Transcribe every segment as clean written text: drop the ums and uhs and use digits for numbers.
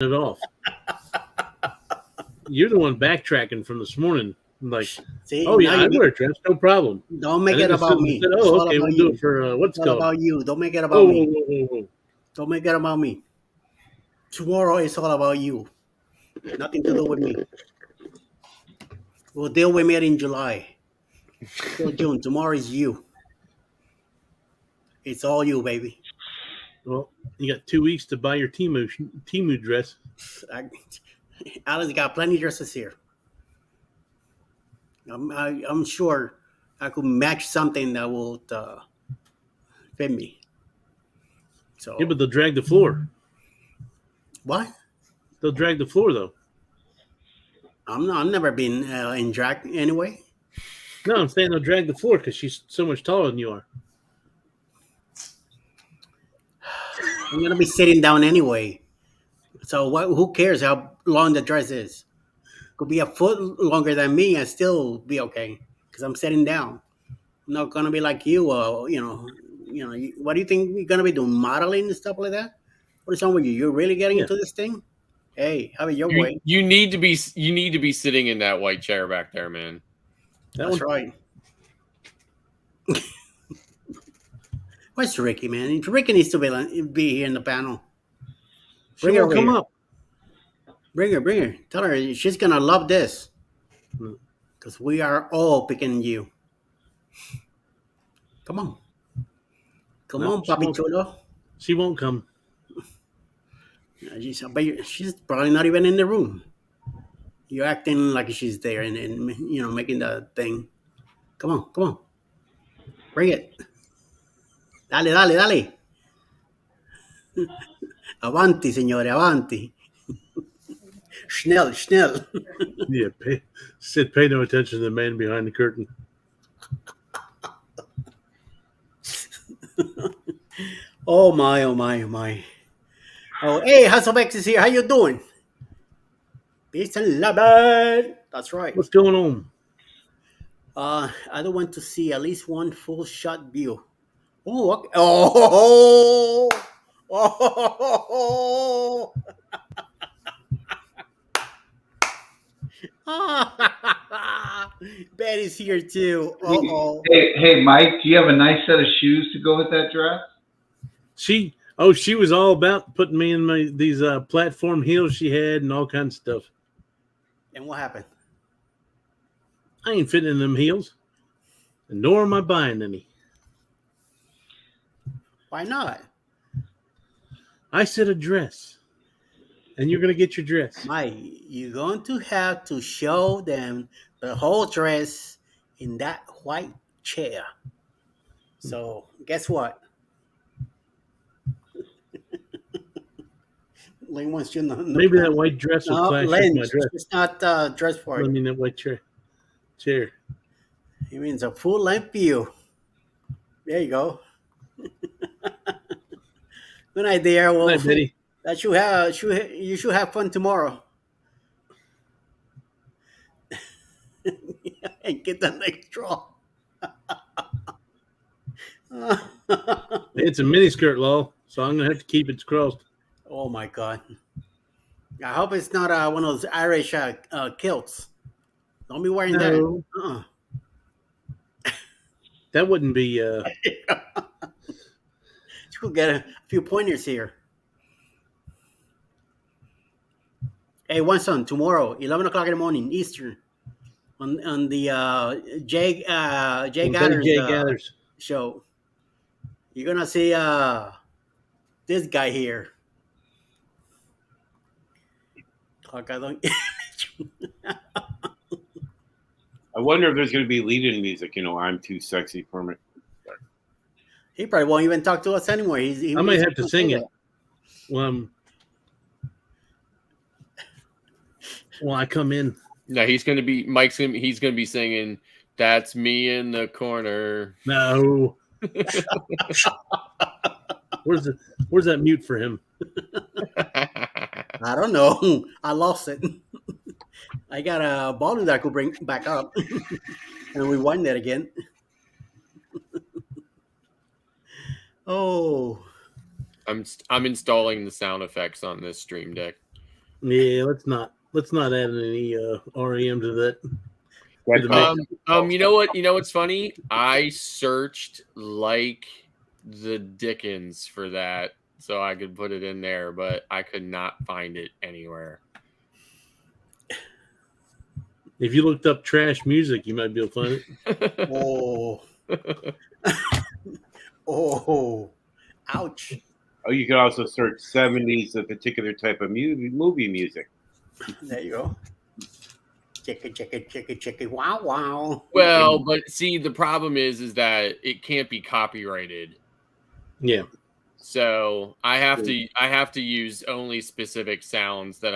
it off. You're the one backtracking from this morning. Like, See, oh yeah, I wear a dress, no problem. Don't make it about me. Said, oh, okay, we'll do it for what's it's all called. about you. Don't make it about me. Whoa. Don't make it about me. Tomorrow it's all about you. Nothing to do with me. We'll deal with it in July. Till June. Tomorrow is you. It's all you, baby. Well, you got 2 weeks to buy your Temu dress. Alice got plenty of dresses here. I'm sure I could match something that will fit me. So yeah, but they'll drag the floor. What? They'll drag the floor though. I've never been in drag anyway. No, I'm saying they'll drag the floor because she's so much taller than you are. I'm gonna be sitting down anyway. So who cares how long the dress is? Could be a foot longer than me and still be okay because I'm sitting down. I'm not gonna be like you. What do you think you're gonna be doing? Modeling and stuff like that? What is wrong with you? You're really getting into this thing? Hey, have it your way. You need to be sitting in that white chair back there, man. That's right. Where's Ricky, man? Ricky needs to be here in the panel. Bring her, come up. Bring her. Tell her she's gonna love this because we are all picking you. Come on, Papi Chulo. She won't come. She's probably not even in the room. You're acting like she's there and making the thing. Come on. Bring it. Dale. Avanti, signore, avanti. Schnell. Yeah, pay no attention to the man behind the curtain. Oh my. Oh, hey, Hasselbeck is here. How you doing? Peace and love. That's right. What's going on? I don't want to see at least one full shot view. Oh, okay. Oh. Betty's here too. Hey, Mike, do you have a nice set of shoes to go with that dress? She was all about putting me in these platform heels she had and all kinds of stuff. And what happened? I ain't fitting in them heels, and nor am I buying any. Why not? I said a dress, and you're going to get your dress. Mike, you're going to have to show them the whole dress in that white chair. So, guess what? Lynn wants you maybe that white dress will clash with my dress. It's not dress for it. I mean that white chair. He means a full length view. There you go. Good idea. Well, night, Betty. You should have fun tomorrow. And get the next draw. It's a mini skirt, lol. So I'm gonna have to keep it crossed. Oh my god! I hope it's not one of those Irish kilts. Don't be wearing that. That wouldn't be. You could get a few pointers here. Hey, one son, tomorrow, 11 o'clock in the morning, Eastern, on the Jay Gathers show. You're gonna see this guy here. I wonder if there's going to be lead-in music. I'm too sexy for me. He probably won't even talk to us anymore. I might have to sing it. Well, I come in. No, he's going to be he's going to be singing "That's Me in the Corner." No. Where's that mute for him? I don't know. I lost it. I got a volume that I could bring back up and rewind that again. Oh. I'm installing the sound effects on this stream deck. Yeah, let's not add any REM to that. That's To the mix. You know what? You know what's funny? I searched like the Dickens for that so I could put it in there, but I could not find it anywhere. If you looked up trash music, you might be able to find it. Oh. Oh. Ouch. Oh, you can also search 70s, a particular type of movie music. There you go. Check it. Wow, wow. Well, but see, the problem is that it can't be copyrighted. Yeah. So I have to use only specific sounds that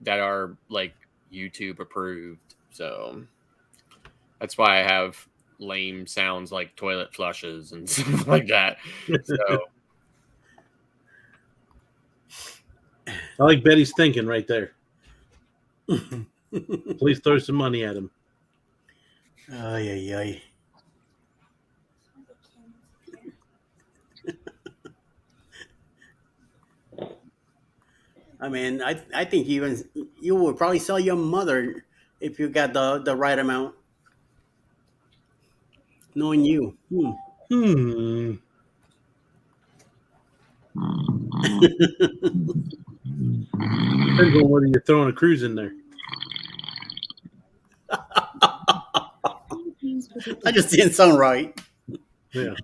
are like YouTube approved. So that's why I have lame sounds like toilet flushes and stuff like that. So I like Betty's thinking right there. Please throw some money at him. Ay, ay, ay. I mean, I think you would probably sell your mother if you got the right amount. Knowing you. Depends on whether you're throwing a cruise in there. I just didn't sound right. Yeah.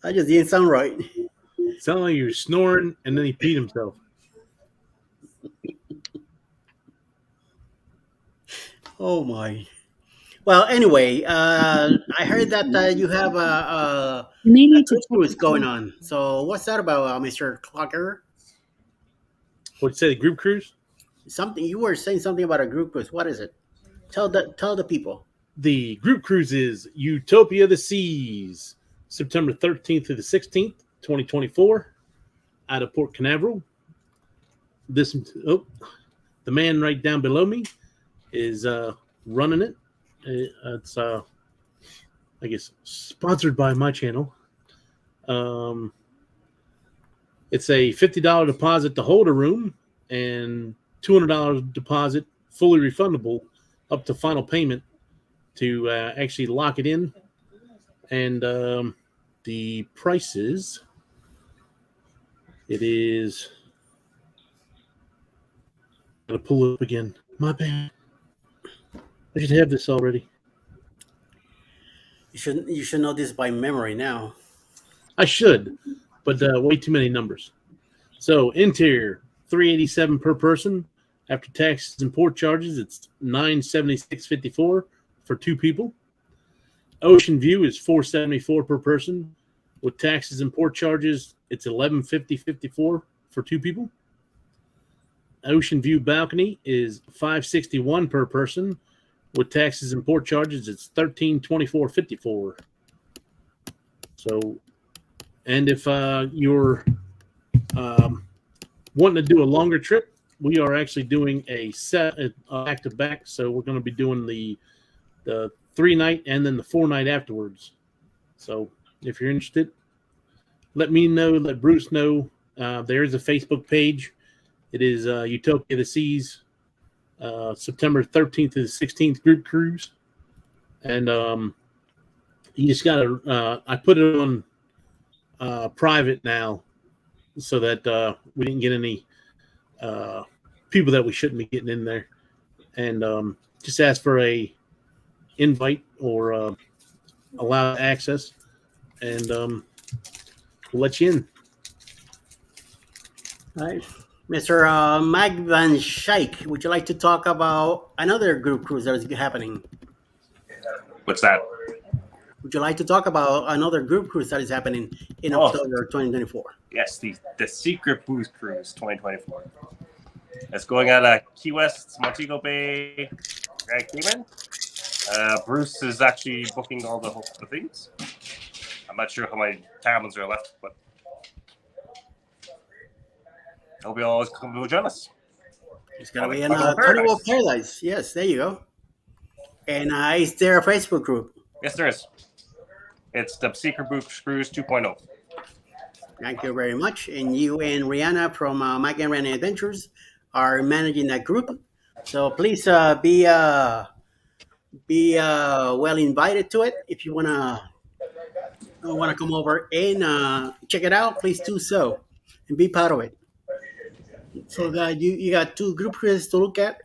I just didn't sound right. Sounded like you were snoring and then he peed himself. Oh my. Well, anyway, I heard that you have a cruise going on. So what's that about, Mr. Clocker? What'd you say, the group cruise? Something you were saying something about a group cruise. What is it? Tell the people. The group cruise is Utopia of the Seas, September 13th through the 16th, 2024, out of Port Canaveral. The man right down below me is running it. It's I guess sponsored by my channel. It's a $50 deposit to hold a room and $200 deposit, fully refundable, up to final payment to actually lock it in. And the prices, it is. I'm gonna pull it up again. My bad. I should have this already. You should know this by memory now. I should, but way too many numbers. So interior, $387 per person. After taxes and port charges, it's $976.54 for two people. Ocean view is $474 per person. With taxes and port charges, it's $1150.54 for two people. Ocean view balcony is $561 per person. With taxes and port charges, it's $1324.54. So, and if you're wanting to do a longer trip, we are actually doing a set back to back. So we're going to be doing the 3-night and then the 4-night afterwards. So if you're interested, let me know. Let Bruce know. There is a Facebook page. It is Utopia of the Seas, September 13th to the 16th group cruise. And you just got to, I put it on private now so that we didn't get any people that we shouldn't be getting in there. And just ask for a invite or allow access, and we'll let you in. All right. Mr. Mikevanschaick, would you like to talk about another group cruise that is happening? What's that? Would you like to talk about another group cruise that is happening in October 2024? Yes, the Secret Booze Cruise 2024. It's going out of Key West, Montego Bay, Grand Cayman. Bruce is actually booking all the things. I'm not sure how many cabins are left, but hope you all come to join us. It's going to be in Carnival of Paradise. Yes, there you go. And is there a Facebook group? Yes, there is. It's the Secret Booze Cruise 2.0. Thank you very much. And you and Rheanna from Mike and Rheanna Adventures are managing that group. So please be well invited to it. If you wanna come over and check it out, please do so and be part of it. So that you got two group quizzes to look at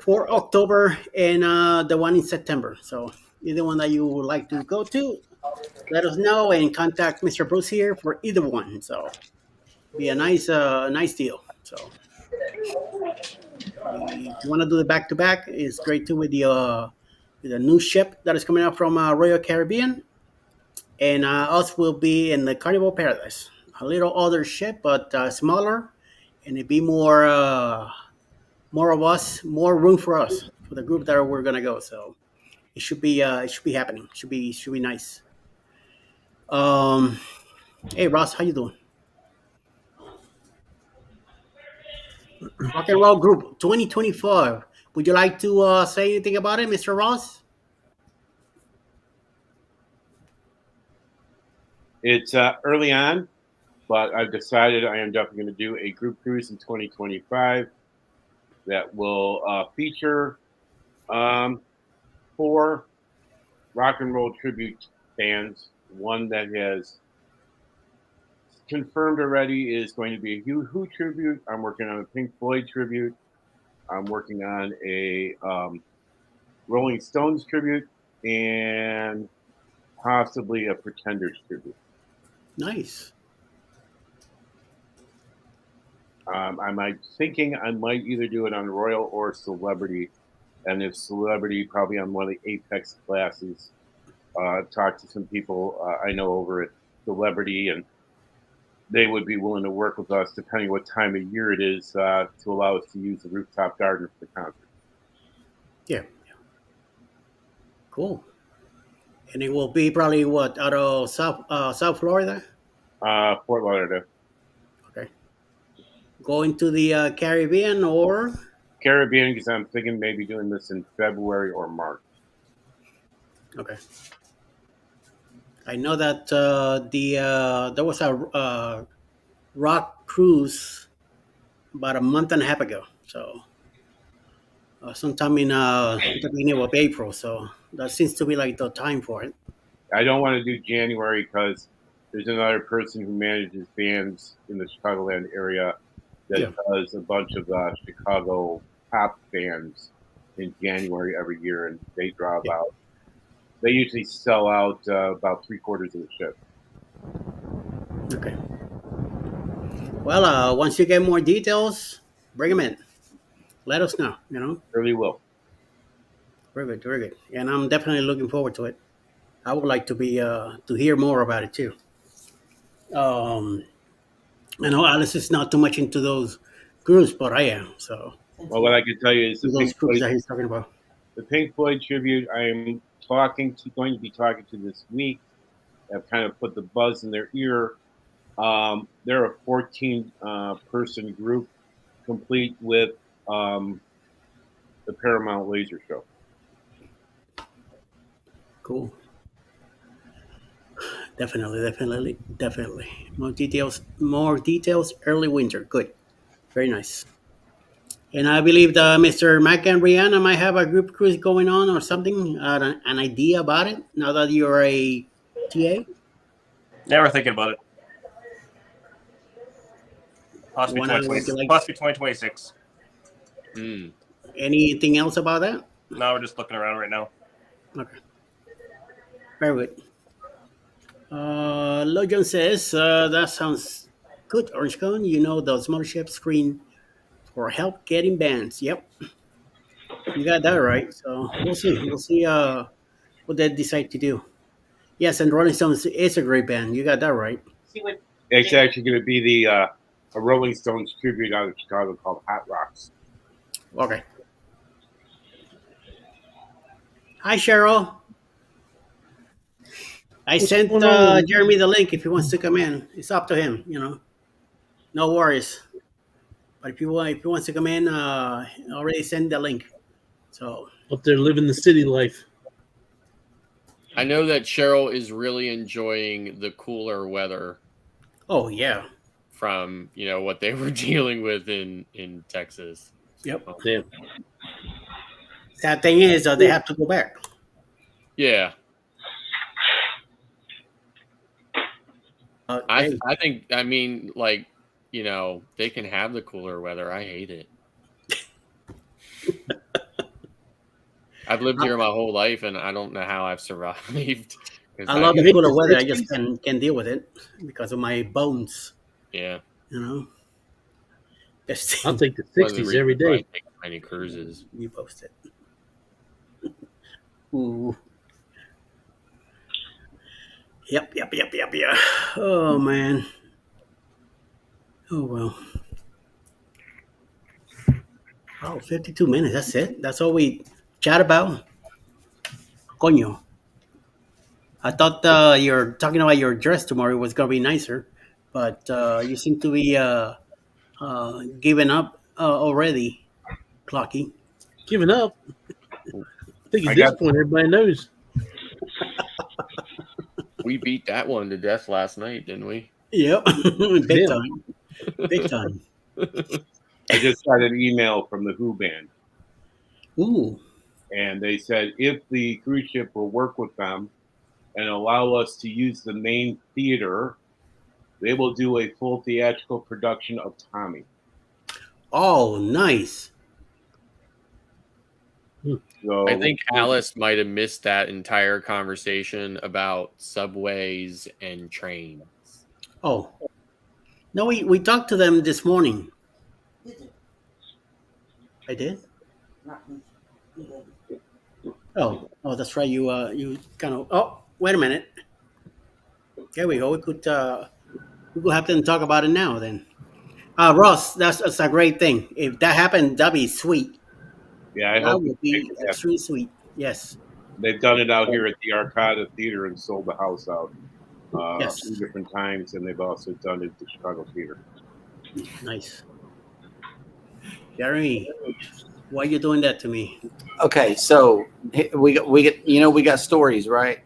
for October and the one in September. So either one that you would like to go to, let us know and contact Mr. Bruce here for either one. So be a nice deal. So if you want to do the back to back, it's great too with the new ship that is coming out from Royal Caribbean, and us will be in the Carnival Paradise, a little older ship but smaller, and it be more of us, more room for us for the group that we're gonna go. So it should be happening. Should be nice. Um, hey Ross, how you doing? Rock and Roll Group 2025. Would you like to say anything about it, Mr. Ross? It's early on, but I've decided I am definitely going to do a group cruise in 2025 that will feature 4 rock and roll tribute bands. One that has confirmed already is going to be a Who tribute. I'm working on a Pink Floyd tribute. I'm working on a Rolling Stones tribute and possibly a Pretenders tribute. Nice. I'm thinking I might either do it on Royal or Celebrity, and if Celebrity, probably on one of the Apex classes. Talk to some people I know over at Celebrity, and they would be willing to work with us, depending what time of year it is, to allow us to use the rooftop garden for the concert. Yeah. Cool. And it will be probably what, out of South Florida? Fort Lauderdale. Okay. Going to the Caribbean or? Caribbean, because I'm thinking maybe doing this in February or March. Okay. I know that there was a rock cruise about a month and a half ago. So sometime in the beginning of April. So that seems to be like the time for it. I don't want to do January because there's another person who manages bands in the Chicagoland area that does a bunch of Chicago pop bands in January every year, and they draw about. They usually sell out about 3/4 of the ship. Okay. Well, once you get more details, bring them in. Let us know. Really will. Very good, very good. And I'm definitely looking forward to it. I would like to hear more about it too. I know Alice is not too much into those groups, but I am. So. Well, what I can tell you is those groups that he's talking about. The Pink Floyd tribute I am going to be talking to this week. I've kind of put the buzz in their ear. They're a 14 person group, complete with the Paramount Laser Show. Cool. Definitely. More details. Early winter. Good. Very nice. And I believe Mr. Mac and Rheanna might have a group cruise going on or something. An idea about it now that you're a TA. Never thinking about it. Possibly 2026. Anything else about that? No, we're just looking around right now. Okay. Very good. Logan says, that sounds good, Orange Cone. You know those mothership screen for help getting bands. Yep. You got that right. So we'll see. We'll see what they decide to do. Yes, and Rolling Stones is a great band. You got that right. It's actually going to be a Rolling Stones tribute out of Chicago called Hot Rocks. Okay. Hi, Cheryl. I sent Jeremy the link if he wants to come in. It's up to him, No worries. But if he wants to come in, already send the link. So up there living the city life. I know that Cheryl is really enjoying the cooler weather. Oh yeah. from what they were dealing with in Texas. Yep. Yeah. Sad thing is, they have to go back. Yeah, Hey, I think they can have the cooler weather. I hate it. I've lived here my whole life, and I don't know how I've survived. 'Cause I love You the hate cooler the weather. I 60s? just can deal with it because of my bones. Yeah, You know. Just I'll take the one of the 60s every reasons why I day. take many cruises. you post it. Ooh. Yep. Oh man. Oh well. Oh, 52 minutes. That's it. That's all we chat about. Coño. I thought you're talking about your dress tomorrow was gonna be nicer, but you seem to be giving up already, Clocky. Giving up. I think I at this got- point everybody knows. We beat that one to death last night, didn't we? Yep, big Yeah. time, big time. I just got an email from the Who band, Ooh, and they said if the cruise ship will work with them and allow us to use the main theater, they will do a full theatrical production of Tommy. oh, nice. So I think Alice might have missed that entire conversation about subways and trains. Oh, no, we talked to them this morning. I did. Oh, that's right. You kind of. Oh, wait a minute. There we go. We could have them talk about it now then. Ross, that's a great thing. If that happened, that'd be sweet. yeah, I That hope would be they can have- extremely sweet. Yes. they've done it out here at the Arcada Theater and sold the house out Yes. a few different times, and they've also done it at the Chicago Theater. Nice. Jeremy, why are you doing that to me? Okay, so we got stories, right?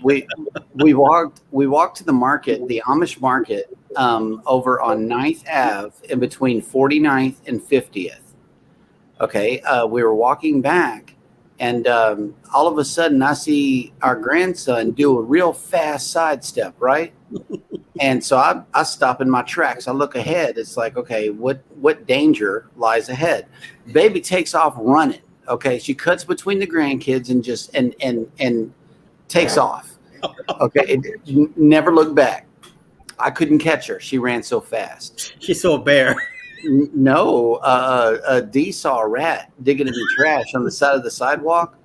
We walked to the market, the Amish market, over on 9th Ave in between 49th and 50th. Okay, we were walking back, and all of a sudden I see our grandson do a real fast sidestep, right? And so I stop in my tracks. I look ahead. It's like, okay, what danger lies ahead? Baby takes off running. Okay, she cuts between the grandkids and just and takes off. Okay, never looked back. I couldn't catch her. She ran so fast. She saw a bear. No, Dee saw a rat digging in the trash on the side of the sidewalk,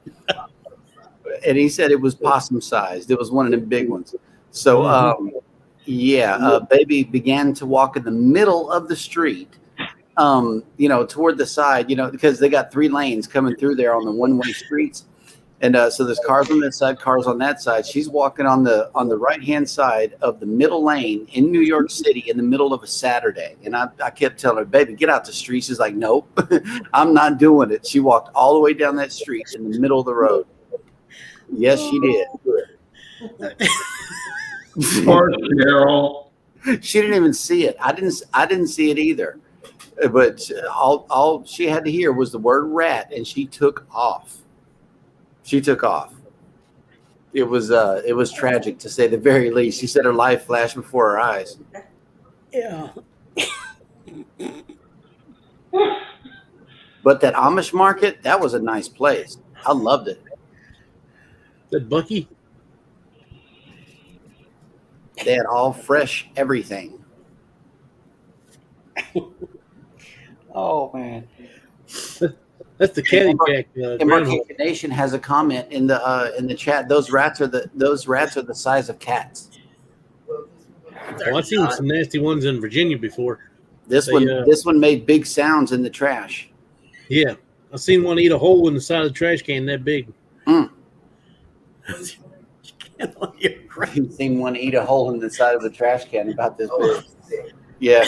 and he said it was possum sized. It was one of the big ones. So, baby began to walk in the middle of the street, toward the side, because they got 3 lanes coming through there on the one-way streets. And so there's cars on this side, cars on that side. She's walking on the right-hand side of the middle lane in New York City in the middle of a Saturday. And I kept telling her, baby, get out the street. She's like, nope, I'm not doing it. She walked all the way down that street in the middle of the road. Yes, she did. Poor Cheryl. She didn't even see it. I didn't see it either. But all she had to hear was the word rat, and she took off. It was tragic, to say the very least. She said her life flashed before her eyes. Yeah. But that Amish market, that was a nice place. I loved it. That Bucky? They had all fresh everything. Oh man. That's the Caddyshack. groundhog. Embarkation Nation has a comment in the chat. Those rats are the size of cats. Well, I've seen some nasty ones in Virginia before. This one made big sounds in the trash. Yeah. I've seen one eat a hole in the side of the trash can that big. You've seen one eat a hole in the side of the trash can about this big. Yeah.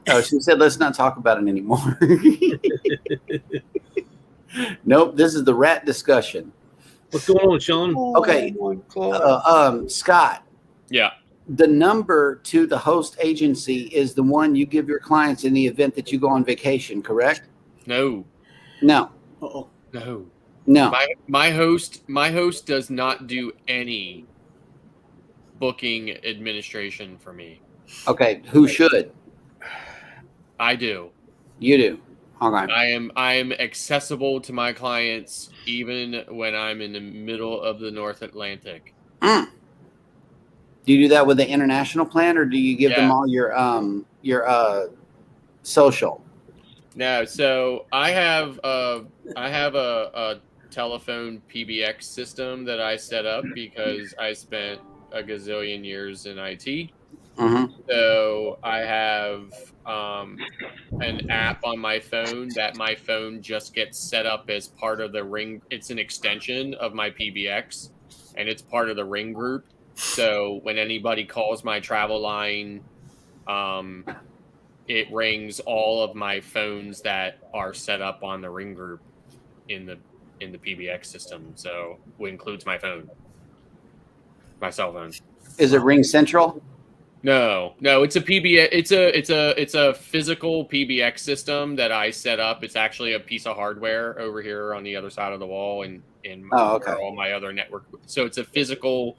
Oh, she said, let's not talk about it anymore. Nope, this is the rat discussion. What's going on, Sean? Okay. Scott. Yeah. the number to the host agency is the one you give your clients in the event that you go on vacation, correct? No, No, Uh-oh. no. no. My host does not do any booking administration for me. Okay, who should? I do. You do. Okay. I am accessible to my clients even when I'm in the middle of the North Atlantic. Mm. Do you do that with the international plan, or do you give them Yeah. all your social? No, so I have a telephone PBX system that I set up because I spent a gazillion years in IT. Mm-hmm. So I have an app on my phone that my phone just gets set up as part of the Ring. It's an extension of my PBX, and it's part of the Ring group. So when anybody calls my travel line, it rings all of my phones that are set up on the Ring group in the PBX system. So it includes my phone, my cell phone. Is it Ring Central? No, it's a PBX. It's a physical PBX system that I set up. It's actually a piece of hardware over here on the other side of the wall, and in okay. all my other network. So it's a physical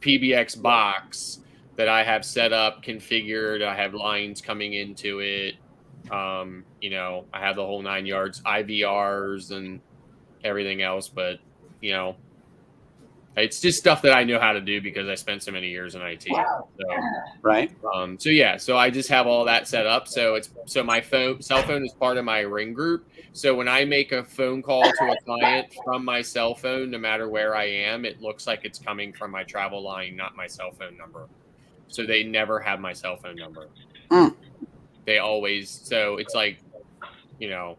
PBX box that I have set up, configured. I have lines coming into it. You know, I have the whole 9 yards, IVRs and everything else. But you know, it's just stuff that I know how to do because I spent so many years in IT. So, Right. so yeah, so I just have all that set up. So my cell phone is part of my Ring group. So when I make a phone call to a client from my cell phone, no matter where I am, it looks like it's coming from my travel line, not my cell phone number. So they never have my cell phone number. Mm. They always, so it's like, you know,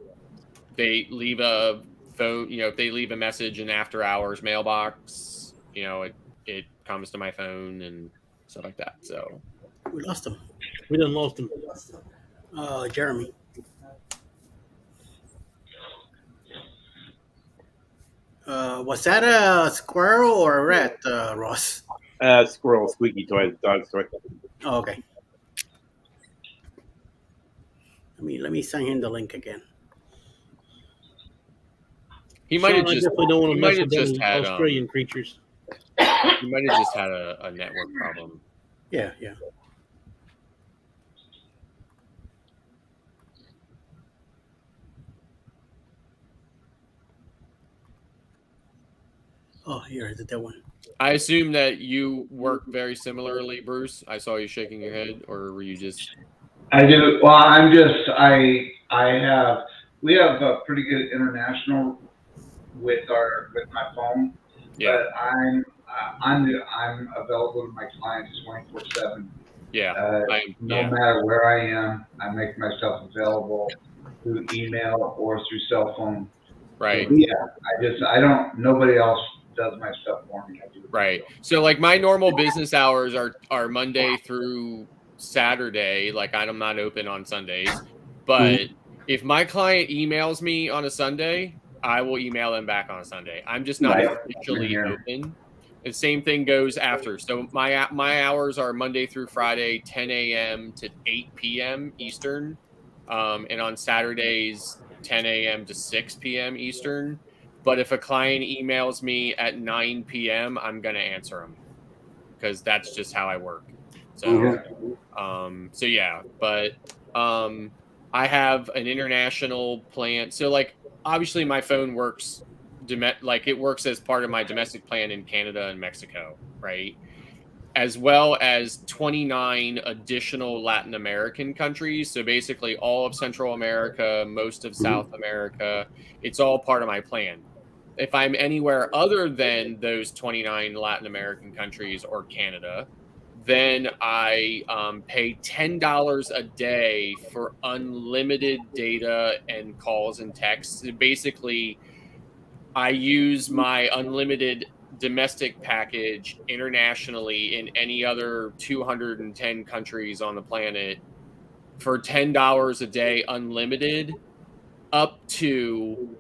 they leave a phone, you know, if they leave a message in after hours mailbox, you know, it comes to my phone and stuff like that. So We lost him. We done lost him. Jeremy. Was that a squirrel or a rat, Ross? Squirrel, squeaky toy, dog toy. Oh, okay. Let me send him the link again. he might Sean, have I just definitely don't want he to might mess have with just any had Australian creatures. he might have just had a network problem. Yeah. Oh, here is that one. I assume that you work very similarly, Bruce. I saw you shaking your head, or were you just? I do. Well, we have a pretty good international with my phone, Yeah, but I'm available to my clients 24/7. yeah. No matter where I am, I make myself available through email or through cell phone. Right. So, yeah, I don't. Nobody else does my stuff for me. I do it Right. myself. So like my normal business hours are Monday through Saturday. Like I'm not open on Sundays. But if my client emails me on a Sunday, I will email them back on a Sunday. I'm just not Right. officially Here. open. The same thing goes after. So my hours are Monday through Friday, 10 a.m. to 8 p.m. Eastern. And on Saturdays, 10 a.m. to 6 p.m. Eastern. But if a client emails me at 9 p.m., I'm going to answer them because that's just how I work. So, so yeah, but I have an international plan. So like, obviously my phone works, like it works as part of my domestic plan in Canada and Mexico, right? As well as 29 additional Latin American countries. So basically all of Central America, most of South America, it's all part of my plan. If I'm anywhere other than those 29 Latin American countries or Canada, then I pay $10 a day for unlimited data and calls and texts. Basically, I use my unlimited domestic package internationally in any other 210 countries on the planet for $10 a day unlimited up to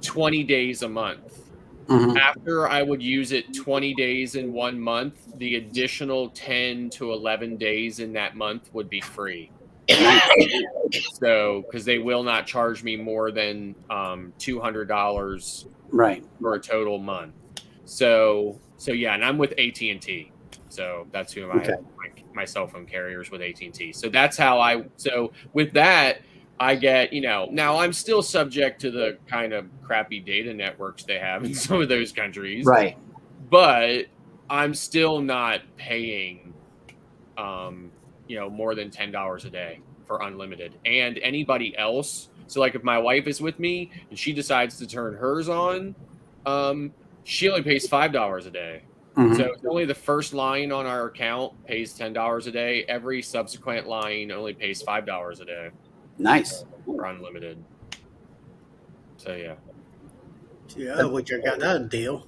20 days a month. Mhm. After I would use it 20 days in 1 month, the additional 10 to 11 days in that month would be free. So, because they will not charge me more than $200 Right. for a total month. So yeah, and I'm with AT&T. So that's who Okay. my cell phone carriers with AT&T. So that's how so with that, I get, now I'm still subject to the kind of crappy data networks they have in some of those countries, Right. but I'm still not paying, more than $10 a day for unlimited. And anybody else, so like if my wife is with me and she decides to turn hers on, she only pays $5 a day. Mhm. So it's only the first line on our account pays $10 a day. Every subsequent line only pays $5 a day Nice. for unlimited. So yeah. Yeah, which I got that deal.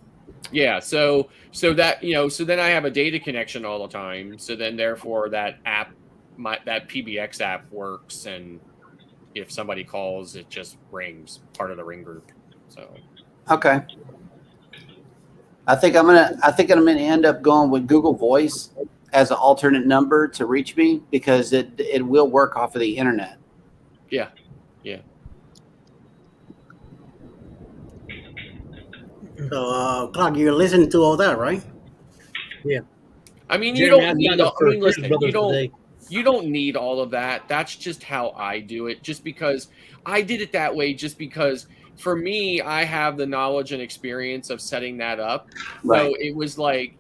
Yeah, so that so then I have a data connection all the time. So then therefore that that PBX app works, and if somebody calls, it just rings, part of the ring group. So Okay. I think I'm gonna end up going with Google Voice as an alternate number to reach me because it will work off of the internet. yeah. So, Clark, you listen to all that, right? I mean, you Jeremy, don't I need. signed up for Cruise Listen, Brothers today. you don't need all of that. That's just how I do it. Just because I did it that way, just because for me, I have the knowledge and experience of setting that up. Right. So it was like,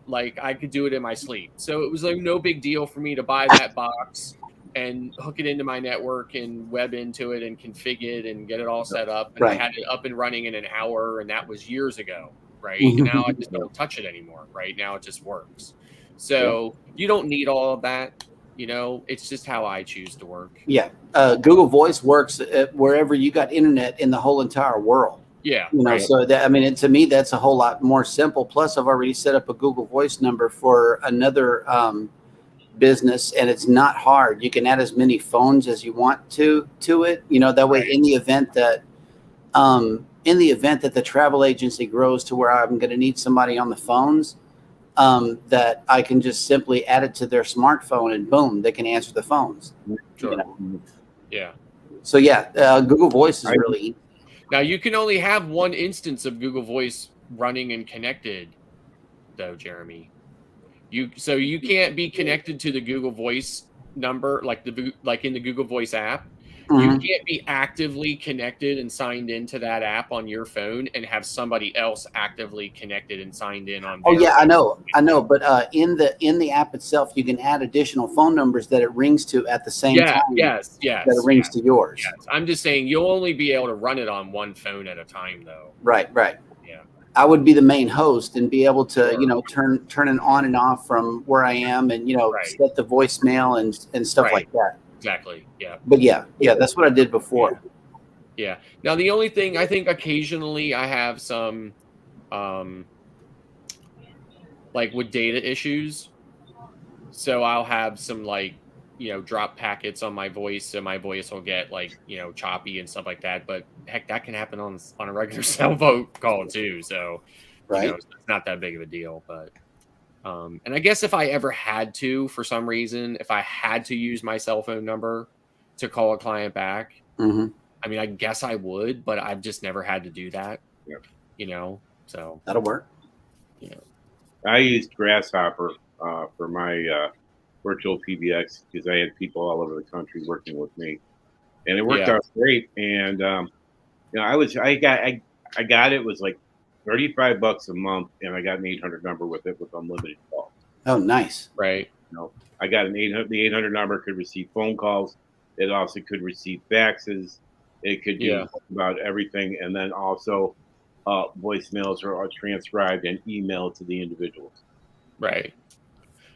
like I could do it in my sleep. So it was like no big deal for me to buy that box and hook it into my network and web into it and configure it and get it all set up. And I Right. had it up and running in an hour, and that was years ago. Right. And now I just don't touch it anymore. Right now it just works. So you don't need all of that. It's just how I choose to work. Yeah. Google Voice works wherever you got internet in the whole entire world. Yeah. Right. So that, I mean, to me, that's a whole lot more simple. Plus, I've already set up a Google Voice number for another business, and it's not hard. You can add as many phones as you want to it. That way, in the event that the travel agency grows to where I'm going to need somebody on the phones, that I can just simply add it to their smartphone, and boom, they can answer the phones. Sure. Yeah. So yeah, Google Voice is really easy. Now you can only have one instance of Google Voice running and connected, though, Jeremy. You can't be connected to the Google Voice number like in the Google Voice app. You can't be actively connected and signed into that app on your phone and have somebody else actively connected and signed in on. Oh yeah, I know. But in the app itself, you can add additional phone numbers that it rings to at the same time. Yes. That it rings to yours. Yes. I'm just saying you'll only be able to run it on one phone at a time, though. Right. Yeah. I would be the main host and be able to, turn it on and off from where I am, and set the voicemail and stuff like that. Exactly. Yeah. But yeah, that's what I did before. Yeah. Now the only thing I think occasionally I have some, like with data issues. So I'll have some drop packets on my voice, so my voice will get choppy and stuff like that. But heck, that can happen on a regular cell phone call too. So it's not that big of a deal. But and I guess if I ever had to, for some reason, if I had to use my cell phone number to call a client back, I mean, I guess I would, but I've just never had to do that. So that'll work. I used Grasshopper for my virtual PBX because I had people all over the country working with me, and it worked out great. And I got it was like $35 a month, and I got an 800 number with it with unlimited calls. Oh, nice. Right. I got the 800 number could receive phone calls. It also could receive faxes. It could do about everything, and then also voicemails are transcribed and emailed to the individuals. Right.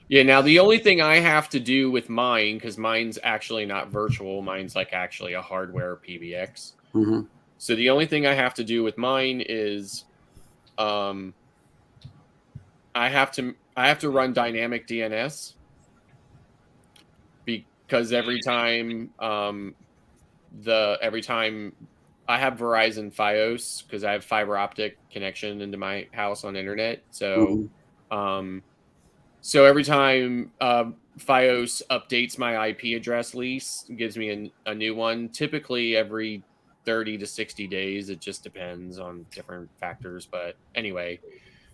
Yeah. Now the only thing I have to do with mine, because mine's actually not virtual, mine's actually a hardware PBX. So the only thing I have to do with mine is, I have to run dynamic DNS, because every time Verizon FiOS because I have fiber optic connection into my house on internet. So, so every time FiOS updates my IP address lease, it gives me a new one. Typically every 30 to 60 days. It just depends on different factors. But anyway,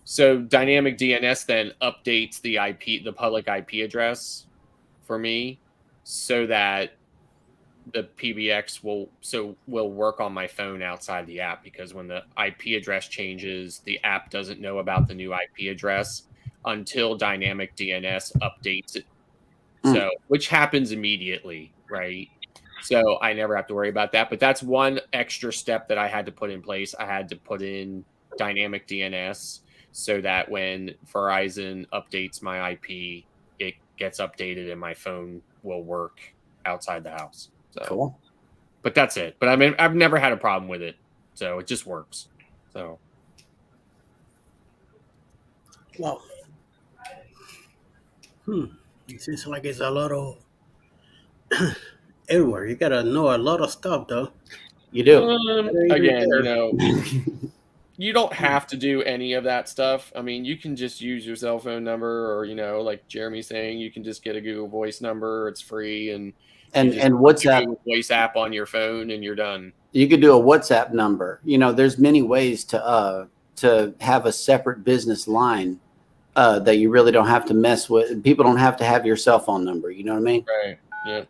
so dynamic DNS then updates the public IP address for me, so that the PBX will work on my phone outside the app, because when the IP address changes, the app doesn't know about the new IP address until dynamic DNS updates it. So, which happens immediately, right? So I never have to worry about that. But that's one extra step that I had to put in place. I had to put in dynamic DNS so that when Verizon updates my IP, it gets updated and my phone will work outside the house. So Cool. But that's it. But I mean, I've never had a problem with it. So it just works. So Well, it seems like it's a lot of everywhere. You gotta know a lot of stuff, though. You do. again, you don't have to do any of that stuff. I mean, you can just use your cell phone number, or like Jeremy's saying, you can just get a Google Voice number. It's free, and WhatsApp Google Voice app on your phone, and you're done. You could do a WhatsApp number. There's many ways to have a separate business line that you really don't have to mess with. People don't have to have your cell phone number. You know what I mean? Right. Yeah.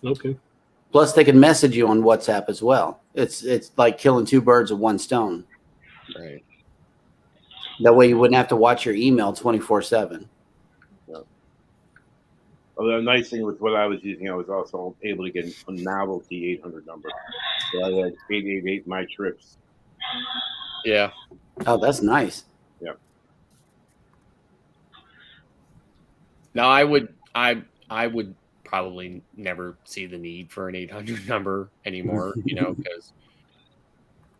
Okay. Plus, they can message you on WhatsApp as well. It's like killing two birds with one stone. Right. That way, you wouldn't have to watch your email 24/7. Well, the nice thing with what I was using, I was also able to get a novelty 800 number. So I had 888 my trips. Yeah. Oh, that's nice. Yeah. Now I would probably never see the need for an 800 number anymore, because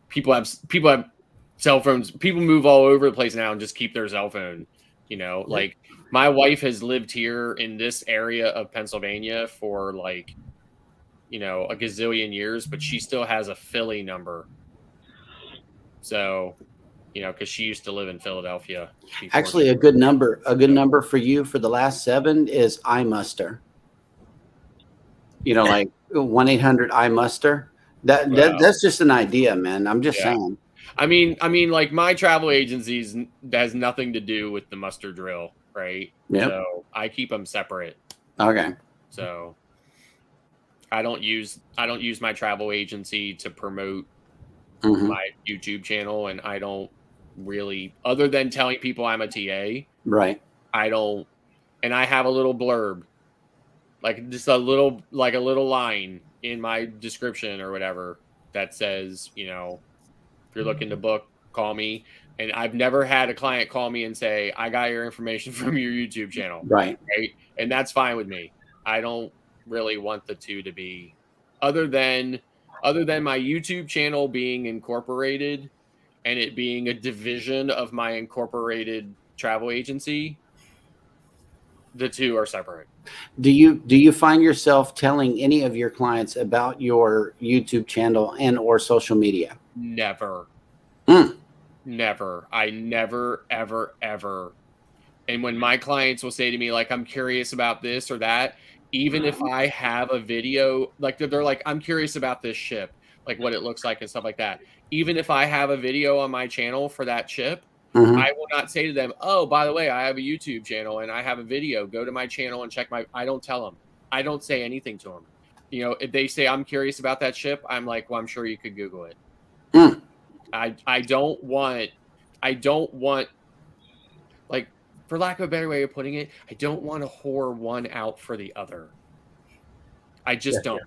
people have cell phones. People move all over the place now and just keep their cell phone. Like my wife has lived here in this area of Pennsylvania for a gazillion years, but she still has a Philly number. So, because she used to live in Philadelphia. Actually, a good number for you for the last 7 is iMuster. Like 1-800-IMuster. That's just an idea, man. I'm just saying. I mean, like my travel agencies has nothing to do with the muster drill, right? Yep. So I keep them separate. Okay. So I don't use my travel agency to promote my YouTube channel, and I don't really, other than telling people I'm a TA. Right. And I have a little blurb, like just a little line in my description or whatever that says, if you're looking to book, call me. And I've never had a client call me and say, I got your information from your YouTube channel. Right. And that's fine with me. I don't really want the two to be, other than my YouTube channel being incorporated and it being a division of my incorporated travel agency, the two are separate. Do you find yourself telling any of your clients about your YouTube channel and or social media? Never. Never. I never, ever, ever. And when my clients will say to me, like, I'm curious about this or that, even if I have a video, like they're like, I'm curious about this ship, like what it looks like and stuff like that. Even if I have a video on my channel for that ship, I will not say to them, oh, by the way, I have a YouTube channel and I have a video. Go to my channel and check I don't tell them. I don't say anything to them. If they say, I'm curious about that ship, I'm like, well, I'm sure you could Google it. I don't want, like, for lack of a better way of putting it, I don't want to whore one out for the other. I just don't.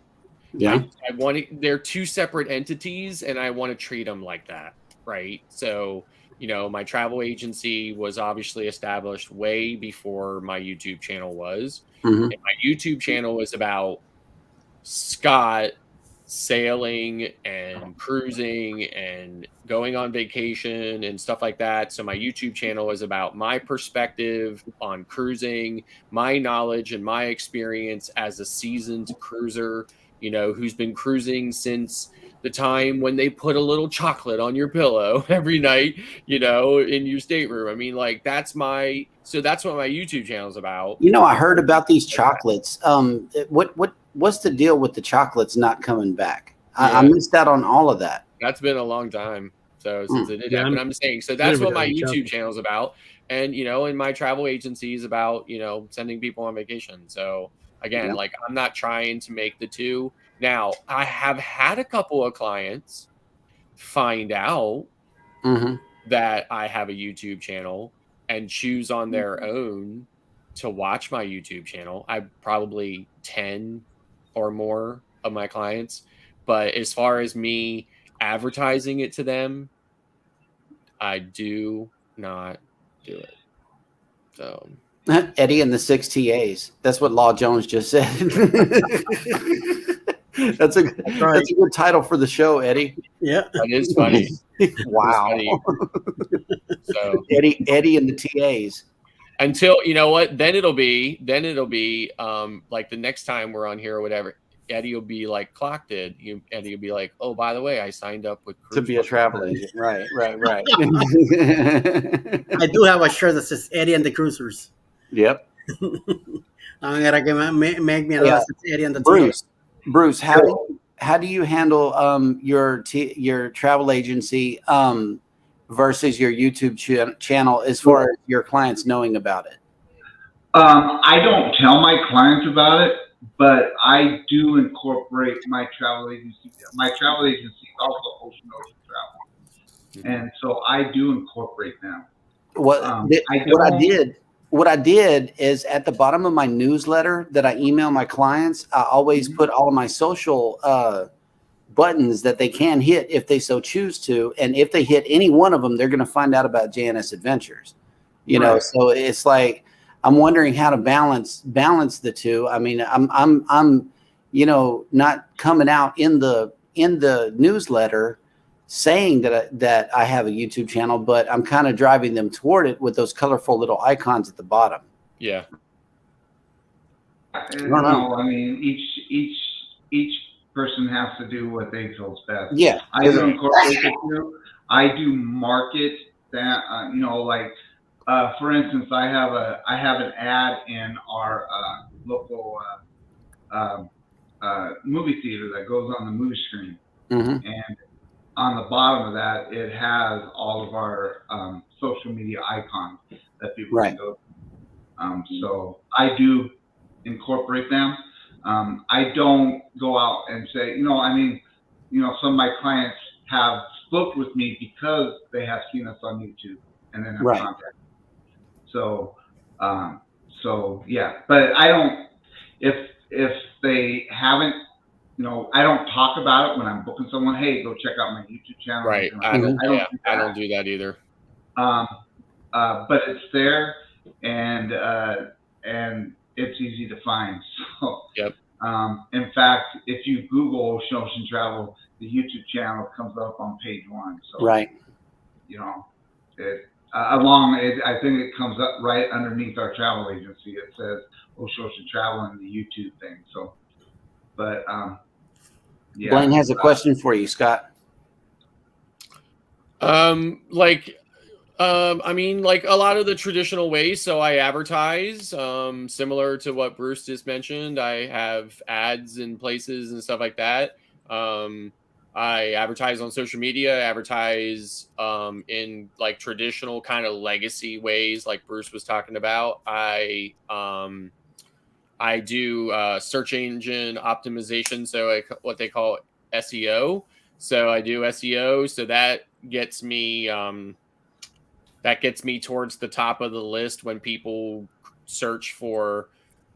Yeah. I want to, they're two separate entities and I want to treat them like that. Right. So, my travel agency was obviously established way before my YouTube channel was. And my YouTube channel was about Scott sailing and cruising and going on vacation and stuff like that. So my YouTube channel is about my perspective on cruising, my knowledge and my experience as a seasoned cruiser, who's been cruising since the time when they put a little chocolate on your pillow every night, in your stateroom. I mean, like that's what my YouTube channel is about. I heard about these chocolates. What's the deal with the chocolates not coming back? I missed out on all of that. That's been a long time. So since it did happen, I'm saying, so that's what my YouTube channel is about. And, and my travel agency is about, sending people on vacation. So again, like I'm not trying to make the two. Now, I have had a couple of clients find out that I have a YouTube channel and choose on their own to watch my YouTube channel. I probably 10 or more of my clients. But as far as me advertising it to them, I do not do it. So Eddie and the 6 TAs. That's what Law Jones just said. That's a good title for the show, Eddie. Yeah, that is funny. Wow. Funny. So Eddie and the TAs. Until then it'll be like the next time we're on here or whatever. Eddie will be like, clocked it. Eddie will be like, oh, by the way, I signed up with to be a travel agent. Right. I do have a shirt that says Eddie and the Cruisers. Yep. I'm gonna make me another Eddie and the Bruce, how do you handle your travel agency versus your YouTube channel as far as your clients knowing about it? I don't tell my clients about it, but I do incorporate my travel agency. My travel agency is also Ocean Travel, and so I do incorporate them. What I did is at the bottom of my newsletter that I email my clients, I always put all of my social buttons that they can hit if they so choose to, and if they hit any one of them, they're going to find out about JNS Adventures. So it's like, I'm wondering how to balance the two. I mean, I'm not coming out in the newsletter saying that I have a YouTube channel, but I'm kind of driving them toward it with those colorful little icons at the bottom. Yeah. I don't know. I mean, each person has to do what they feel is best. Yeah. I do incorporate it too. I do market that. For instance, I have an ad in our local movie theater that goes on the movie screen, and on the bottom of that, it has all of our social media icons that people can go to. So I do incorporate them. I don't go out and say, some of my clients have spoke with me because they have seen us on YouTube and then have contacted. So yeah, but I don't, if they haven't, I don't talk about it when I'm booking someone. Hey, go check out my YouTube channel. Right. I don't do that either. But it's there, and it's easy to find. So, yep. In fact, if you Google Ocean Travel, the YouTube channel comes up on page 1. So, I think it comes up right underneath our travel agency. It says Ocean Travel and the YouTube thing. So, but yeah. Blaine has a question for you, Scott. I mean, like a lot of the traditional ways. So I advertise, similar to what Bruce just mentioned. I have ads in places and stuff like that. I advertise on social media, advertise in like traditional kind of legacy ways, like Bruce was talking about. I do search engine optimization, so what they call SEO. So I do SEO, so that gets me towards the top of the list when people search for,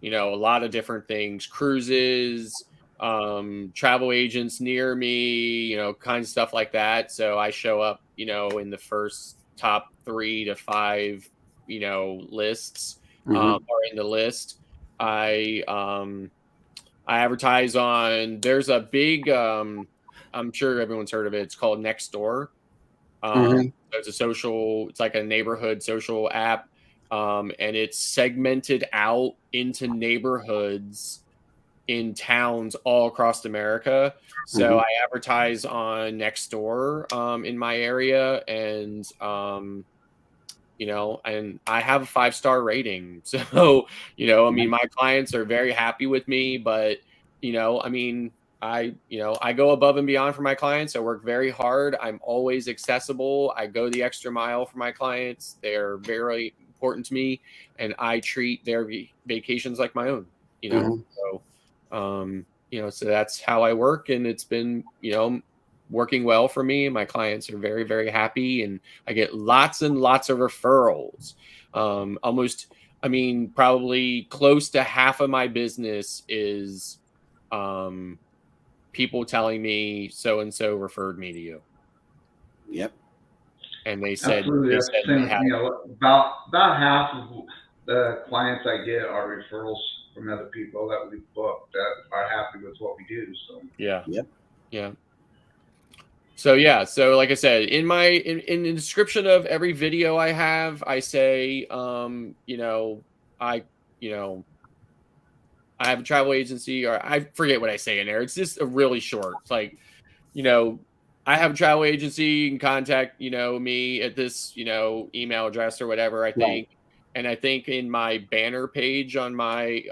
a lot of different things, cruises, travel agents near me, kind of stuff like that. So I show up, in the first top 3 to 5, lists, or in the list. I advertise on, there's a big, I'm sure everyone's heard of it. It's called Nextdoor. It's like a neighborhood social app. And it's segmented out into neighborhoods in towns all across America. So I advertise on Nextdoor in my area, and and I have a 5-star rating. So, I mean, my clients are very happy with me, but, I mean, I go above and beyond for my clients. I work very hard. I'm always accessible. I go the extra mile for my clients. They're very important to me, and I treat their vacations like my own, So, so that's how I work, and it's been, working well for me. My clients are very, very happy, and I get lots and lots of referrals. Probably close to half of my business is people telling me so and so referred me to you. Yep. And they said, absolutely. That's the same with me. About half of the clients I get are referrals from other people that we book that are happy with what we do. So yeah. Yep. Yeah. So like I said, in the description of every video I have, I say, I have a travel agency, or I forget what I say in there. It's just a really short. It's like, I have a travel agency. You can contact, me at this, email address or whatever, I think. Right. And I think in my banner page on my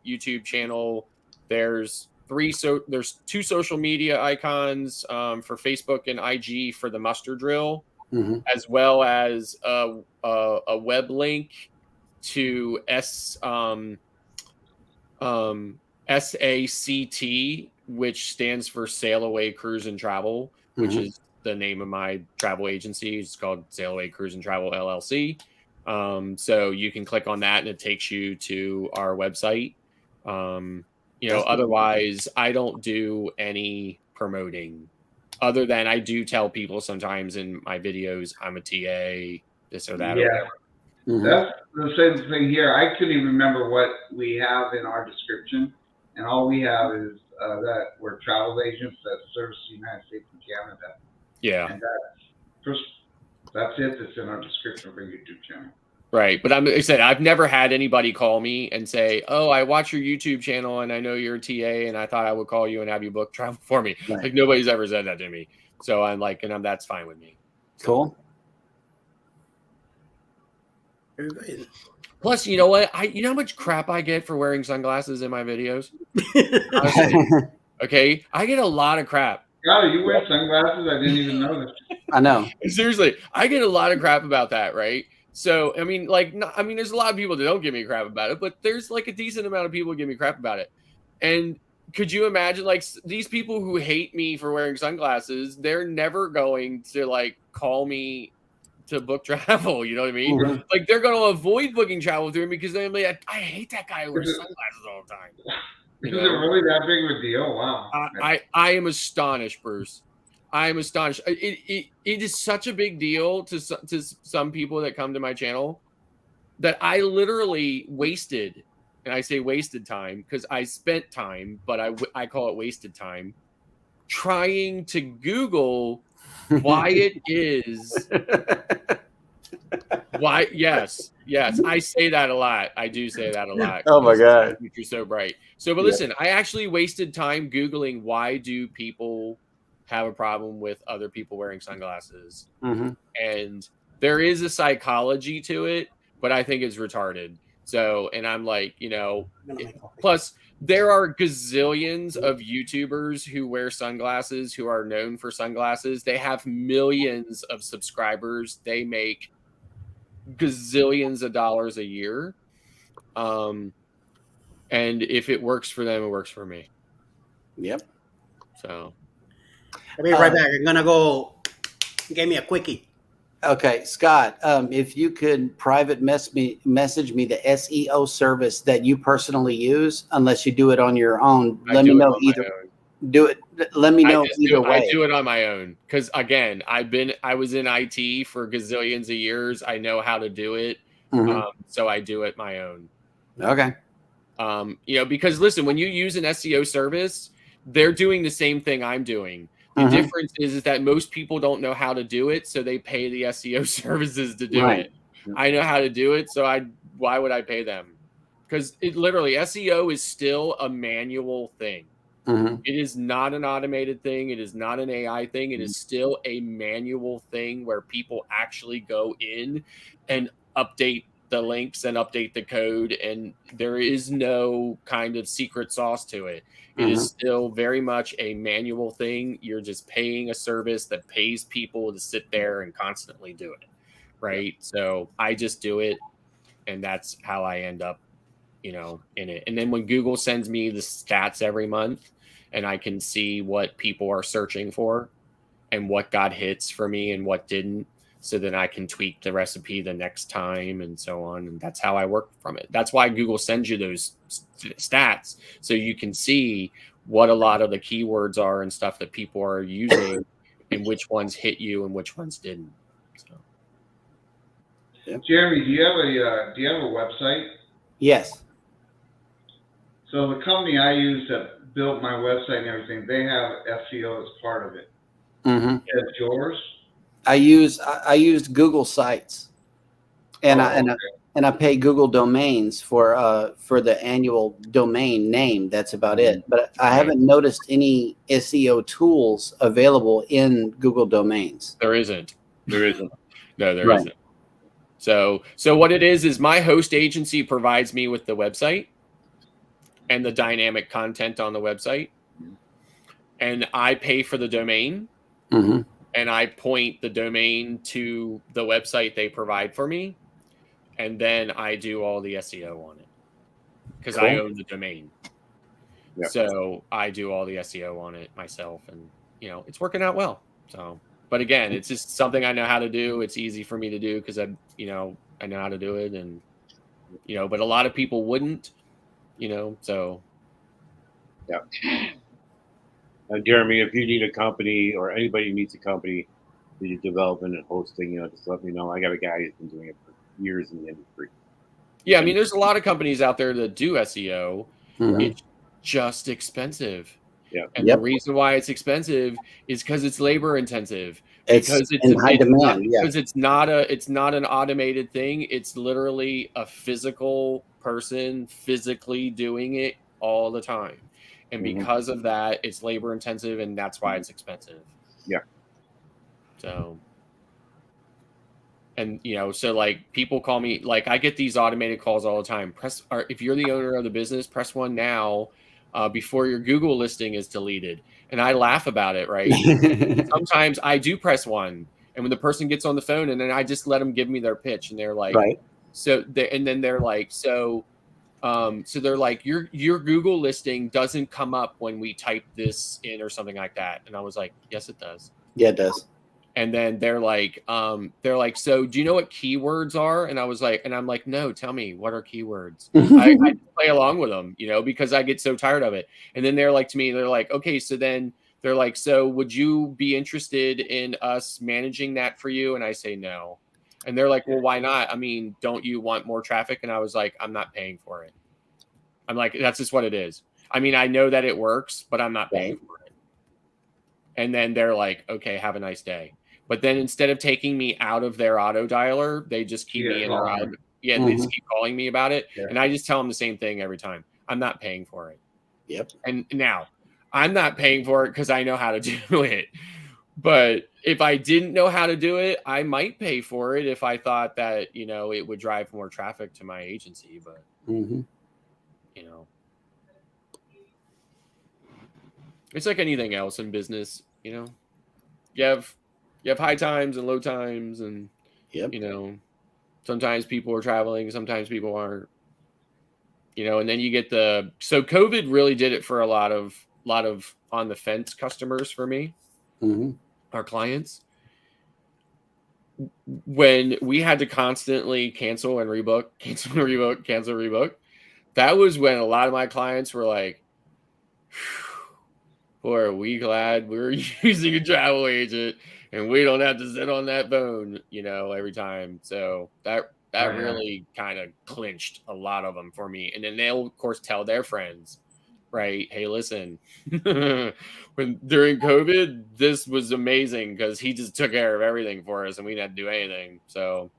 YouTube channel, there's 2 social media icons for Facebook and IG for the muster drill, as well as a web link to SACT, which stands for Sail Away Cruise and Travel, which is the name of my travel agency. It's called Sail Away Cruise and Travel LLC. So you can click on that and it takes you to our website. Otherwise I don't do any promoting, other than I do tell people sometimes in my videos I'm a TA, this or that. Yeah. That's the same thing here. I couldn't even remember what we have in our description, and all we have is that we're travel agents that service the United States and Canada. Yeah. And that's it. That's in our description for YouTube channel. Right. But I said, I've never had anybody call me and say, oh, I watch your YouTube channel and I know you're a TA and I thought I would call you and have you book travel for me. Right. Like, nobody's ever said that to me. So I'm like, that's fine with me. Cool. Plus, you know what? You know how much crap I get for wearing sunglasses in my videos? Honestly, okay? I get a lot of crap. God, you wear sunglasses? I didn't even notice. I know. Seriously, I get a lot of crap about that, right? So, there's a lot of people that don't give me crap about it, but there's like a decent amount of people who give me crap about it. And could you imagine, like, these people who hate me for wearing sunglasses, they're never going to, like, call me to book travel, you know what I mean? Like, they're going to avoid booking travel through me because they're like, I hate that guy who wears sunglasses all the time. Is it really that big of a deal? Wow. I am astonished, Bruce. I am astonished. It is such a big deal to some people that come to my channel that I literally wasted, and I say wasted time because I spent time, but I call it wasted time, trying to Google why it is. Why? Yes. I say that a lot. I do say that a lot. Oh my God. You're so bright. So, but listen, I actually wasted time Googling why do people have a problem with other people wearing sunglasses. And there is a psychology to it, but I think it's retarded. So, and I'm like, plus there are gazillions of YouTubers who wear sunglasses, who are known for sunglasses. They have millions of subscribers. They make gazillions of dollars a year. And if it works for them, it works for me. Yep. So I'll be right back. I'm gonna go get me a quickie. Okay, Scott, if you could private message me the SEO service that you personally use, unless you do it on your own. Let me know either. Do it. Let me know either way. I do it on my own because, again, I was in IT for gazillions of years. I know how to do it, so I do it my own. Okay. Because listen, when you use an SEO service, they're doing the same thing I'm doing. The difference is that most people don't know how to do it, so they pay the SEO services to do it. I know how to do it, so why would I pay them? because it literally SEO is still a manual thing. It is not an automated thing. It is not an AI thing. It is still a manual thing where people actually go in and update the links and update the code. And there is no kind of secret sauce to it. It is still very much a manual thing. You're just paying a service that pays people to sit there and constantly do it. Right. So I just do it. And that's how I end up, in it. And then when Google sends me the stats every month, and I can see what people are searching for and what got hits for me and what didn't. So then I can tweak the recipe the next time and so on. And that's how I work from it. That's why Google sends you those stats. So you can see what a lot of the keywords are and stuff that people are using and which ones hit you and which ones didn't. So. Jeremy, do you have a website? Yes. So the company I use that built my website and everything, they have SEO as part of it. Is that yours? I used Google Sites, and I pay Google domains for the annual domain name. That's about it. But I haven't noticed any SEO tools available in Google domains. There isn't. No, there isn't. So what it is my host agency provides me with the website and the dynamic content on the website, and I pay for the domain, and I point the domain to the website they provide for me, and then I do all the SEO on it because I own the domain. Yep. So I do all the SEO on it myself, and it's working out well. So, but again, it's just something I know how to do. It's easy for me to do because I know how to do it, and but a lot of people wouldn't. So. Yeah. Jeremy, if you need a company or anybody needs a company to do development and hosting, just let me know. I got a guy who's been doing it for years in the industry. Yeah, I mean, there's a lot of companies out there that do SEO. It's just expensive. Yeah. And the reason why it's expensive is because it's labor intensive. Because it's in high demand. Because it's not an automated thing. It's literally a physical person physically doing it all the time. And because of that, it's labor intensive, and that's why it's expensive. Yeah. So, and so like people call me, like I get these automated calls all the time. If you're the owner of the business, press 1 now before your Google listing is deleted. And I laugh about it, right? Sometimes I do press 1, and when the person gets on the phone, and then I just let them give me their pitch, and they're like, they're like, your Google listing doesn't come up when we type this in or something like that. And I was like, yes, it does. Yeah, it does. And then they're like, so do you know what keywords are? And I'm like, no, tell me, what are keywords? I play along with them, because I get so tired of it. And then they're like to me, they're like, okay, so then they're like, so would you be interested in us managing that for you? And I say, no. And they're like, well, why not? I mean, don't you want more traffic? And I was like, I'm not paying for it. I'm like, that's just what it is. I mean, I know that it works, but I'm not paying for it. And then they're like, okay, have a nice day. But then instead of taking me out of their auto dialer, they just keep me in their auto. Yeah, they just keep calling me about it. Yeah. And I just tell them the same thing every time. I'm not paying for it. Yep. And now I'm not paying for it because I know how to do it. But if I didn't know how to do it, I might pay for it if I thought that, it would drive more traffic to my agency. But, it's like anything else in business, You have high times and low times, and sometimes people are traveling, sometimes people aren't. And then you get so COVID really did it for a lot of on the fence customers for me, our clients. When we had to constantly cancel and rebook, that was when a lot of my clients were like, boy, are we glad we're using a travel agent and we don't have to sit on that phone, every time. So that really kind of clinched a lot of them for me. And then they'll, of course, tell their friends, right? Hey, listen, during COVID, this was amazing because he just took care of everything for us and we didn't have to do anything. So,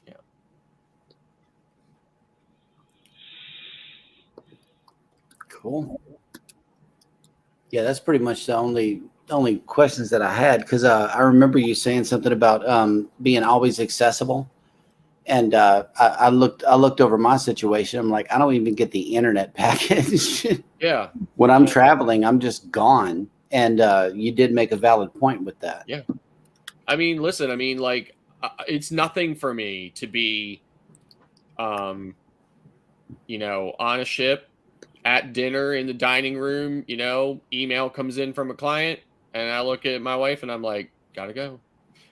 yeah. Cool. Yeah, that's pretty much the only questions that I had, because I remember you saying something about being always accessible, and I looked over my situation. I'm like, I don't even get the internet package. Yeah. When I'm traveling, I'm just gone. And you did make a valid point with that. Yeah. I mean, listen, I mean, like, it's nothing for me to be, you know, on a ship at dinner in the dining room, you know, email comes in from a client and I look at my wife and I'm like, gotta go.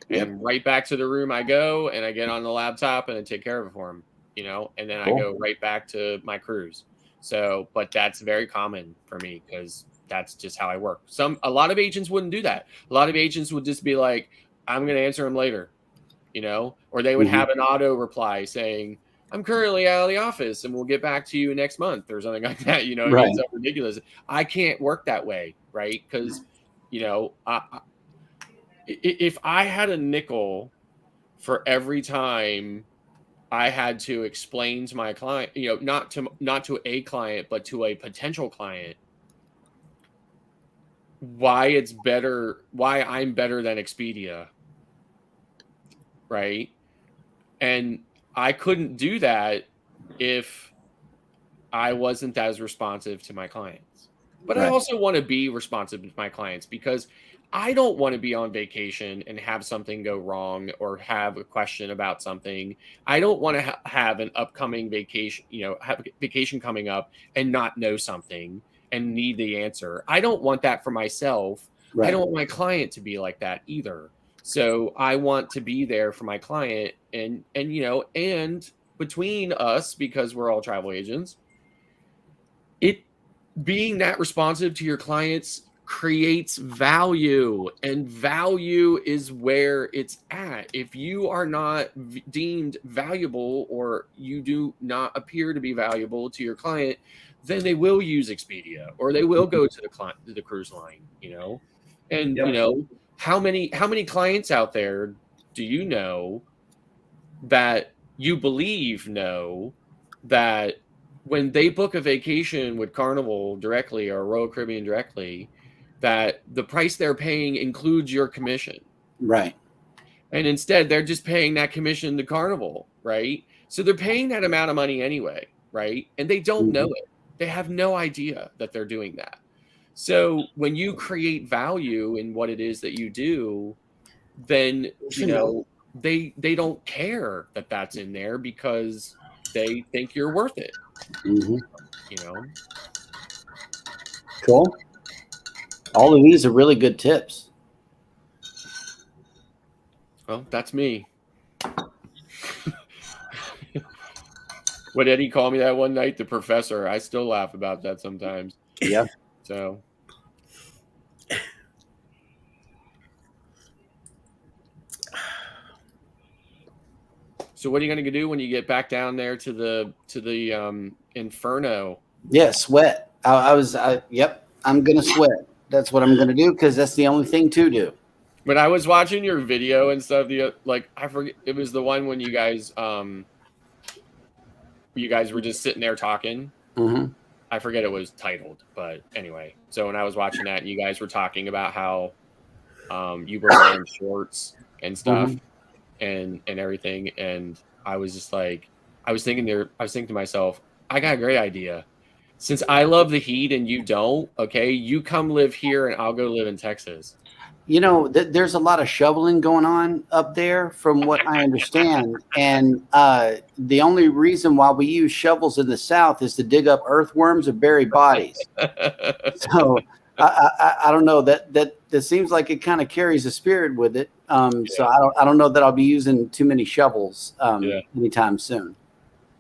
And right back to the room I go, and I get on the laptop and I take care of it for him, you know, and then I go right back to my cruise. So, but that's very common for me because that's just how I work. A lot of agents wouldn't do that. A lot of agents would just be like, I'm going to answer him later, you know, or they would have an auto reply saying, I'm currently out of the office and we'll get back to you next month or something like that. You know, I mean, it's so ridiculous. I can't work that way. Right. Because, you know, if I had a nickel for every time I had to explain to my client, you know, not to a client, but to a potential client, why I'm better than Expedia, right? And I couldn't do that if I wasn't as responsive to my clients. But I also want to be responsive to my clients because I don't want to be on vacation and have something go wrong or have a question about something. I don't want to have an upcoming vacation, you know, have a vacation coming up and not know something and need the answer. I don't want that for myself. I don't want my client to be like that either. So I want to be there for my client and you know, and between us, because we're all travel agents, being that responsive to your clients creates value, and value is where it's at. If you are not deemed valuable or you do not appear to be valuable to your client, then they will use Expedia or they will go to the cruise line, you know. And you know, how many clients out there do you know that you believe know that when they book a vacation with Carnival directly or Royal Caribbean directly, that the price they're paying includes your commission. Right. And instead, they're just paying that commission to Carnival, right? So they're paying that amount of money anyway, right? And they don't know it. They have no idea that they're doing that. So when you create value in what it is that you do, then, you know, they don't care that that's in there because they think you're worth it. You know. Cool. All of these are really good tips. Well, that's me. What Eddie called me that one night, the professor. I still laugh about that sometimes. Yeah. So what are you going to do when you get back down there to the Inferno? Yeah, sweat. Yep, I'm gonna sweat. That's what I'm gonna do because that's the only thing to do. When I was watching your video and stuff, I forget, it was the one when you guys were just sitting there talking. I forget it was titled, but anyway. So when I was watching that, and you guys were talking about how you were wearing shorts and stuff and everything, and I was just like, I was thinking to myself, I got a great idea. Since I love the heat and you don't, okay, you come live here and I'll go live in Texas. You know, there's a lot of shoveling going on up there from what I understand. And the only reason why we use shovels in the South is to dig up earthworms or bury bodies. So I don't know, that seems like it kind of carries a spirit with it. So I don't know that I'll be using too many shovels anytime soon.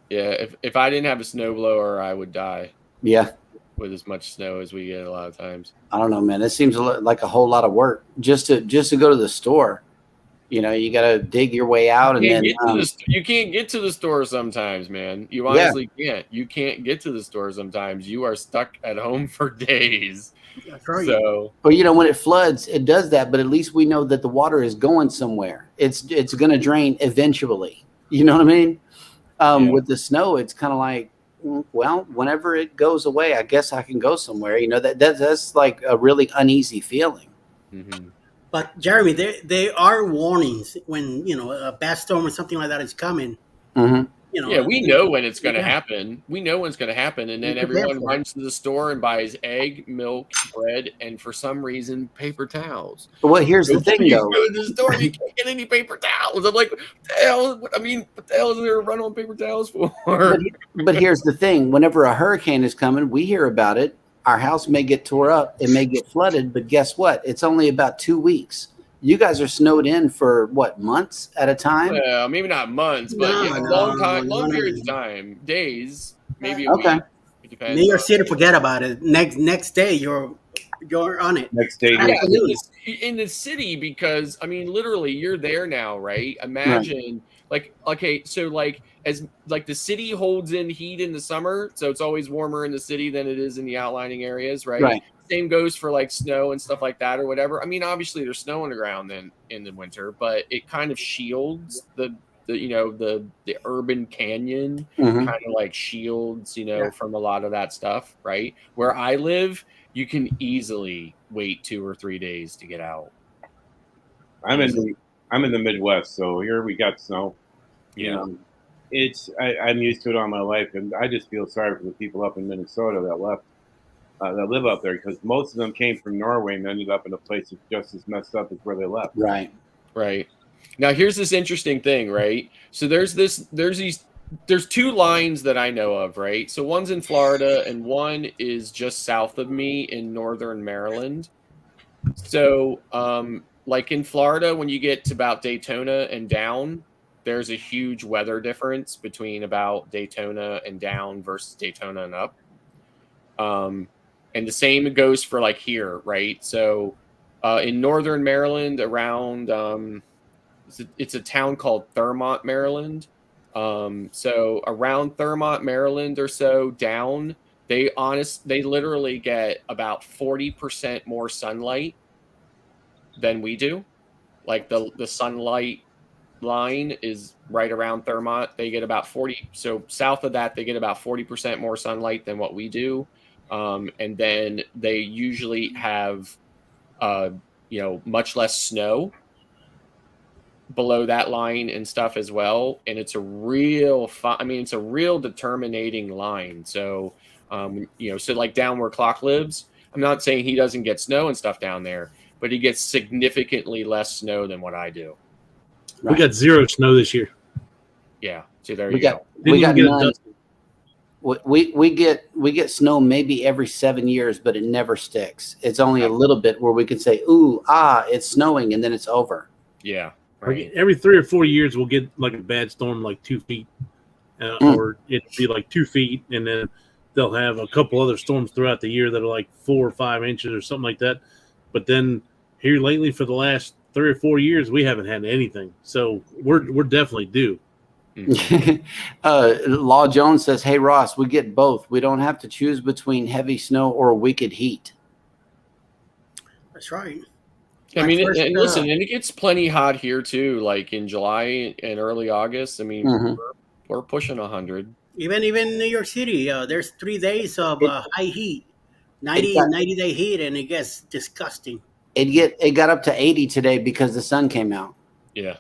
Yeah, if I didn't have a snowblower, I would die. Yeah. With as much snow as we get a lot of times. I don't know, man. It seems like a whole lot of work just to go to the store. You know, you got to dig your way out, and then you can't get to the store sometimes, man. You honestly can't. You can't get to the store sometimes. You are stuck at home for days. That's right. So, well, you know, when it floods, it does that, but at least we know that the water is going somewhere. It's going to drain eventually. You know what I mean? With the snow, it's kind of like, well, whenever it goes away, I guess I can go somewhere. You know, that's like a really uneasy feeling. Mm-hmm. But Jeremy, there are warnings when a bad storm or something like that is coming. Mm-hmm. Yeah, we know when it's going to Yeah. happen. We know when it's going to happen, and then Be prepared everyone for it. runs to the store and buys egg, milk, bread, and for some reason, paper towels. Well, here's the thing, You though. go to the store, you can't get any paper towels. I'm like, what the hell? I mean, what the hell is there a run on paper towels for? But here's the thing. Whenever a hurricane is coming, we hear about it. Our house may get tore up. It may get flooded. But guess what? It's only about 2 weeks. You guys are snowed in for, what, months at a time? Well, maybe not months, but long periods of time, days, maybe a Okay. week. It depends. New York City, forget about it. Next day, you're on it. Next day, Yeah, Absolutely. in the city, because I mean, literally, you're there now, right? Imagine, like, okay, so like as like the city holds in heat in the summer, so it's always warmer in the city than it is in the outlining areas, right? Right. Same goes for like snow and stuff like that or whatever. I mean, obviously there's snow on the ground then in the winter, but it kind of shields the urban canyon, Mhm. kind of like shields, from a lot of that stuff, right? Where I live, you can easily wait 2 or 3 days to get out. I'm in the Midwest, so here we got snow. Yeah. I'm used to it all my life, and I just feel sorry for the people up in Minnesota that left. That live up there, because most of them came from Norway and ended up in a place that's just as messed up as where they left. Right. Now here's this interesting thing, right? So there's 2 lines that I know of, right? So one's in Florida and one is just south of me in northern Maryland. So like in Florida, when you get to about Daytona and down, there's a huge weather difference between about Daytona and down versus Daytona and up. And the same goes for like here, right? So in northern Maryland, around it's a town called Thurmont, Maryland. So around Thurmont, Maryland or so down, they literally get about 40% more sunlight than we do. Like the sunlight line is right around Thurmont. They get about 40. So south of that, they get about 40% more sunlight than what we do. And then they usually have, much less snow below that line and stuff as well. And it's a real it's a real determining line. So, so like down where Clock lives, I'm not saying he doesn't get snow and stuff down there, but he gets significantly less snow than what I do. We got 0 snow this year. Yeah. So there you go. We got get none. We get snow maybe every 7 years, but it never sticks. It's only a little bit where we can say, "Ooh, it's snowing," and then it's over. Yeah. Right. Like every 3 or 4 years, we'll get like a bad storm, like 2 feet, or it'd be like 2 feet, and then they'll have a couple other storms throughout the year that are like 4 or 5 inches or something like that. But then here lately, for the last 3 or 4 years, we haven't had anything, so we're definitely due. Law Jones says, "Hey Ross, we get both. We don't have to choose between heavy snow or wicked heat." That's right. I mean, and listen, and it gets plenty hot here too. Like in July and early August. I mean, we're pushing 100. Even New York City, there's 3 days of high heat, 90-day heat, and it gets disgusting. It got up to 80 today because the sun came out. Yeah.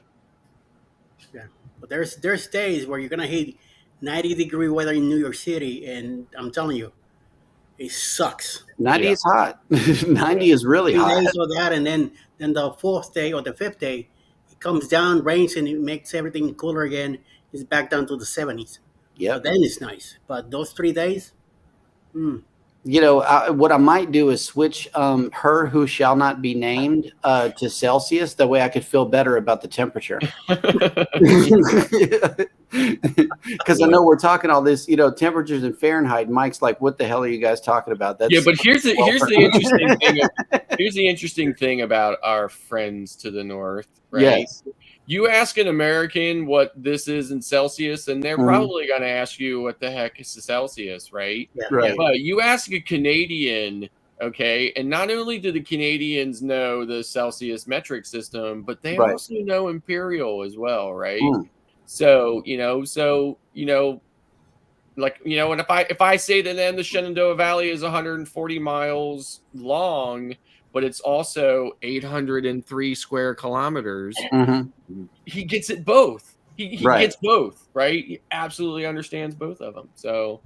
But there's days where you're gonna hit 90-degree weather in New York City, and I'm telling you, it sucks. 90 is hot. 90 is really 3 hot. days of that, and then the 4th day or the 5th day, it comes down, rains, and it makes everything cooler again. It's back down to the 70s. Yeah. So then it's nice. But those 3 days, what I might do is switch her who shall not be named to Celsius. That way I could feel better about the temperature. Because I know we're talking all this, temperatures in Fahrenheit. Mike's like, "What the hell are you guys talking about?" But here's the interesting thing. Here's the interesting thing about our friends to the north, right? Yes. You ask an American what this is in Celsius, and they're probably going to ask you what the heck is Celsius, right? yeah. Right. But you ask a Canadian, okay, and not only do the Canadians know the Celsius metric system, but they also know imperial as well, right? So like, you know, and if I say to them the Shenandoah Valley is 140 miles long, but it's also 803 square kilometers, he gets it both. He gets both, right? He absolutely understands both of them. So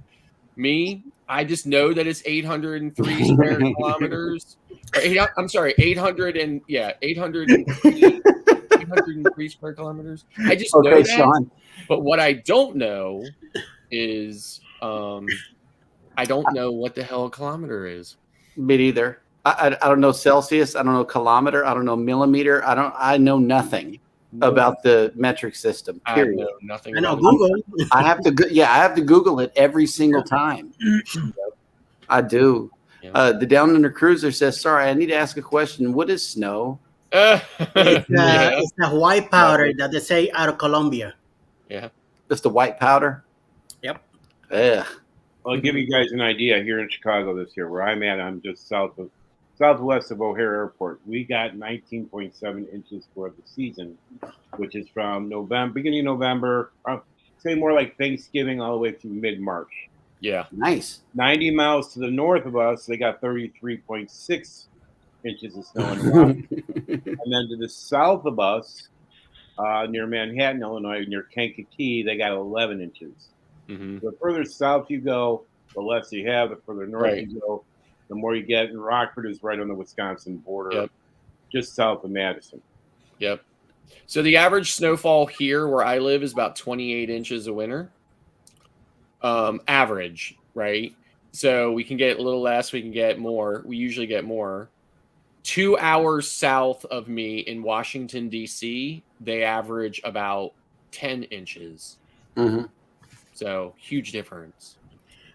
me, I just know that it's 803 square kilometers. Or I'm sorry, 803 square kilometers. I just know that. Sean. But what I don't know is I don't know what the hell a kilometer is. Me neither. I don't know Celsius. I don't know kilometer. I don't know millimeter. I know nothing about the metric system. Period. I know nothing. I know Google. I have to. I have to Google it every single time. I do. Yeah. The Down Under Cruiser says, "Sorry, I need to ask a question. What is snow?" It's a white powder that they say out of Colombia. Yeah. Just the white powder. Yep. Ugh. I'll give you guys an idea here in Chicago this year, where I'm at. I'm just southwest of O'Hare Airport. We got 19.7 inches for the season, which is from beginning of November, say more like Thanksgiving all the way through mid-March. Yeah. Nice. 90 miles to the north of us, they got 33.6 inches of snow in the mountains. And then to the south of us, near Manhattan, Illinois, near Kankakee, they got 11 inches. The further south you go, the less you have. The further north you go, the more you get. And Rockford is right on the Wisconsin border, just south of Madison. Yep. So the average snowfall here where I live is about 28 inches a winter. Average, right? So we can get a little less, we can get more. We usually get more. 2 hours south of me in Washington, D.C., they average about 10 inches. So huge difference.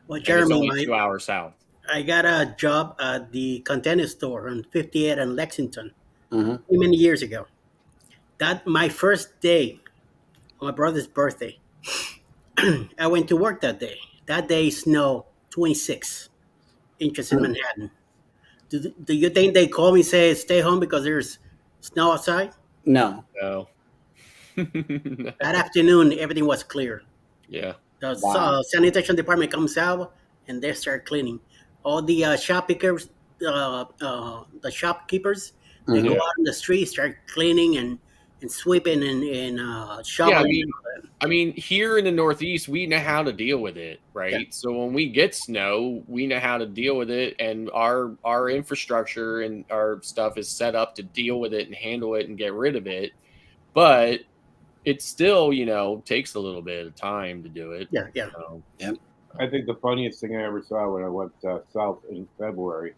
Well, Jeremy, 2 hours south. I got a job at the container store on 58 and Lexington many years ago. That my first day, on my brother's birthday, I went to work that day. That day snowed 26 inches in Manhattan. Do you think they call me and say stay home because there's snow outside? No. That afternoon, everything was clear. Yeah. The sanitation department comes out and they start cleaning. All the shopkeepers, they go out in the street, start cleaning and sweeping and shoveling. Yeah, I mean, here in the Northeast, we know how to deal with it, right? Yeah. So when we get snow, we know how to deal with it, and our infrastructure and our stuff is set up to deal with it and handle it and get rid of it. But it still, takes a little bit of time to do it. Yeah. So. Yep. I think the funniest thing I ever saw when I went south in February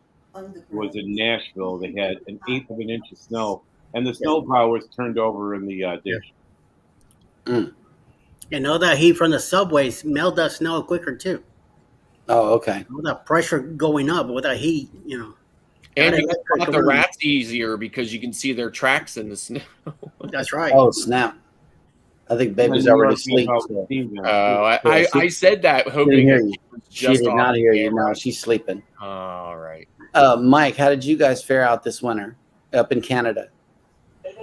was in Nashville. They had 1/8 of an inch of snow, and the snowplow was turned over in the ditch. And all that heat from the subways melt that snow quicker too. Oh, okay. All that pressure going up with that heat, And you spot the rats easier because you can see their tracks in the snow. That's right. Oh, snap. I think baby's already asleep. I said that hoping she did not hear you. No, she's sleeping. All right. Mike, how did you guys fare out this winter up in Canada?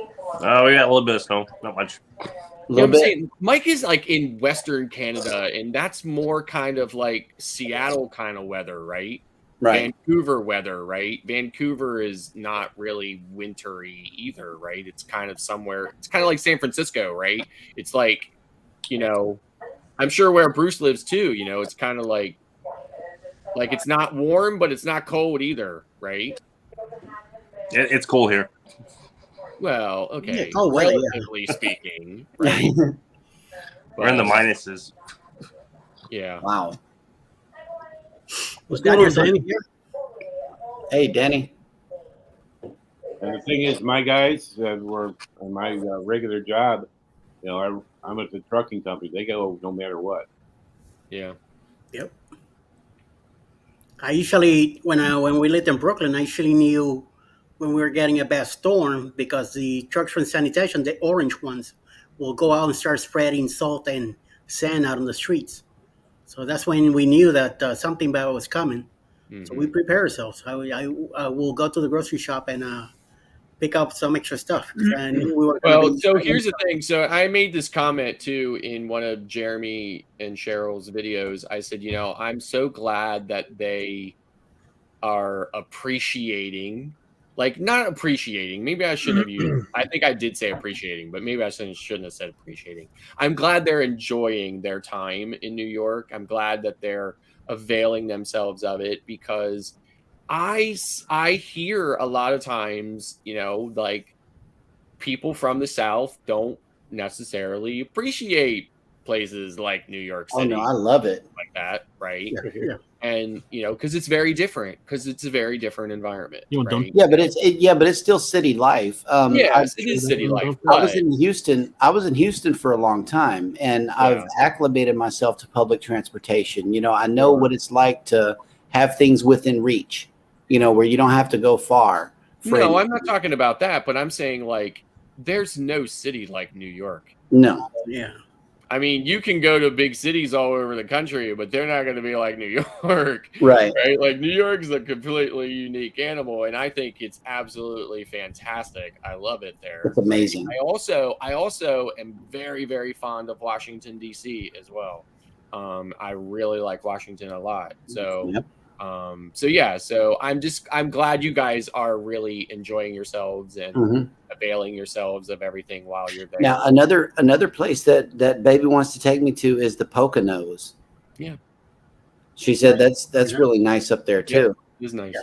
We got a little bit of snow, not much. Mike is like in Western Canada, and that's more kind of like Seattle kind of weather, right? Right. Vancouver weather, right? Vancouver is not really wintry either, right? It's kind of somewhere. It's kind of like San Francisco, right? It's like, I'm sure where Bruce lives too. It's kind of like it's not warm, but it's not cold either, right? It's cold here. Well, okay. Yeah, relatively speaking, right? We're in the minuses. Yeah. Wow. Was that your thing? Hey, Danny. And the thing is, my guys that were on my regular job, I'm at the trucking company. They go no matter what. Yeah. Yep. I usually, when we lived in Brooklyn, I usually knew when we were getting a bad storm because the trucks from sanitation, the orange ones, will go out and start spreading salt and sand out on the streets. So that's when we knew that something bad was coming. So we prepare ourselves. I will go to the grocery shop and pick up some extra stuff. I knew we were Well, so here's the thing. So I made this comment too in one of Jeremy and Cheryl's videos. I said, I'm so glad that they are appreciating, like not appreciating. Maybe I shouldn't have used. I think I did say appreciating, but maybe I shouldn't have said appreciating. I'm glad they're enjoying their time in New York. I'm glad that they're availing themselves of it, because I hear a lot of times, like people from the South don't necessarily appreciate places like New York City. Oh no, I love it like that, right? Yeah. And because it's very different, because it's a very different environment. Right? Yeah, but it's still city life. Yes, it is city life. I was in Houston. I was in Houston for a long time, and I've acclimated myself to public transportation. I know what it's like to have things within reach. Where you don't have to go far. No, I'm not talking about that, but I'm saying like there's no city like New York. No. Yeah. I mean, you can go to big cities all over the country, but they're not going to be like New York. Right. Right. Like New York is a completely unique animal, and I think it's absolutely fantastic. I love it there. It's amazing. I also am very, very fond of Washington, D.C. as well. I really like Washington a lot. So yep. So I'm glad you guys are really enjoying yourselves and availing yourselves of everything while you're there. Now another place that baby wants to take me to is the Poconos. Yeah. She said that's really nice up there too. It is nice. Yeah.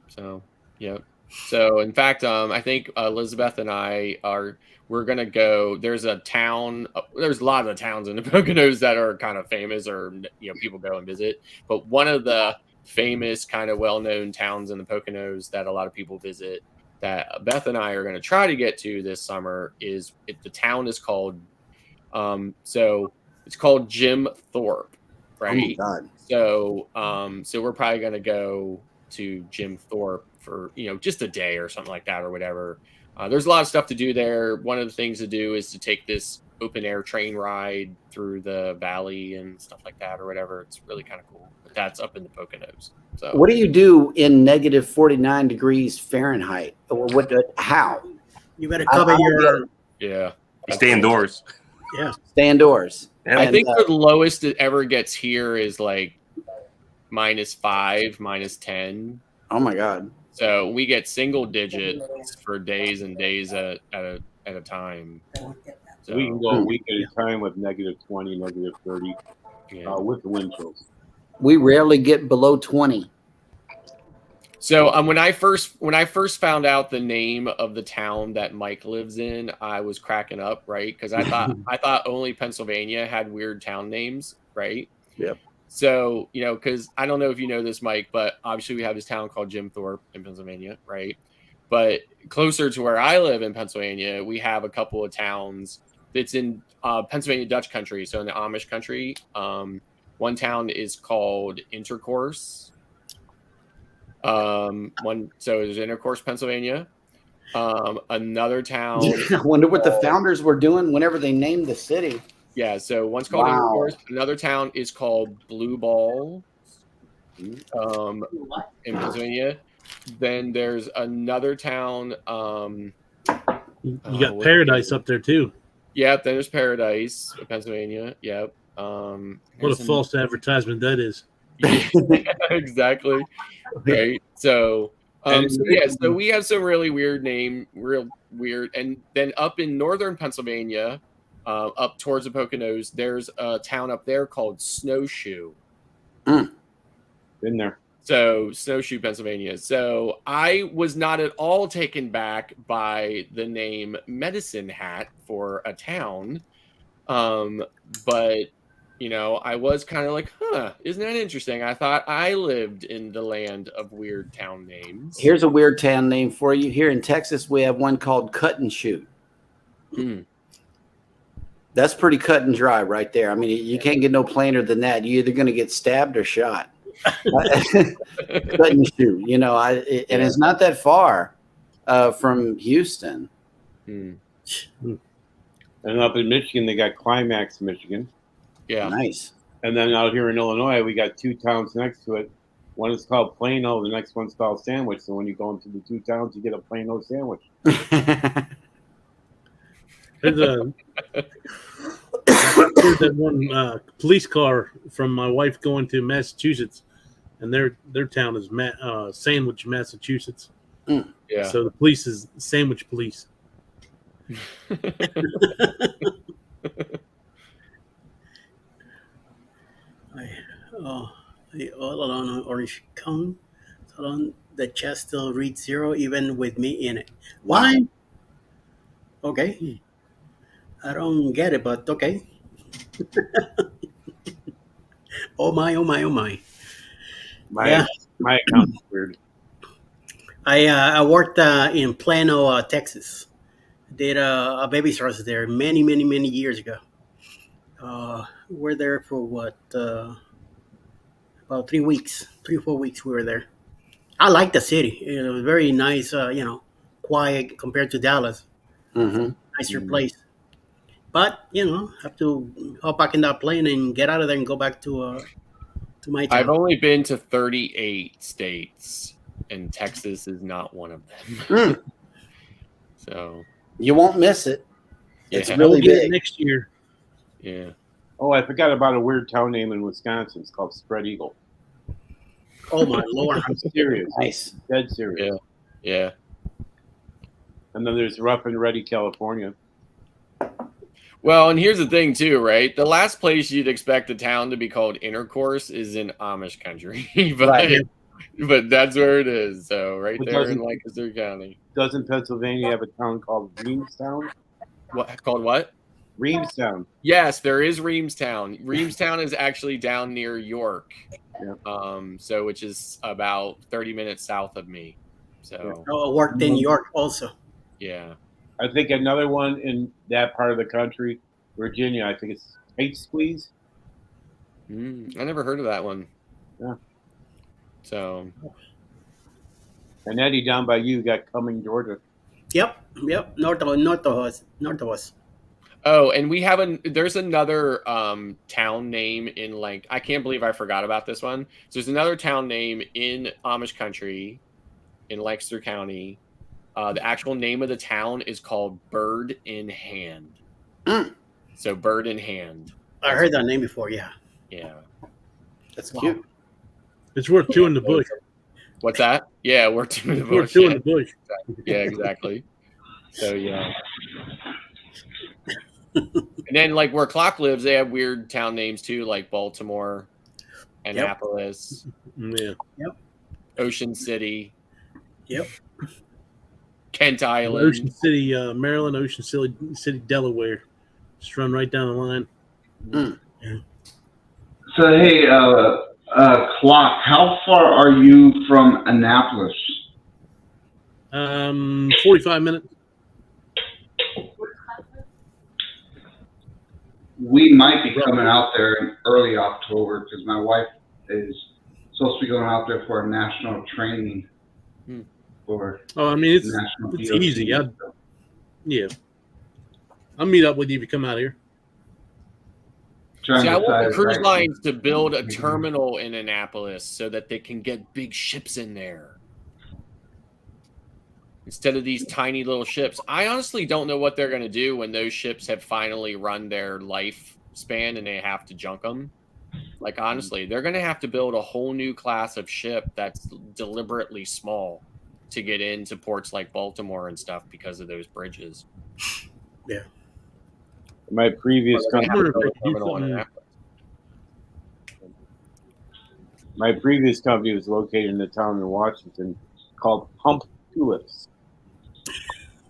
So yeah. So in fact, I think Elizabeth and we're gonna go. There's a town. There's a lot of towns in the Poconos that are kind of famous, or people go and visit. But one of the famous kind of well-known towns in the Poconos that a lot of people visit, that Beth and I are going to try to get to this summer, the town is called it's called Jim Thorpe, right? Oh my God. So we're probably going to go to Jim Thorpe for just a day or something like that or whatever. There's a lot of stuff to do there. One of the things to do is to take this open air train ride through the valley and stuff like that or whatever. It's really kind of cool. But that's up in the Poconos. So what do you do in negative 49 degrees Fahrenheit? How? You got to cover your. Yeah. You stay indoors. Yeah. Stay indoors. Yeah. I think the lowest it ever gets here is like -5, -10. Oh my God. So we get single digits for days and days at a time. So, We can go a week at a time with -20, -30 with the wind chills. We rarely get below 20. So when I first found out the name of the town that Mike lives in, I was cracking up, right? Because I thought only Pennsylvania had weird town names, right? Yep. So because I don't know if you know this, Mike, but obviously we have this town called Jim Thorpe in Pennsylvania, right? But closer to where I live in Pennsylvania, we have a couple of towns that's in Pennsylvania Dutch country, so in the Amish country. One town is called Intercourse. So there's Intercourse, Pennsylvania. Another town. I wonder what the founders were doing whenever they named the city. Yeah, so one's called Intercourse. Another town is called Blue Ball, in Pennsylvania. Then there's another town. You got Paradise up there too. Yep, then there's Paradise, Pennsylvania. Yep. What a false advertisement that is. Yeah, exactly. Right. So we have some really weird real weird. And then up in northern Pennsylvania, up towards the Poconos, there's a town up there called Snowshoe. Been there. So Snowshoe, Pennsylvania. So I was not at all taken back by the name Medicine Hat for a town. But I was kind of like, isn't that interesting? I thought I lived in the land of weird town names. Here's a weird town name for you. Here in Texas, we have one called Cut and Shoot. That's pretty cut and dry right there. I mean, you can't get no plainer than that. You're either going to get stabbed or shot. Cut and Shoot, and it's not that far from Houston. And up in Michigan, they got Climax, Michigan. Yeah. Nice. And then out here in Illinois, we got two towns next to it. One is called Plano, the next one's called Sandwich. So when you go into the two towns, you get a Plano sandwich. There's that one police car from my wife going to Massachusetts, and their town is Sandwich, Massachusetts. Yeah. So the police is Sandwich Police. All along on orange cone, all on the chest still reads 0, even with me in it. Why? Okay. I don't get it, but okay. Oh my, oh my, oh my. My account is weird. I worked in Plano, Texas. Did a baby service there many, many, many years ago. We're there for what? About 3 weeks, 3 or 4 weeks. We were there. I like the city. It was very nice. Quiet compared to Dallas. Mm-hmm. Nicer place. But have to hop back in that plane and get out of there and go back to my town. I've only been to 38 states, and Texas is not one of them. So You won't miss it. It's Yeah. really We'll get it big. next year. yeah. Oh, I forgot about a weird town name in Wisconsin. It's called Spread Eagle. Oh my lord! I'm serious. Nice. Dead serious. Yeah. And then there's Rough and Ready, California. Well, and here's the thing too, right? The last place you'd expect a town to be called Intercourse is in Amish country, but Right. but that's where it is. So right It there in doesn't- Lancaster County. Doesn't Pennsylvania have a town called Reamstown? What called what? Reamstown. Yes, there is Reamstown. Reamstown is actually down near York. Yeah. So which is about 30 minutes south of me. So I worked in York also. yeah. I think another one in that part of the country, Virginia, I think it's Tight Squeeze. I never heard of that one. Yeah. So And Eddie, down by you, got Cumming, Georgia. Yep. North of us. oh, and we have there's another town name in I can't believe I forgot about this one. So there's another town name in Amish country in Lancaster County. The actual name of the town is called Bird in Hand. So Bird in Hand. I heard that name before. Yeah. Yeah. That's Wow. cute. It's worth two in the bush. What's that? Yeah, we're two in the Worth bush. two Yeah. in the bush. Yeah, exactly. So yeah. And then where Clock lives, they have weird town names too, like Baltimore, Annapolis, Yeah. Ocean City, Yep. Kent Island. Ocean City, Maryland, Ocean City, Delaware. Just run right down the line. So hey, Clock, how far are you from Annapolis? 45 minutes. We might be coming out there in early October because my wife is supposed to be going out there for a national training for Oh, I mean, it's national it's DOT. easy. Yeah. I'll meet up with you if you come out here. Trying See, to I want the decide cruise right- lines to build a terminal in Annapolis so that they can get big ships in there instead of these tiny little ships. I honestly don't know what they're going to do when those ships have finally run their lifespan and they have to junk them. Honestly, they're going to have to build a whole new class of ship that's deliberately small to get into ports like Baltimore and stuff because of those bridges. Yeah. My previous They're gonna have to company, build a terminal in Annapolis. was located in a town in Washington called Hump Tulips.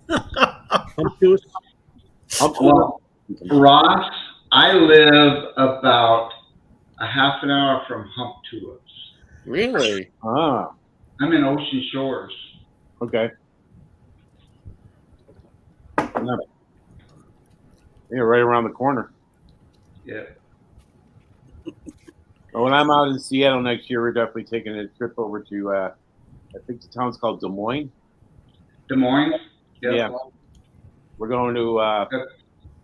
Come to us. Hump Well, Tulips. Ross, I live about a half an hour from Hump Tulips. Really? Ah, I'm in Ocean Shores. okay. Yeah, right around the corner. Yeah. Well, when I'm out in Seattle next year, we're definitely taking a trip over to, I think the town's called Des Moines. Des Moines? Yeah. We're going to,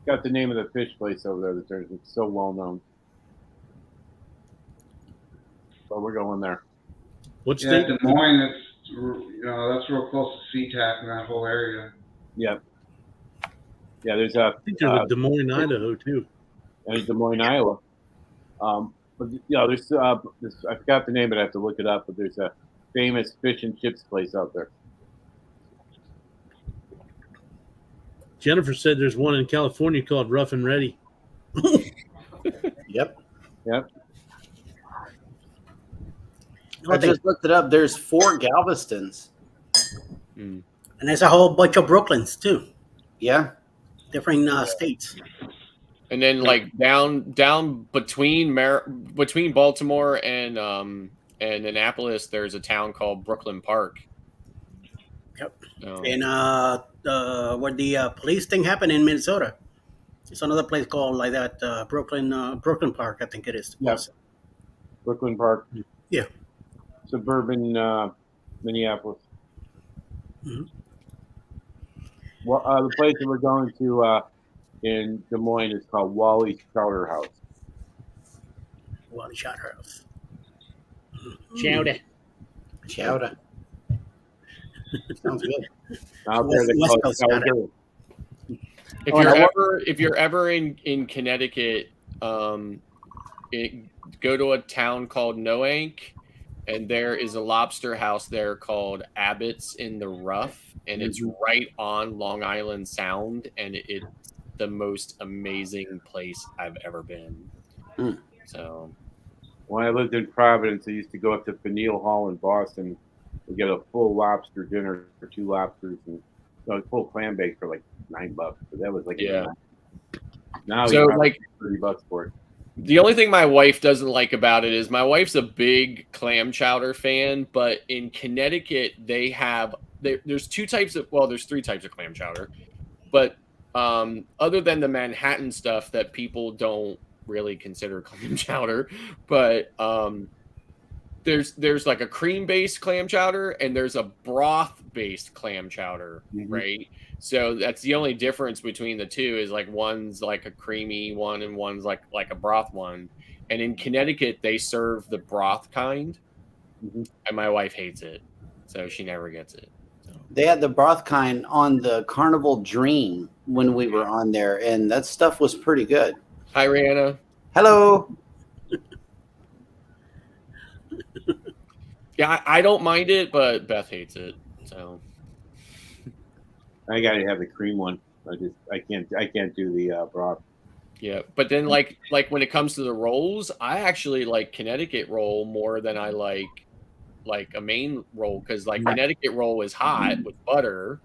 got the name of the fish place over there that it's so well known. But we're going there. What Yeah, state? Des Moines. That's real close to SeaTac in that whole area. Yeah. Yeah, there's a I think there's a Des Moines, Idaho too. and Des Moines, Iowa. But there's I forgot the name, but I have to look it up. But there's a famous fish and chips place out there. Jennifer said there's one in California called Rough and Ready. Yep. Yep. I just looked it up. There's 4 Galvestons. And there's a whole bunch of Brooklyns too. Yeah. Different states. And then like down between Baltimore and Annapolis, there's a town called Brooklyn Park. Yep. And where the police thing happened in Minnesota, it's another place called like that, Brooklyn Park, I think it is. Yeah. Brooklyn Park. Yeah. Suburban Minneapolis. Mhm. Well, the place that we're going to in Des Moines is called Wally's Chowder House. Wally Shot House. Chowder. Chowder. Sounds good. Out there, they West call it Coast got it. chowder. If you're ever in Connecticut, go to a town called Noank, and there is a lobster house there called Abbott's in the Rough, and it's right on Long Island Sound, and it's the most amazing place I've ever been. So, When I lived in Providence, I used to go up to Faneuil Hall in Boston and get a full lobster dinner for 2 lobsters and a full clam bake for like $9. But that was like now so you like $30 for it. the only thing my wife doesn't like about it is my wife's a big clam chowder fan, but in Connecticut they have there's 3 types of clam chowder, but other than the Manhattan stuff that people don't really consider clam chowder, but there's like a cream-based clam chowder and there's a broth-based clam chowder, right? So that's the only difference between the two is like one's like a creamy one and one's like a broth one. And in Connecticut, they serve the broth kind, and my wife hates it, so she never gets it. So. They had the broth kind on the Carnival Dream when we were on there, and that stuff was pretty good. Hi, Rheanna. Hello. Yeah, I don't mind it, but Beth hates it. So I gotta have the cream one. I can't do the broth. yeah, but then like when it comes to the rolls, I actually like Connecticut roll more than I like a Maine roll, because like Connecticut roll is hot with butter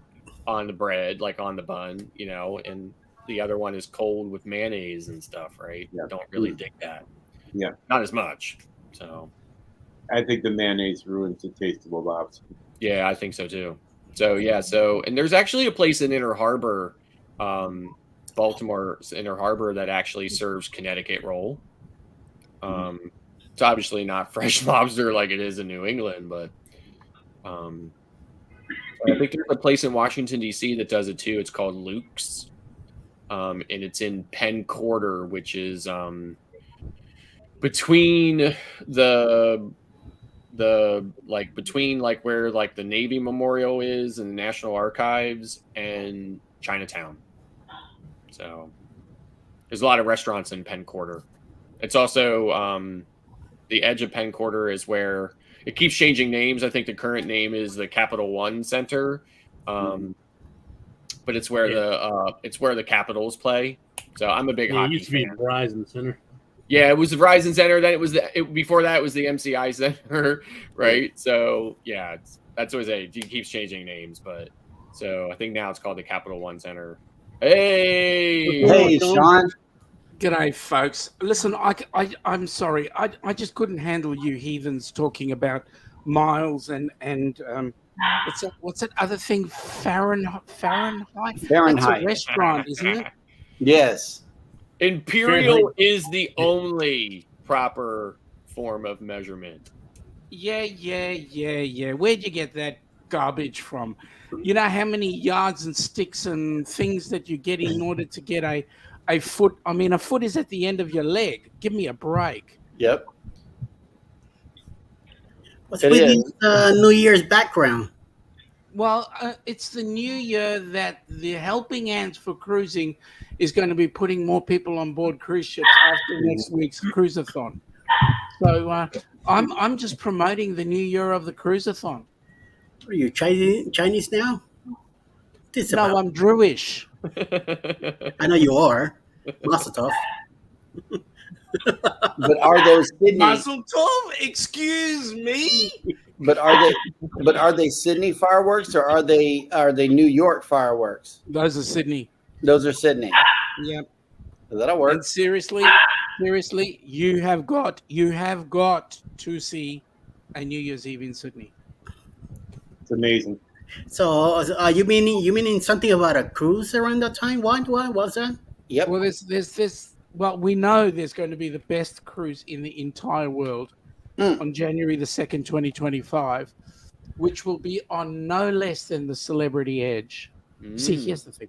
on the bread, like on the bun, and the other one is cold with mayonnaise and stuff, right? Yeah. Don't really dig that. Yeah, not as much. So I think the mayonnaise ruins the taste of a lobster. yeah, I think so too. So yeah, and there's actually a place in Inner Harbor, Baltimore's Inner Harbor, that actually serves Connecticut roll. It's obviously not fresh lobster like it is in New England, but I think there's a place in Washington D.C. that does it too. It's called Luke's, and it's in Penn Quarter, which is between between where like the Navy Memorial is and the National Archives and Chinatown. So there's a lot of restaurants in Penn Quarter. It's also the edge of Penn Quarter is where it keeps changing names. I think the current name is the Capital One Center, but it's where the Capitals play. So I'm a big hockey It used to be fan. Verizon Center. Yeah, it was the Verizon Center. Then before that it was the MCI Center, right? So yeah, that's always it keeps changing names, but so I think now it's called the Capital One Center. Hey, Sean. G'day, folks. Listen, I'm sorry. I just couldn't handle you heathens talking about miles and what's that other thing? Fahrenheit. That's a restaurant, isn't it? Yes. Imperial is the only proper form of measurement. Yeah. Where'd you get that garbage from? You know how many yards and sticks and things that you get in order to get a foot? I mean, a foot is at the end of your leg. Give me a break. Yep. What's It with is. this New Year's background? Well, it's the new year that the Helping Hands for Cruising is going to be putting more people on board cruise ships after next week's cruiseathon. So I'm just promoting the new year of the cruiseathon. Are you Chinese now? This No, about. I'm Druish. I know you are. Mazel tov. But are those Sydney? Mazel tov. Excuse me. But are they Sydney fireworks or are they New York fireworks? Those are Sydney. Those are Sydney. Yep. That'll work. And seriously, you have got to see a New Year's Eve in Sydney. It's amazing. So, you meaning something about a cruise around that time? What was that? Yep. Well, there's this. Well, we know there's going to be the best cruise in the entire world on January the 2nd, 2025, which will be on no less than the Celebrity Edge. See, here's the thing.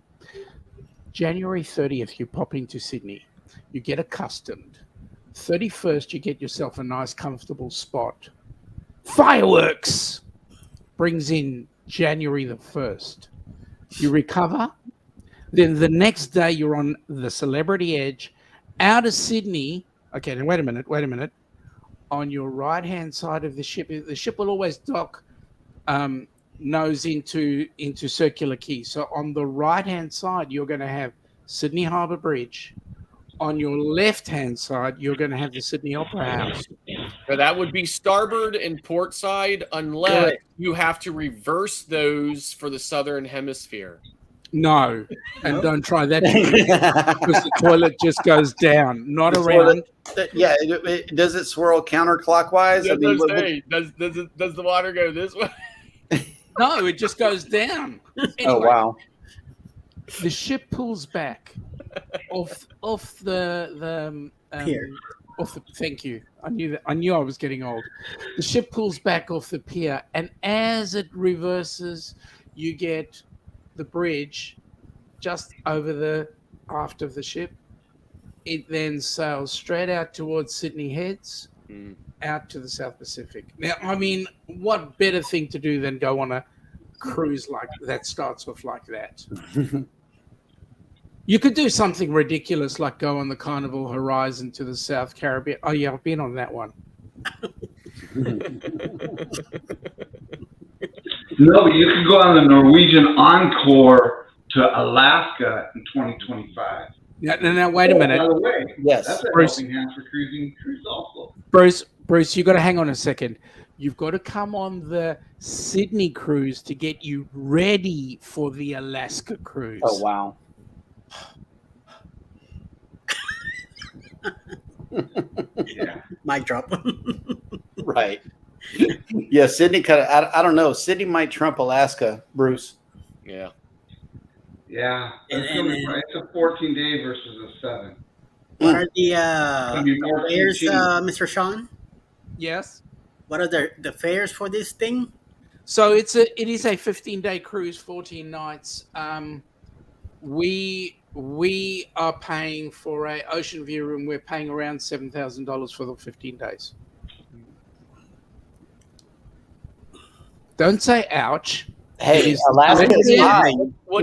January 30th, you pop into Sydney. You get accustomed. 31st, you get yourself a nice, comfortable spot. Fireworks brings in January the 1st. You recover. Then the next day, you're on the Celebrity Edge out of Sydney. Okay, now wait a minute. On your right-hand side of the ship will always dock nose into Circular Quay. So on the right-hand side, you're going to have Sydney Harbour Bridge. On your left-hand side, you're going to have the Sydney Opera House. So that would be starboard and port side, unless you have to reverse those for the southern hemisphere. No, and don't try that because the toilet just goes down, not around. Yeah, does it swirl counterclockwise? Yeah, does the water go this way? No, it just goes down. Anyway, Oh wow! The ship pulls back off the Pier. Thank you. I knew I was getting old. The ship pulls back off the pier, and as it reverses, you get the bridge just over the aft of the ship. It then sails straight out towards Sydney Heads, out to the South Pacific. Now, I mean, what better thing to do than go on a cruise like that starts off like that? You could do something ridiculous like go on the Carnival Horizon to the South Caribbean. Oh, yeah, I've been on that one. No, but you could go on the Norwegian Encore to Alaska in 2025. Now, wait a minute. By the way, Yes, that's a Bruce. Helping Hands for Cruising cruise also. Bruce, you got to hang on a second. You've got to come on the Sydney cruise to get you ready for the Alaska cruise. Oh wow! Yeah. Mic drop. Right. Yeah, Sydney kind of. I don't know. Sydney might trump Alaska, Bruce. Yeah. Yeah. And- It's a 14-day versus a 7. What are the Gonna be more fares, cheap. Mr. Sean? Yes. What are the fares for this thing? So it is a 15-day cruise, 14 nights. We are paying for a ocean view room. We're paying around $7,000 for the 15 days. Don't say ouch. Hey, Is- Alaska is Yeah. 5.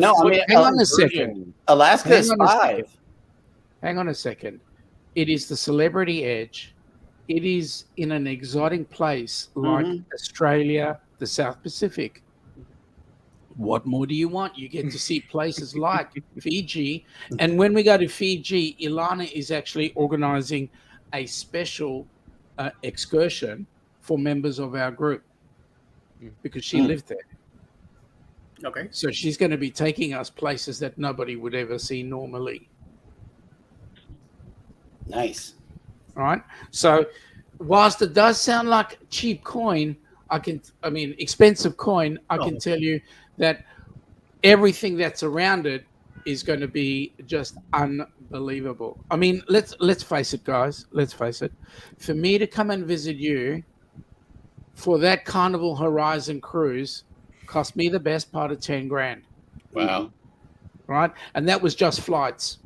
No, I mean Hang on a second. Alaska is Hang on a 5. Hang on a second. It is the Celebrity Edge. It is in an exotic place like Australia, the South Pacific. What more do you want? You get to see places like Fiji. And when we go to Fiji, Ilana is actually organizing a special excursion for members of our group because she lived there. Okay. So she's going to be taking us places that nobody would ever see normally. Nice. All right. So whilst it does sound like cheap coin, expensive coin, I can tell you that everything that's around it is going to be just unbelievable. I mean, let's face it, guys. Let's face it. For me to come and visit you for that Carnival Horizon cruise cost me the best part of 10 grand. Wow. Right. And that was just flights.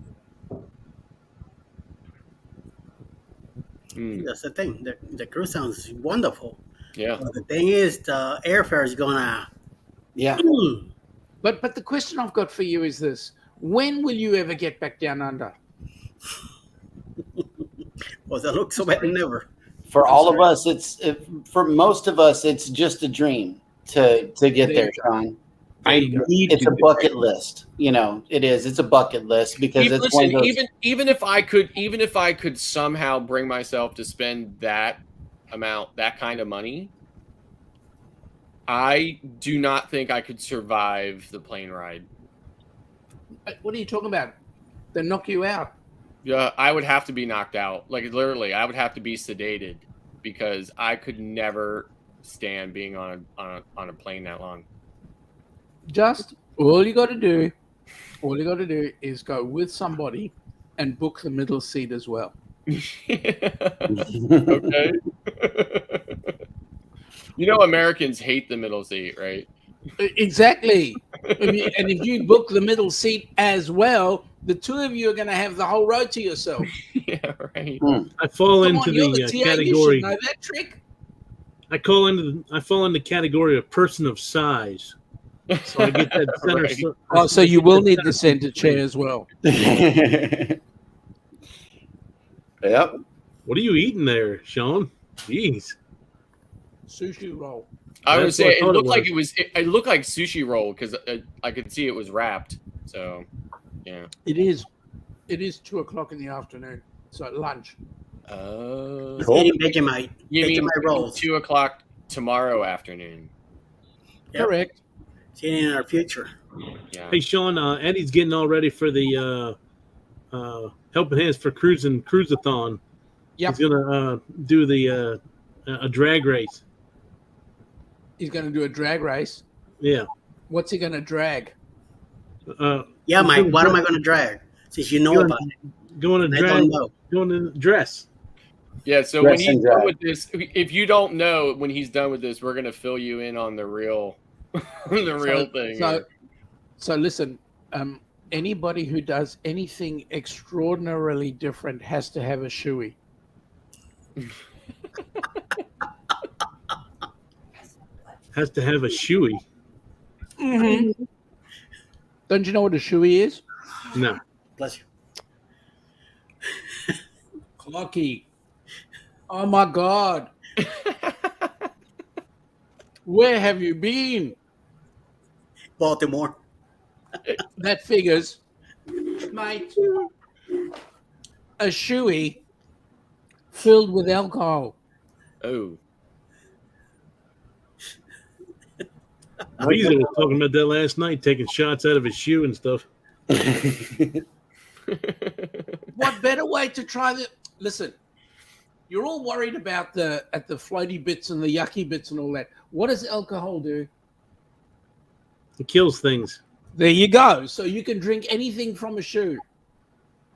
That's the thing. The cruise sounds wonderful. Yeah. But the thing is, the airfare is gonna. Yeah. But the question I've got for you is this: when will you ever get back down under? Well, that looks so bad. Never. For all of us, for most of us, it's just a dream to get there, Sean. I need It's to a bucket list. It is. It's a bucket list because it's one of those. Even if I could somehow bring myself to spend that kind of money, I do not think I could survive the plane ride. What are you talking about? They knock you out. Yeah, I would have to be knocked out. Like literally, I would have to be sedated because I could never stand being on a plane that long. Just all you got to do is go with somebody and book the middle seat as well. Okay. Americans hate the middle seat, right? Exactly. And if you book the middle seat as well, the two of you are going to have the whole row to yourself. Yeah, right. I fall Come into on, you're the TA, category. You should know that trick. I fall into the category of person of size. So I get that center. Right. So you will need the center chair as well. Yep. What are you eating there, Sean? Jeez. Sushi roll. I would That's say what I it thought looked it like was. it looked like sushi roll because I could see it was wrapped. So, yeah. It is 2:00 in the afternoon. So lunch. He's eating Vegemite. You mean Vegemite rolls. 2:00 tomorrow afternoon? Yep. Correct. It's in our future. Yeah. Hey, Sean, Eddie's getting all ready for the Helping Hands for Cruisathon. Yep. He's gonna do the a drag race. He's going to do a drag race. Yeah. What's he going to drag? Yeah, Mike. What am I going to drag? Since you know about it. Going to And I drag. don't know. Going to dress. Yeah. So when he's done with this, if you don't know when he's done with this, we're gonna fill you in on the real, thing. So listen. Anybody who does anything extraordinarily different has to have a shoey. Has to have a shoey. Mm-hmm. Don't you know what a shoey is? No. Bless you. Clocky. Oh my God. Where have you been? Baltimore. That figures, mate. A shoey filled with alcohol. Oh. Weezer was talking about that last night, taking shots out of his shoe and stuff. What better way to try the? Listen, you're all worried about the floaty bits and the yucky bits and all that. What does alcohol do? It kills things. There you go. So you can drink anything from a shoe,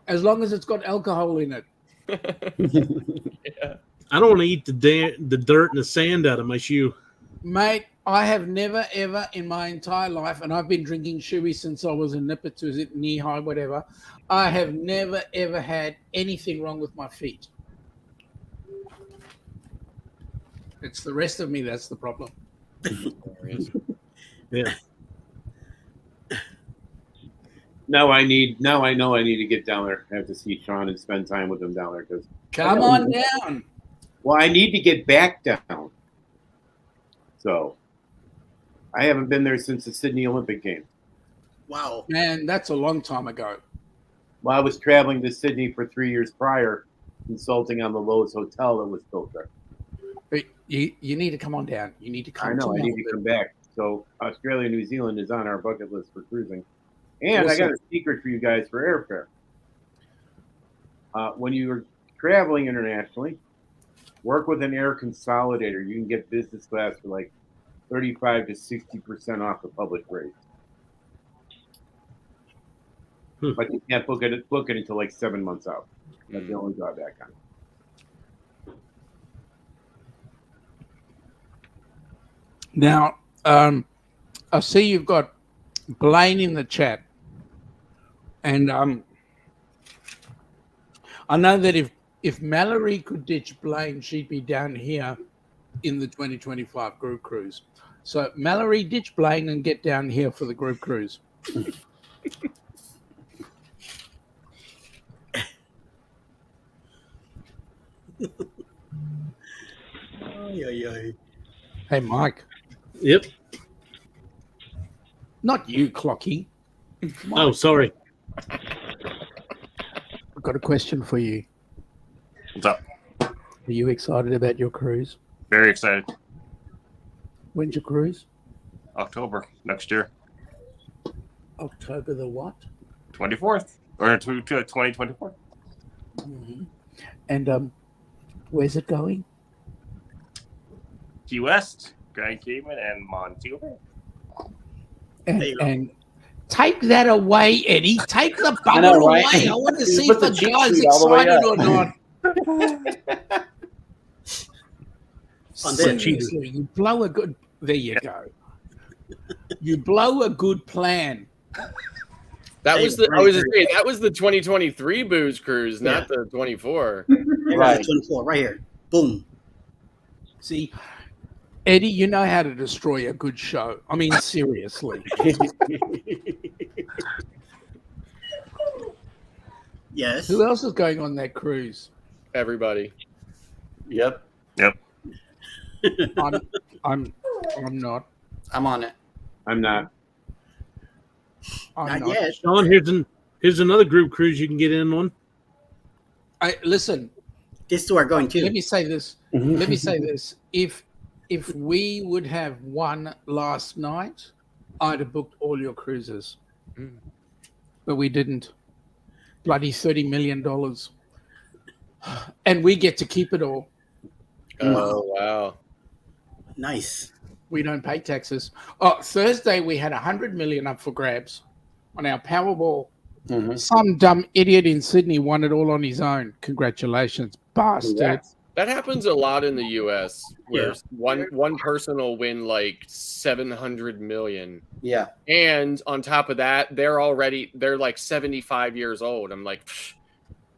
as long as it's got alcohol in it. Yeah. I don't want to eat the dirt and the sand out of my shoe. Mate, I have never, ever in my entire life, and I've been drinking shoey since I was in Nippert, knee high, whatever. I have never, ever had anything wrong with my feet. It's the rest of me that's the problem. Yeah. Now I know I need to get down there. I have to see Sean and spend time with him down there because. Come on down. Well, I need to get back down. So, I haven't been there since the Sydney Olympic Games. Wow. Man, that's a long time ago. Well, I was traveling to Sydney for 3 years prior, consulting on the Lowe's Hotel that was built there. But you need to come on down. You need to come. I know. I need to Melbourne. come back. So, Australia, New Zealand is on our bucket list for cruising. And I got a secret for you guys for airfare. When you are traveling internationally, work with an air consolidator. You can get business class for like 35 to 60% off the public rate. But you can't book it until like 7 months out. That's the only drawback on it. Now, I see you've got Blaine in the chat. And I know that if Mallory could ditch Blaine, she'd be down here in the 2025 group cruise. So Mallory, ditch Blaine and get down here for the group cruise. Hey, Mike. Yep. Not you, Clocky. Oh, sorry. I've got a question for you. What's up? Are you excited about your cruise? Very excited. When's your cruise? October next year, October the what? 24th or 2024. Mm-hmm. And where's it going? Key West, Grand Cayman, and Montego Bay. And take that away, Eddie. Take the bubble know, right? away. I want to You see put if the the cheap guy's suit all the way excited up. or not. On this. Seriously, you blow a good. There you go. You blow a good plan. That was the. I was just saying that was the 2023 booze cruise, not the 24. Right. 24, right here. Boom. See, Eddie, you know how to destroy a good show. I mean, seriously. Yes. Who else is going on that cruise? Everybody. Yep. I'm not. I'm on it. I'm not. I'm Not yet. Sean, here's another group cruise you can get in on. Listen. These two are going too. Let me say this. Let me say this. If we would have won last night, I'd have booked all your cruises. But we didn't. Bloody $30 million. And we get to keep it all. Oh, wow. Nice. We don't pay taxes. Oh, Thursday we had 100 million up for grabs on our Powerball. Some dumb idiot in Sydney won it all on his own. Congratulations, bastard. That happens a lot in the U.S. where one person will win like 700 million. Yeah. And on top of that, they're like 75 years old. I'm like,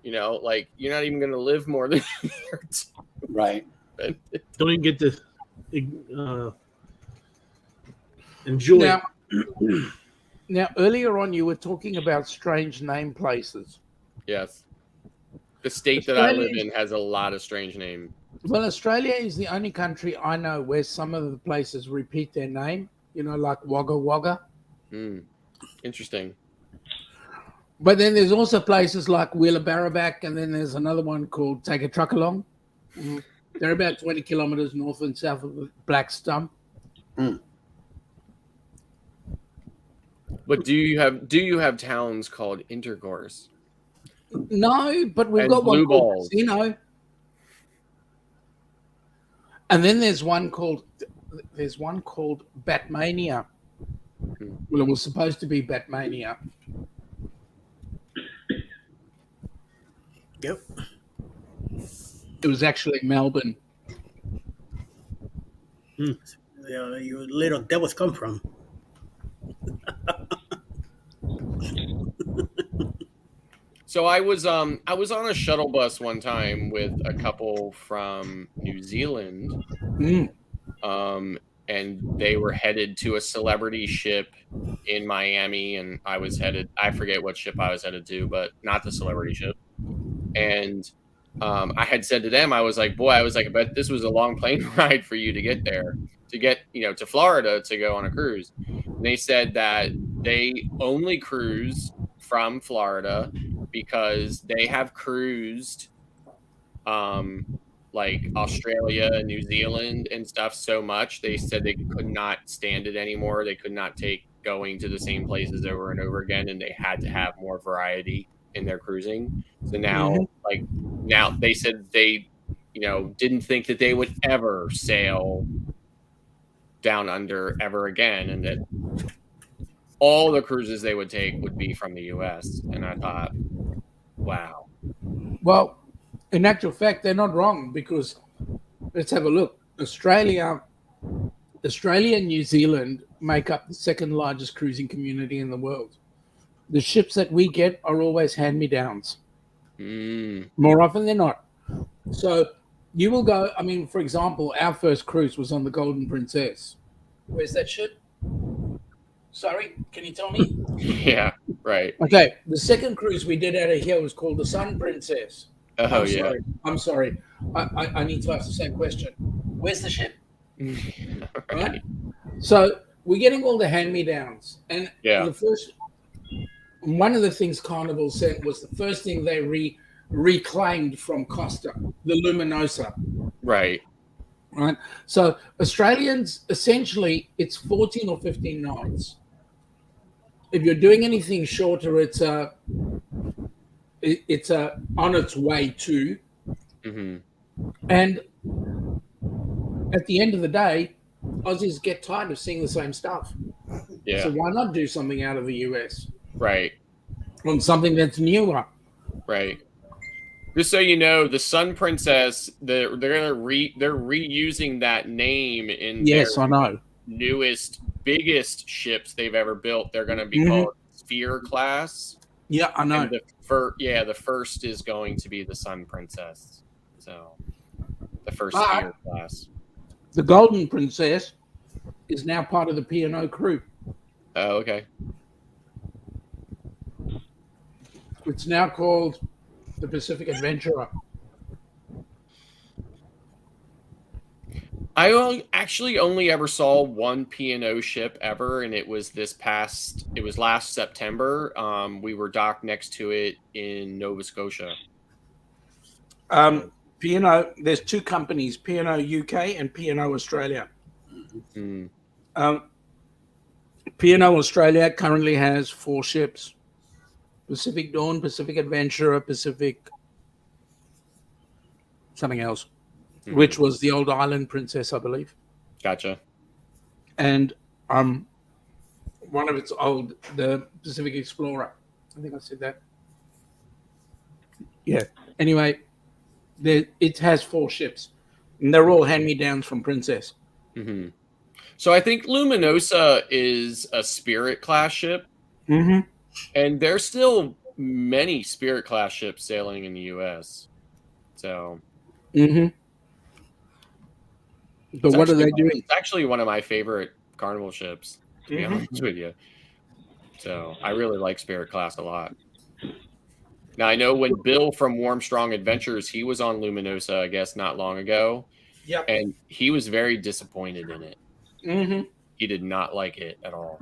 like you're not even going to live more than a year or two. Right. Don't even get to enjoy it. Now, earlier on, you were talking about strange name places. Yes. The state that I live in has a lot of strange names. Well, Australia is the only country I know where some of the places repeat their name, like Wagga Wagga. Interesting. But then there's also places like Wheelabarraback, and then there's another one called Take a Truck Along. They're about 20 kilometers north and south of the Black Stump. But do you have towns called intercourse? No, but we've And got one Blue called Balls. Casino. And then there's one called Batmania. Well, it was supposed to be Batmania. Yep. It was actually Melbourne. You little devils come from. So I was on a shuttle bus one time with a couple from New Zealand, and they were headed to a celebrity ship in Miami, and I forget what ship I was headed to, but not the celebrity ship. And I had said to them, I was like, I bet this was a long plane ride for you to get there, to Florida to go on a cruise. And they said that they only cruise from Florida because they have cruised like Australia, New Zealand and stuff so much. They said they could not stand it anymore. They could not take going to the same places over and over again, and they had to have more variety in their cruising. So now they said they didn't think that they would ever sail down under ever again, and that all the cruises they would take would be from the US. And I thought, wow. Well, in actual fact, they're not wrong, because let's have a look. Australia and New Zealand make up the second largest cruising community in the world. The ships that we get are always hand-me-downs. More often than not. So You will go. I mean, for example, our first cruise was on the Golden Princess. Where's that ship? Sorry, can you tell me? Yeah, right. Okay, the second cruise we did out of here was called the Sun Princess. Oh, I'm yeah. sorry. I'm sorry. I need to ask the same question. Where's the ship? Right. So we're getting all the hand-me-downs, and Yeah. one of the things Carnival sent was the first thing they reclaimed from Costa, the Luminosa. Right. Right. So Australians, essentially, it's 14 or 15 nights. If you're doing anything shorter, it's on its way to. Mm-hmm. And at the end of the day, Aussies get tired of seeing the same stuff. Yeah. So why not do something out of the US? Right. On something that's newer. Right. Just so you know, the Sun Princess, they're reusing that name in Yes, their I know. newest, biggest ships they've ever built. They're going to be called Sphere class. Yeah, I know. And the first is going to be the Sun Princess. So the first Sphere class. The Golden Princess is now part of the P&O crew. Oh, okay. It's now called the Pacific Adventurer. I actually only ever saw one P&O ship ever, and it was last September. We were docked next to it in Nova Scotia. P&O, there's two companies, P&O UK and P&O Australia. Mm. P&O Australia currently has 4 ships. Pacific Dawn, Pacific Adventurer, Pacific something else, which was the old Island Princess, I believe. Gotcha. And one of its old, the Pacific Explorer. I think I said that. Yeah. Anyway, it has 4 ships, and they're all hand-me-downs from Princess. Mm-hmm. So I think Luminosa is a Spirit class ship. Mm-hmm. And there's still many Spirit class ships sailing in the U.S. So, but what are they doing? It's actually one of my favorite Carnival ships, to be honest with you. So I really like Spirit class a lot. Now I know when Bill from Warm Strong Adventures, he was on Luminosa, I guess, not long ago. Yep. And he was very disappointed in it. Mm-hmm. He did not like it at all.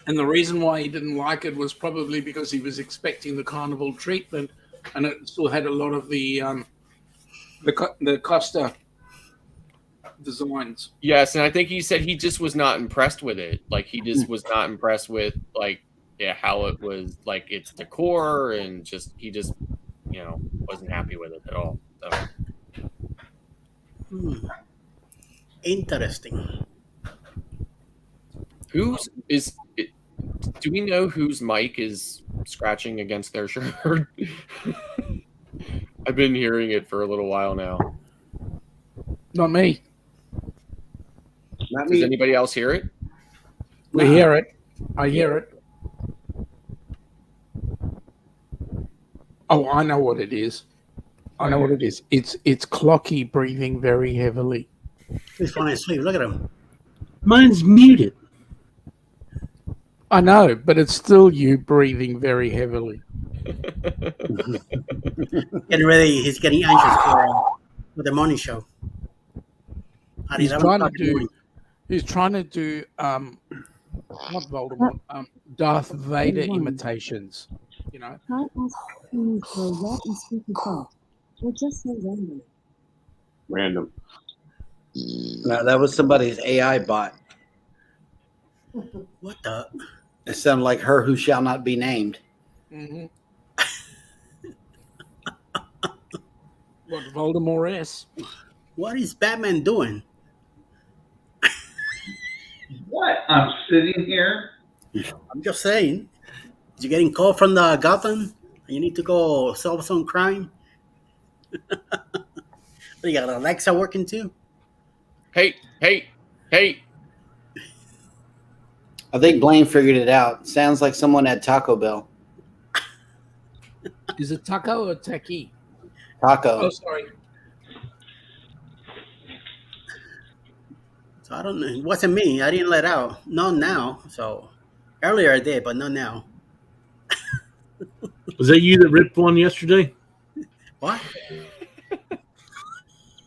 And the reason why he didn't like it was probably because he was expecting the Carnival treatment, and it still had a lot of the Costa designs. Yes, and I think he said he just was not impressed with it. Like he just was not impressed with how it was, like its decor, and he just wasn't happy with it at all. So. Interesting. Do we know whose mic is scratching against their shirt? I've been hearing it for a little while now. Not me. Does anybody else hear it? We hear it. I hear it. Oh, I know what it is. It's Clocky breathing very heavily. He's falling asleep. Look at him. Mine's muted. I know, but it's still you breathing very heavily. He's getting anxious for the morning show. He's trying to do not Voldemort, Darth Vader imitations. You know. Try asking for what and speak thought. Or just say random. Random. No, that was somebody's AI bot. What the? It sounded like Her Who Shall Not Be Named. Mm-hmm. What Voldemort is? What is Batman doing? What? I'm sitting here. I'm just saying. You getting called from the Gotham? You need to go solve some crime? You got Alexa working too? Hey. I think Blaine figured it out. Sounds like someone at Taco Bell. Is it taco or taki? Taco. Oh, sorry. So I don't know. It wasn't me. I didn't let out. Not now. So earlier I did, but not now. Was that you that ripped one yesterday? What?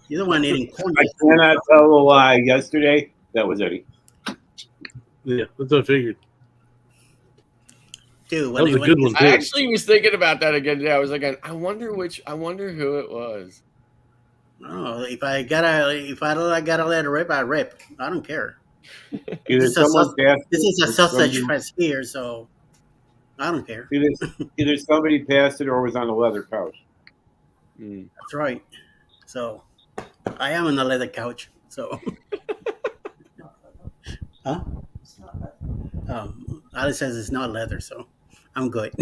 You're the one eating corn. I cannot tell a lie. Yesterday, that was Eddie. Yeah, that's what I figured. Dude, That was a good one I too. actually was thinking about that again today. I was like, I wonder who it was. No, if I gotta let it rip, I rip. I don't care. Either This is a someone passed This is a or sausage somebody- fest here, so I don't care. Either somebody passed it or was on a leather couch. That's right. So I am on the leather couch. So, huh? Alice says it's not leather, so I'm good.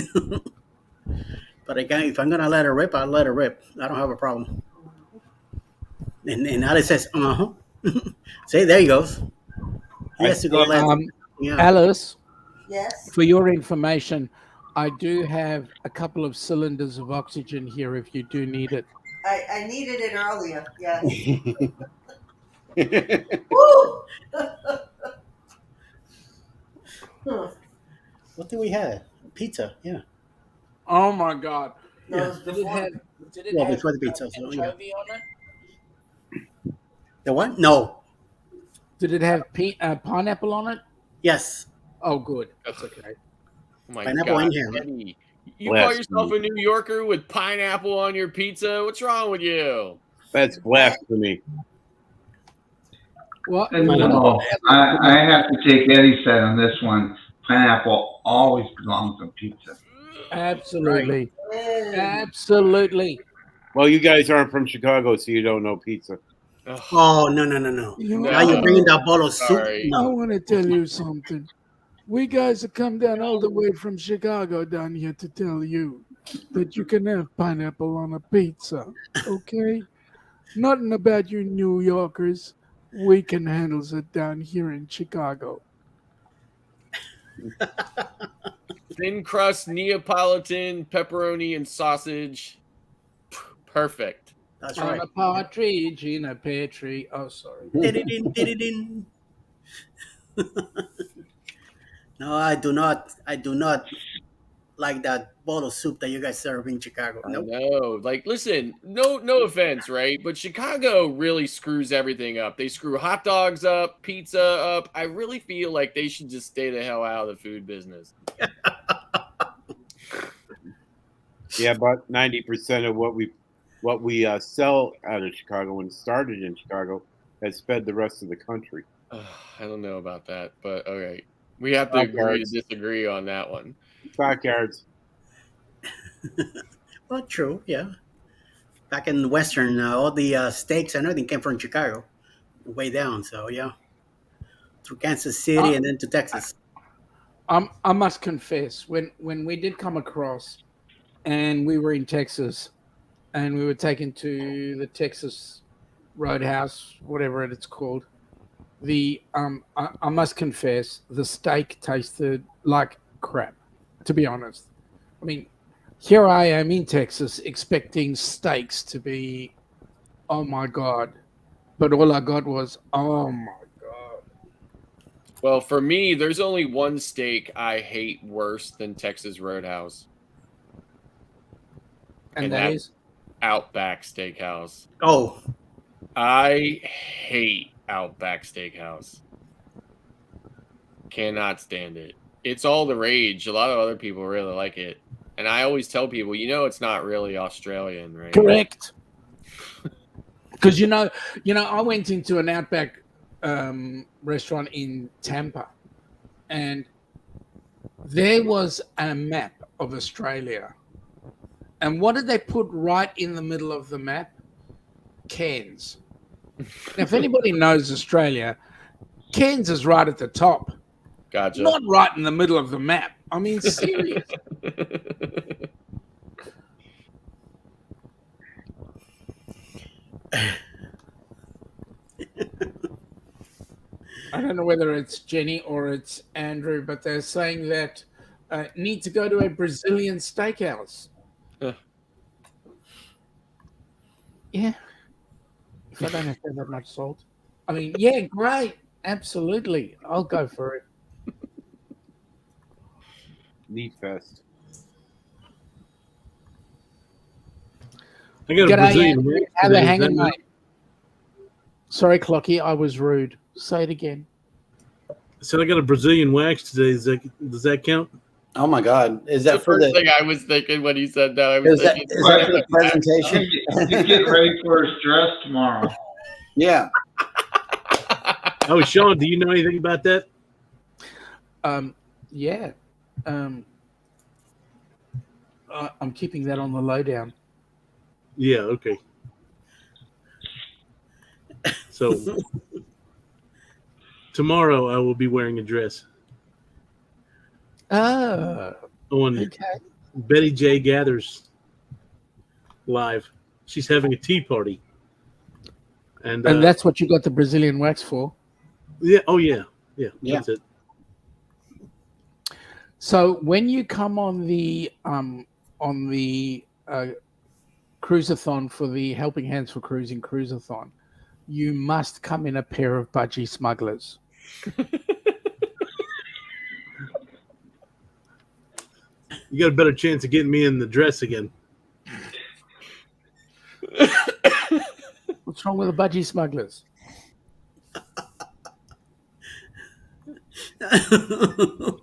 But again, if I'm gonna let it rip, I'll let it rip. I don't have a problem. And Alice says, See, there he goes. He has to go let. Yeah. Alice, Yes. for your information, I do have a couple of cylinders of oxygen here if you do need it. I needed it earlier. Yes. Woo! What did we have? Pizza. Yeah. Oh my God! Yeah. Did it have? Did it Well, have before the pizza. So, yeah. anchovy on it? The what? No. Did it have pineapple on it? Yes. Oh, good. That's okay. Oh my Pineapple God, in here. Eddie, you call yourself a New Yorker with pineapple on your pizza? What's wrong with you? That's blasphemy. What? No, I have to take Eddie's side on this one. Pineapple always belongs on pizza. Absolutely. Hey. Absolutely. Well, you guys aren't from Chicago, so you don't know pizza. Oh, no. You Now you're bringing that bottle of soup. Sorry. I No. want to tell you something. We guys have come down all the way from Chicago down here to tell you that you can have pineapple on a pizza. Okay? Nothing about you New Yorkers. We can handle it down here in Chicago. Thin crust, Neapolitan, pepperoni, and sausage. Perfect. That's On right. a partridge in a pear tree. Oh, sorry. Did-it-in. No, I do not. I do not like that bottle of soup that you guys serve in Chicago. I Nope. know. Like, listen, no offense, right? But Chicago really screws everything up. They screw hot dogs up, pizza up. I really feel like they should just stay the hell out of the food business. Yeah, about 90% of what we sell out of Chicago and started in Chicago has fed the rest of the country. I don't know about that, but all right. We have to agree to disagree on that one. Stockyards. Well, true. Yeah. Back in the Western, all the steaks and everything came from Chicago, way down. So yeah, through Kansas City and then to Texas. I must confess, when we did come across and we were in Texas and we were taken to the Texas Roadhouse, whatever it's called, I must confess, the steak tasted like crap, to be honest. I mean, here I am in Texas expecting steaks to be, oh my God. But all I got was, oh my God. Well, for me, there's only one steak I hate worse than Texas Roadhouse. And that is? Outback Steakhouse. Oh. I hate Outback Steakhouse. Cannot stand it. It's all the rage. A lot of other people really like it. And I always tell people, it's not really Australian, right? Correct. Because I went into an Outback restaurant in Tampa, and there was a map of Australia. And what did they put right in the middle of the map? Cairns. Now, if anybody knows Australia, Cairns is right at the top. Gotcha. Not right in the middle of the map. I mean, serious. I don't know whether it's Jenny or it's Andrew, but they're saying that need to go to a Brazilian steakhouse. Yeah. If I don't have to have that much salt. I mean, yeah, great. Absolutely. I'll go for it. Meat fest. I got a G'day, Brazilian Andrew. wax How the today. Is hanging, that mate? Sorry, Clocky, I was rude. Say it again. So I got a Brazilian wax today. Does that count? Oh my God! Is That's that the for first the? thing I was thinking when he said that. I was Is that thinking, for the presentation? He's getting ready for his dress tomorrow. Yeah. Oh, Sean, do you know anything about that? Yeah. I'm keeping that on the lowdown. Yeah. Okay. So tomorrow I will be wearing a dress Oh, on okay. Betty J Gathers live. She's having a tea party, and that's what you got the Brazilian wax for. yeah. Oh yeah. Yeah. Yeah. That's it. So when you come on the cruisathon for the Helping Hands for Cruising cruisathon, you must come in a pair of budgie smugglers. You got a better chance of getting me in the dress again. What's wrong with the budgie smugglers? Come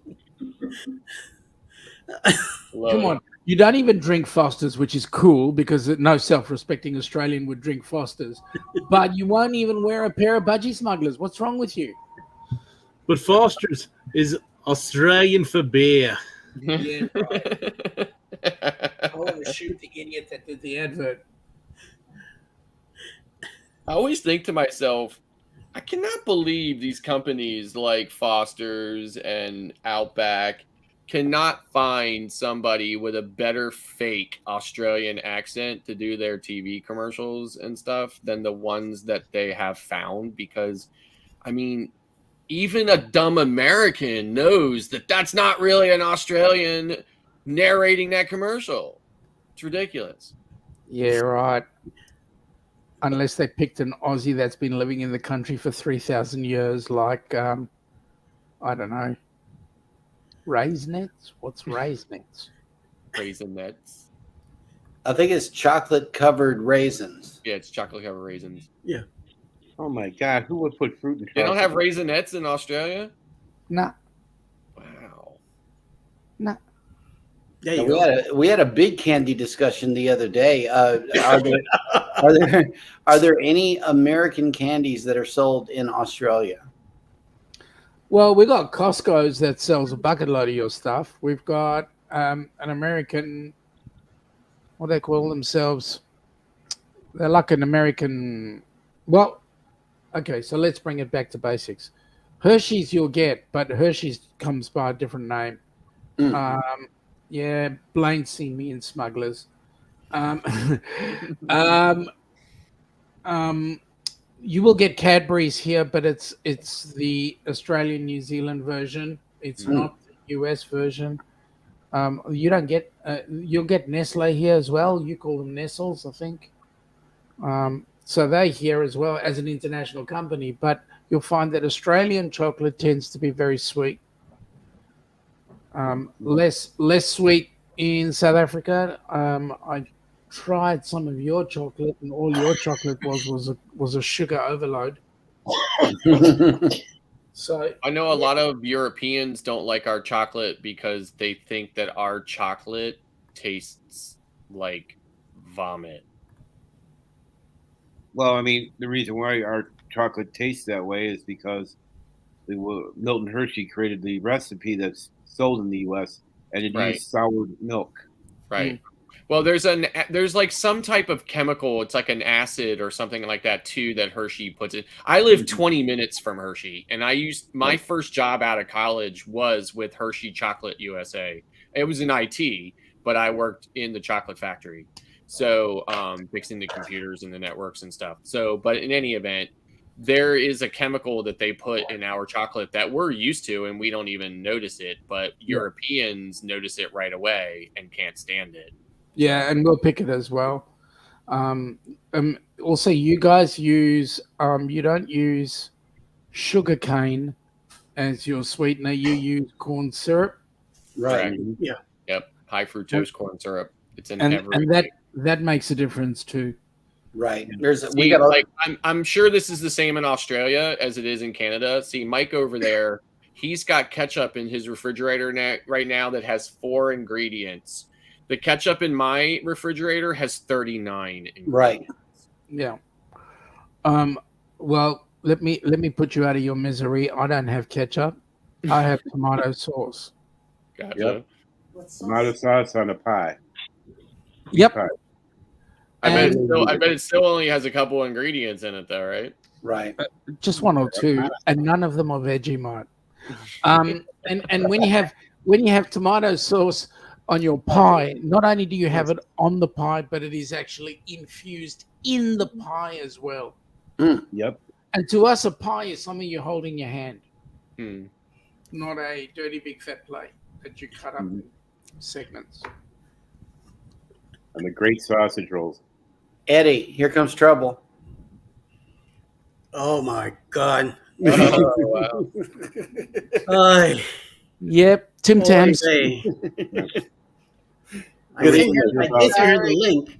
on. You don't even drink Foster's, which is cool because no self-respecting Australian would drink Foster's. But you won't even wear a pair of budgie smugglers. What's wrong with you? But Foster's is Australian for beer. Yeah, right. I want to shoot the idiot that did the advert. I always think to myself, I cannot believe these companies like Foster's and Outback cannot find somebody with a better fake Australian accent to do their TV commercials and stuff than the ones that they have found. Because, I mean, even a dumb American knows that that's not really an Australian narrating that commercial. It's ridiculous. Yeah, right. Unless they picked an Aussie that's been living in the country for 3,000 years, like, I don't know, Raisinets? What's Raisinets? Raisinets. I think it's chocolate-covered raisins. Yeah, it's chocolate-covered raisins. Yeah. Oh my God! Who would put fruit in chocolate? They don't have Raisinets in Australia? Nah. Wow. Nah. There you go. We had a big candy discussion the other day. Are there any American candies that are sold in Australia? Well, we got Costco's that sells a bucket load of your stuff. We've got an American, what do they call themselves? They're like an American. Well, okay, so let's bring it back to basics. Hershey's you'll get, but Hershey's comes by a different name. Yeah, Blaine's seen me in Smugglers. You will get Cadbury's here, but it's the Australian New Zealand version. It's not the US version. You don't get. You'll get Nestle here as well. You call them Nestles, I think. So they're here as well as an international company, but you'll find that Australian chocolate tends to be very sweet. Less sweet in South Africa. I tried some of your chocolate, and all your chocolate was a sugar overload. So I know a lot of Europeans don't like our chocolate because they think that our chocolate tastes like vomit. Well, I mean, the reason why our chocolate tastes that way is because Milton Hershey created the recipe that's sold in the U.S. and it used soured milk. Right. Well, there's like some type of chemical. It's like an acid or something like that too that Hershey puts in. I live 20 minutes from Hershey, and I used my first job out of college was with Hershey Chocolate USA. It was in IT, but I worked in the chocolate factory, so fixing the computers and the networks and stuff. So, but in any event, there is a chemical that they put in our chocolate that we're used to, and we don't even notice it, but Europeans notice it right away and can't stand it. yeah, and we'll pick it as well. Also, you guys use you don't use sugar cane as your sweetener. You use corn syrup, Right. Yeah. Yep. High fructose corn syrup. It's in and everything. that makes a difference too. Right. See, like I'm sure this is the same in Australia as it is in Canada. See, Mike over there, he's got ketchup in his refrigerator right now that has 4 ingredients. The ketchup in my refrigerator has 39 ingredients. Right. Yeah. Well, let me put you out of your misery. I don't have ketchup. I have tomato sauce. Gotcha. Yep. What sauce? Tomato sauce on a pie. Yep. Pie. I bet it still only has a couple ingredients in it, though, right? Right. Just 1 or 2, and none of them are Vegemite. And when you have tomato sauce on your pie, not only do you have it on the pie, but it is actually infused in the pie as well. Yep. And to us, a pie is something you hold in your hand, Hmm. not a dirty big fat plate that you cut up in segments. And the great sausage rolls. Eddie, here comes trouble. Oh my God. Oh, wow. Yep, Tim Tams. I did hear the link.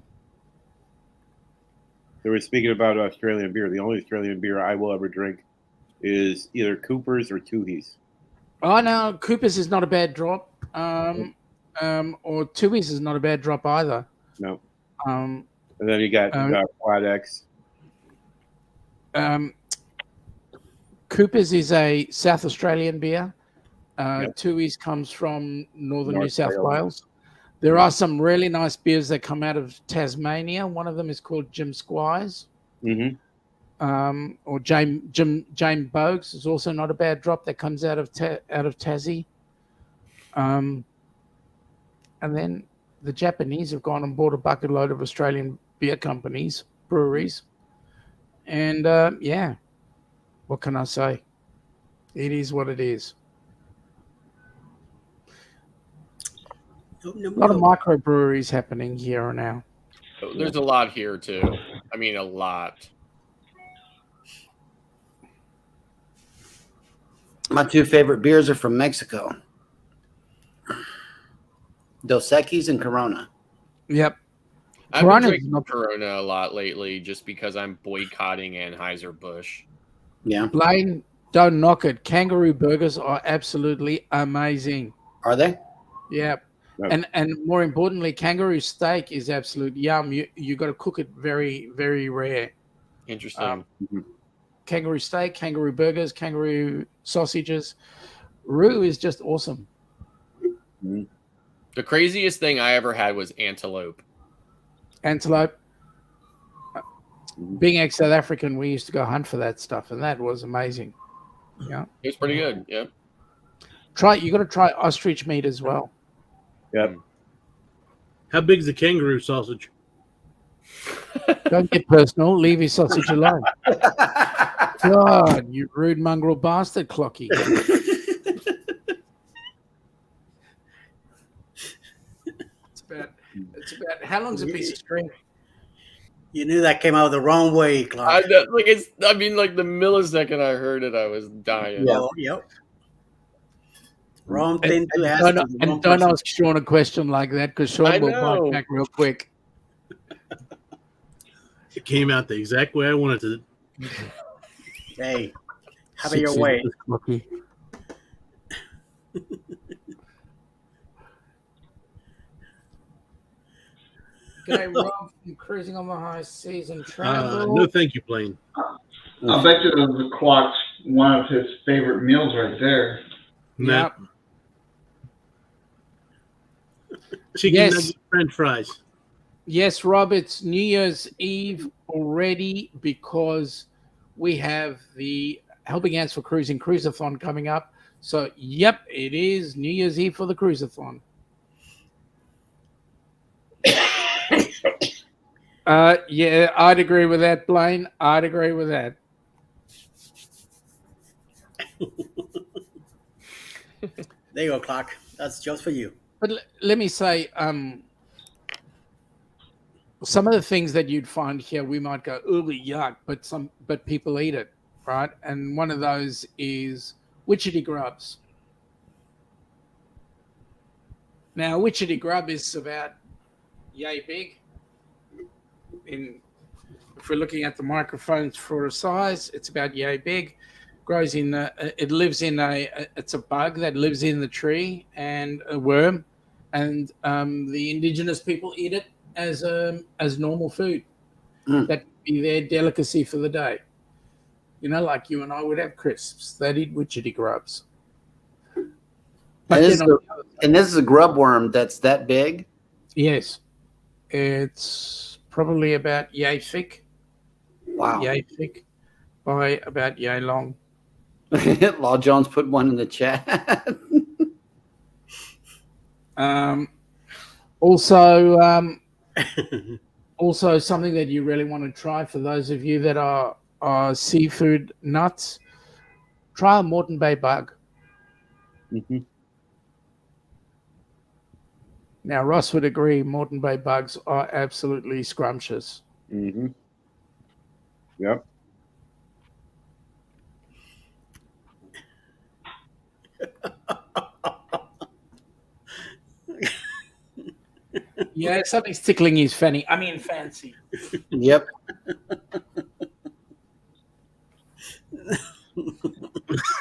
They were speaking about Australian beer. The only Australian beer I will ever drink is either Cooper's or Tooheys. Oh no, Cooper's is not a bad drop. Or Tooheys is not a bad drop either. No. Um, And then you got Quad X. Cooper's is a South Australian beer. Tooheys comes from northern New South Wales. There are some really nice beers that come out of Tasmania. One of them is called Jim Squires. Or James Bogues is also not a bad drop that comes out of Tassie. And then the Japanese have gone and bought a bucket load of Australian beer companies, breweries. And yeah, what can I say? It is what it is. A lot of microbreweries happening here now. There's a lot here too. I mean, a lot. My 2 favorite beers are from Mexico. Dos Equis and Corona. Yep. I've been drinking Corona a lot lately just because I'm boycotting Anheuser-Busch. Yeah. Blaine, don't knock it. Kangaroo burgers are absolutely amazing. Are they? Yeah. And more importantly, kangaroo steak is absolute yum. You got to cook it very, very rare. Interesting. Kangaroo steak, kangaroo burgers, kangaroo sausages. Roo is just awesome. The craziest thing I ever had was antelope. Antelope. Being ex-South African, we used to go hunt for that stuff, and that was amazing. Yeah, it was pretty good. Yeah. You got to try ostrich meat as well. Yep. How big is the kangaroo sausage? Don't get personal. Leave your sausage alone. God, you rude mongrel bastard, Clocky. It's about how long's a piece of string? You knew that came out the wrong way, Clark. Like the millisecond I heard it, I was dying. Yeah. Yep. Wrong thing to ask. And don't ask Sean a question like that because Sean will bite back real quick. It came out the exact way I wanted it to. Hey, have it your way. G'day, Rob from Cruising on the High Seas and Travel. No, thank you, Blaine. I bet you the clock's one of his favorite meals right there. Yep. Chicken nugget French fries. Yes, Rob, it's New Year's Eve already because we have the Helping Hands for Cruising Cruisathon coming up. So, yep, it is New Year's Eve for the Cruisathon. Yeah, I'd agree with that, Blaine. I'd agree with that. There you go, Clark. That's just for you. But let me say, some of the things that you'd find here, we might go, "Ooh, yuck," but people eat it, right? And one of those is witchetty grubs. Now, witchetty grub is about yay big. If we're looking at the microphones for a size, it's about yay big. Grows in it lives in it's a bug that lives in the tree and a worm, and the indigenous people eat it as normal food. That would be their delicacy for the day. You know, like you and I would have crisps. They'd eat witchetty grubs. And this is a grub worm that's that big? Yes. It's probably about yay thick. Wow. Yay thick by about yay long. Law Jones put one in the chat. Also something that you really want to try for those of you that are seafood nuts, try a Moreton Bay bug. Mm-hmm. Now, Ross would agree Moreton Bay bugs are absolutely scrumptious. Mm-hmm. Yep. Yeah, something's tickling his fanny. I mean, fancy. Yep.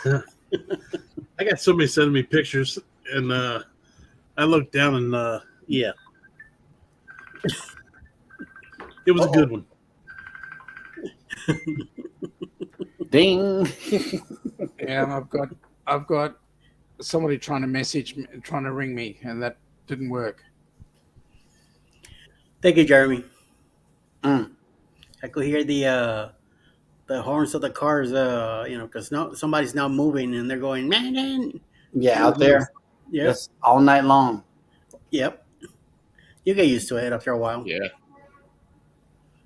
I got somebody sending me pictures, and I looked down, and yeah, it was a good one. Ding. Yeah, I've got somebody trying to ring me, and that didn't work. Thank you, Jeremy. I could hear the horns of the cars, because somebody's now moving and they're going, man. Yeah, out there. Yeah. Yes, all night long. Yep. You get used to it after a while. Yeah.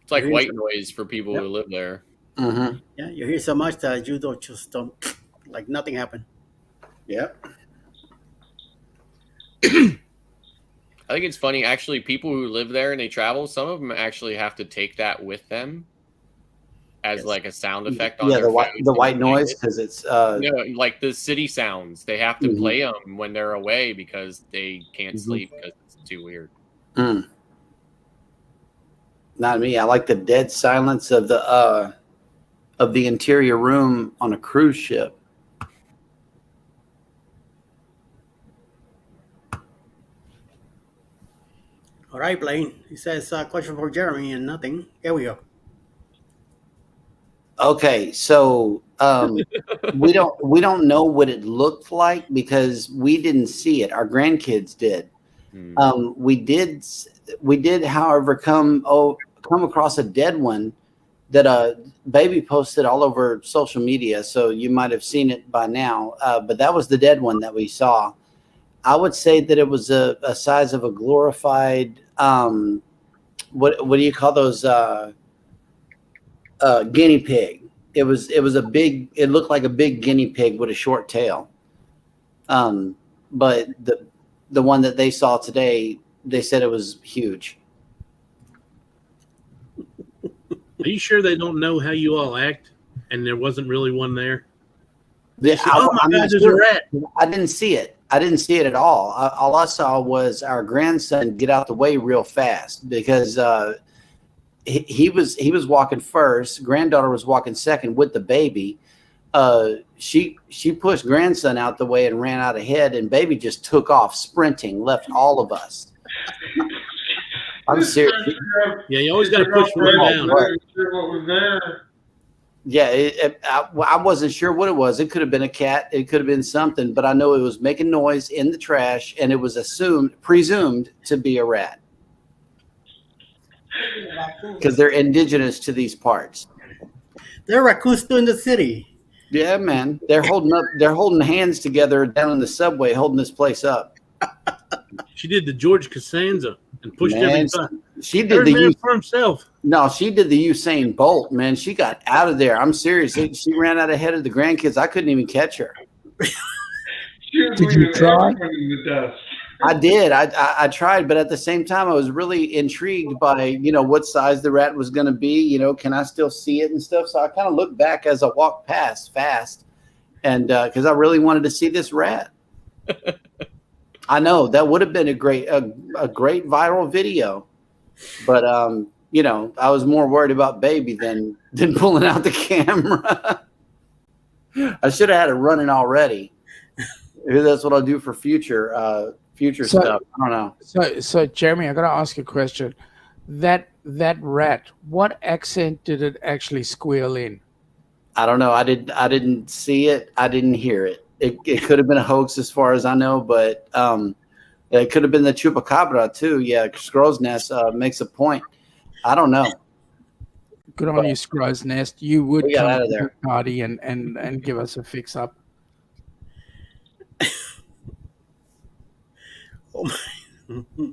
It's like white noise for people who live there. Mm-hmm. Yeah, you hear so much that you don't like nothing happened. Yep. I think it's funny, actually, people who live there and they travel, some of them actually have to take that with them as like a sound effect on their phone. The white noise, because it's like the city sounds. They have to play them when they're away because they can't sleep because it's too weird. Not me. I like the dead silence of the interior room on a cruise ship. All right, Blaine. He says, question for Jeremy and nothing. Here we go. Okay, so we don't know what it looked like because we didn't see it. Our grandkids did. We did, however, come across a dead one that a baby posted all over social media. So you might have seen it by now. But that was the dead one that we saw. I would say that it was a size of a glorified what do you call those guinea pig. It was a big, it looked like a big guinea pig with a short tail. But the one that they saw today, they said it was huge. Are you sure they don't know how you all act and there wasn't really one there? Yeah, oh my God, there's a rat. I didn't see it. I didn't see it at all. All I saw was our grandson get out the way real fast because he was walking first. Granddaughter was walking second with the baby. She pushed grandson out the way and ran out ahead, and baby just took off sprinting, left all of us. I'm serious. Yeah, you always got to push one down. What was there? Yeah, I wasn't sure what it was. It could have been a cat. It could have been something, but I know it was making noise in the trash, and it was presumed to be a rat because they're indigenous to these parts. There are raccoons still in the city. Yeah, man, they're holding hands together down in the subway, holding this place up. She did the George Costanza and pushed everything. She did the for himself. No, she did the Usain Bolt, man. She got out of there. I'm serious. She ran out ahead of the grandkids. I couldn't even catch her. Did you try? In the dust. I did. I tried, but at the same time, I was really intrigued by what size the rat was going to be. Can I still see it and stuff? So I kind of looked back as I walked past fast, and because I really wanted to see this rat. I know that would have been a great viral video, but I was more worried about baby than pulling out the camera. I should have had it running already. Maybe that's what I'll do for future stuff. I don't know. So Jeremy, I got to ask you a question. That rat, what accent did it actually squeal in? I don't know. I didn't see it. I didn't hear it. It could have been a hoax as far as I know, but it could have been the chupacabra too. Yeah, Scroll's Nest makes a point. I don't know. Good on you, Scrow's Nest. You would We got come out of to there. the party and give us a fix up. Oh my.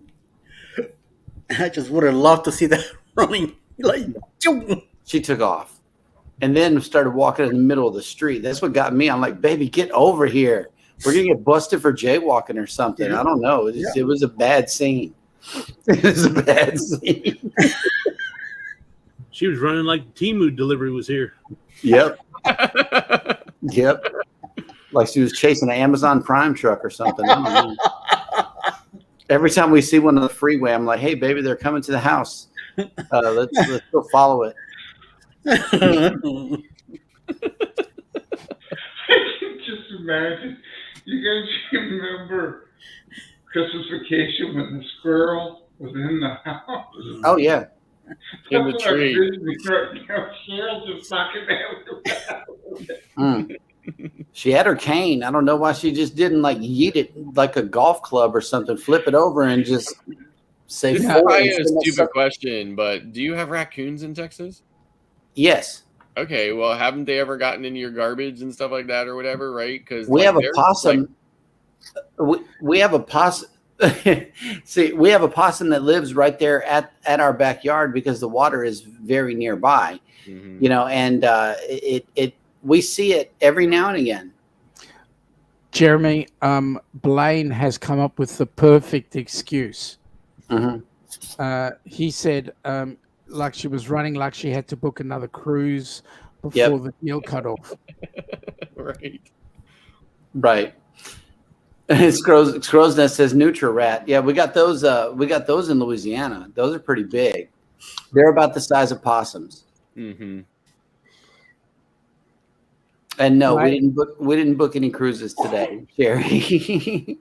I just would have loved to see that running. Like, She took off and then started walking in the middle of the street. That's what got me. I'm like, baby, get over here. We're going to get busted for jaywalking or something. I don't know. It was a bad scene. It was a bad scene. She was running like the Temu delivery was here. Yep. Yep. Like she was chasing an Amazon Prime truck or something. I don't know. Every time we see one on the freeway, I'm like, hey, baby, they're coming to the house. Let's go follow it. Just imagine. You guys remember Christmas Vacation when the squirrel was in the house? Oh, yeah. In the tree. Cheryl just knocking Mm. She had her cane. I don't know why she just didn't yeet it like a golf club or something, flip it over and just say This is probably a stupid question, but do you have raccoons in Texas? Yes. Okay, well, haven't they ever gotten into your garbage and stuff like that or whatever, right? Because we have a possum. We have a possum. See, we have a possum that lives right there at our backyard because the water is very nearby. Mm-hmm. And we see it every now and again. Jeremy, Blaine has come up with the perfect excuse. Mm-hmm. He said, like she was running, like she had to book another cruise before the deal cut off. Right. Scrow's Nest says Nutra Rat. Yeah, we got those. We got those in Louisiana. Those are pretty big. They're about the size of possums. Mm-hmm. And no, we didn't book any cruises today, Sherry.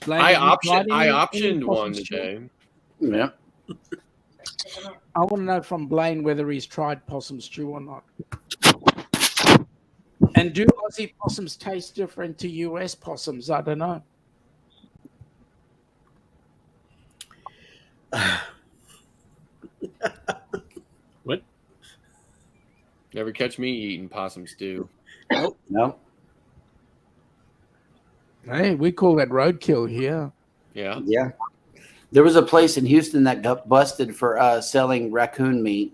I optioned one today. Yeah. I want to know from Blaine whether he's tried possum stew or not. And do Aussie possums taste different to US possums? I don't know. What? Never catch me eating possum stew. No. Hey, we call that roadkill here. Yeah. Yeah. There was a place in Houston that got busted for selling raccoon meat.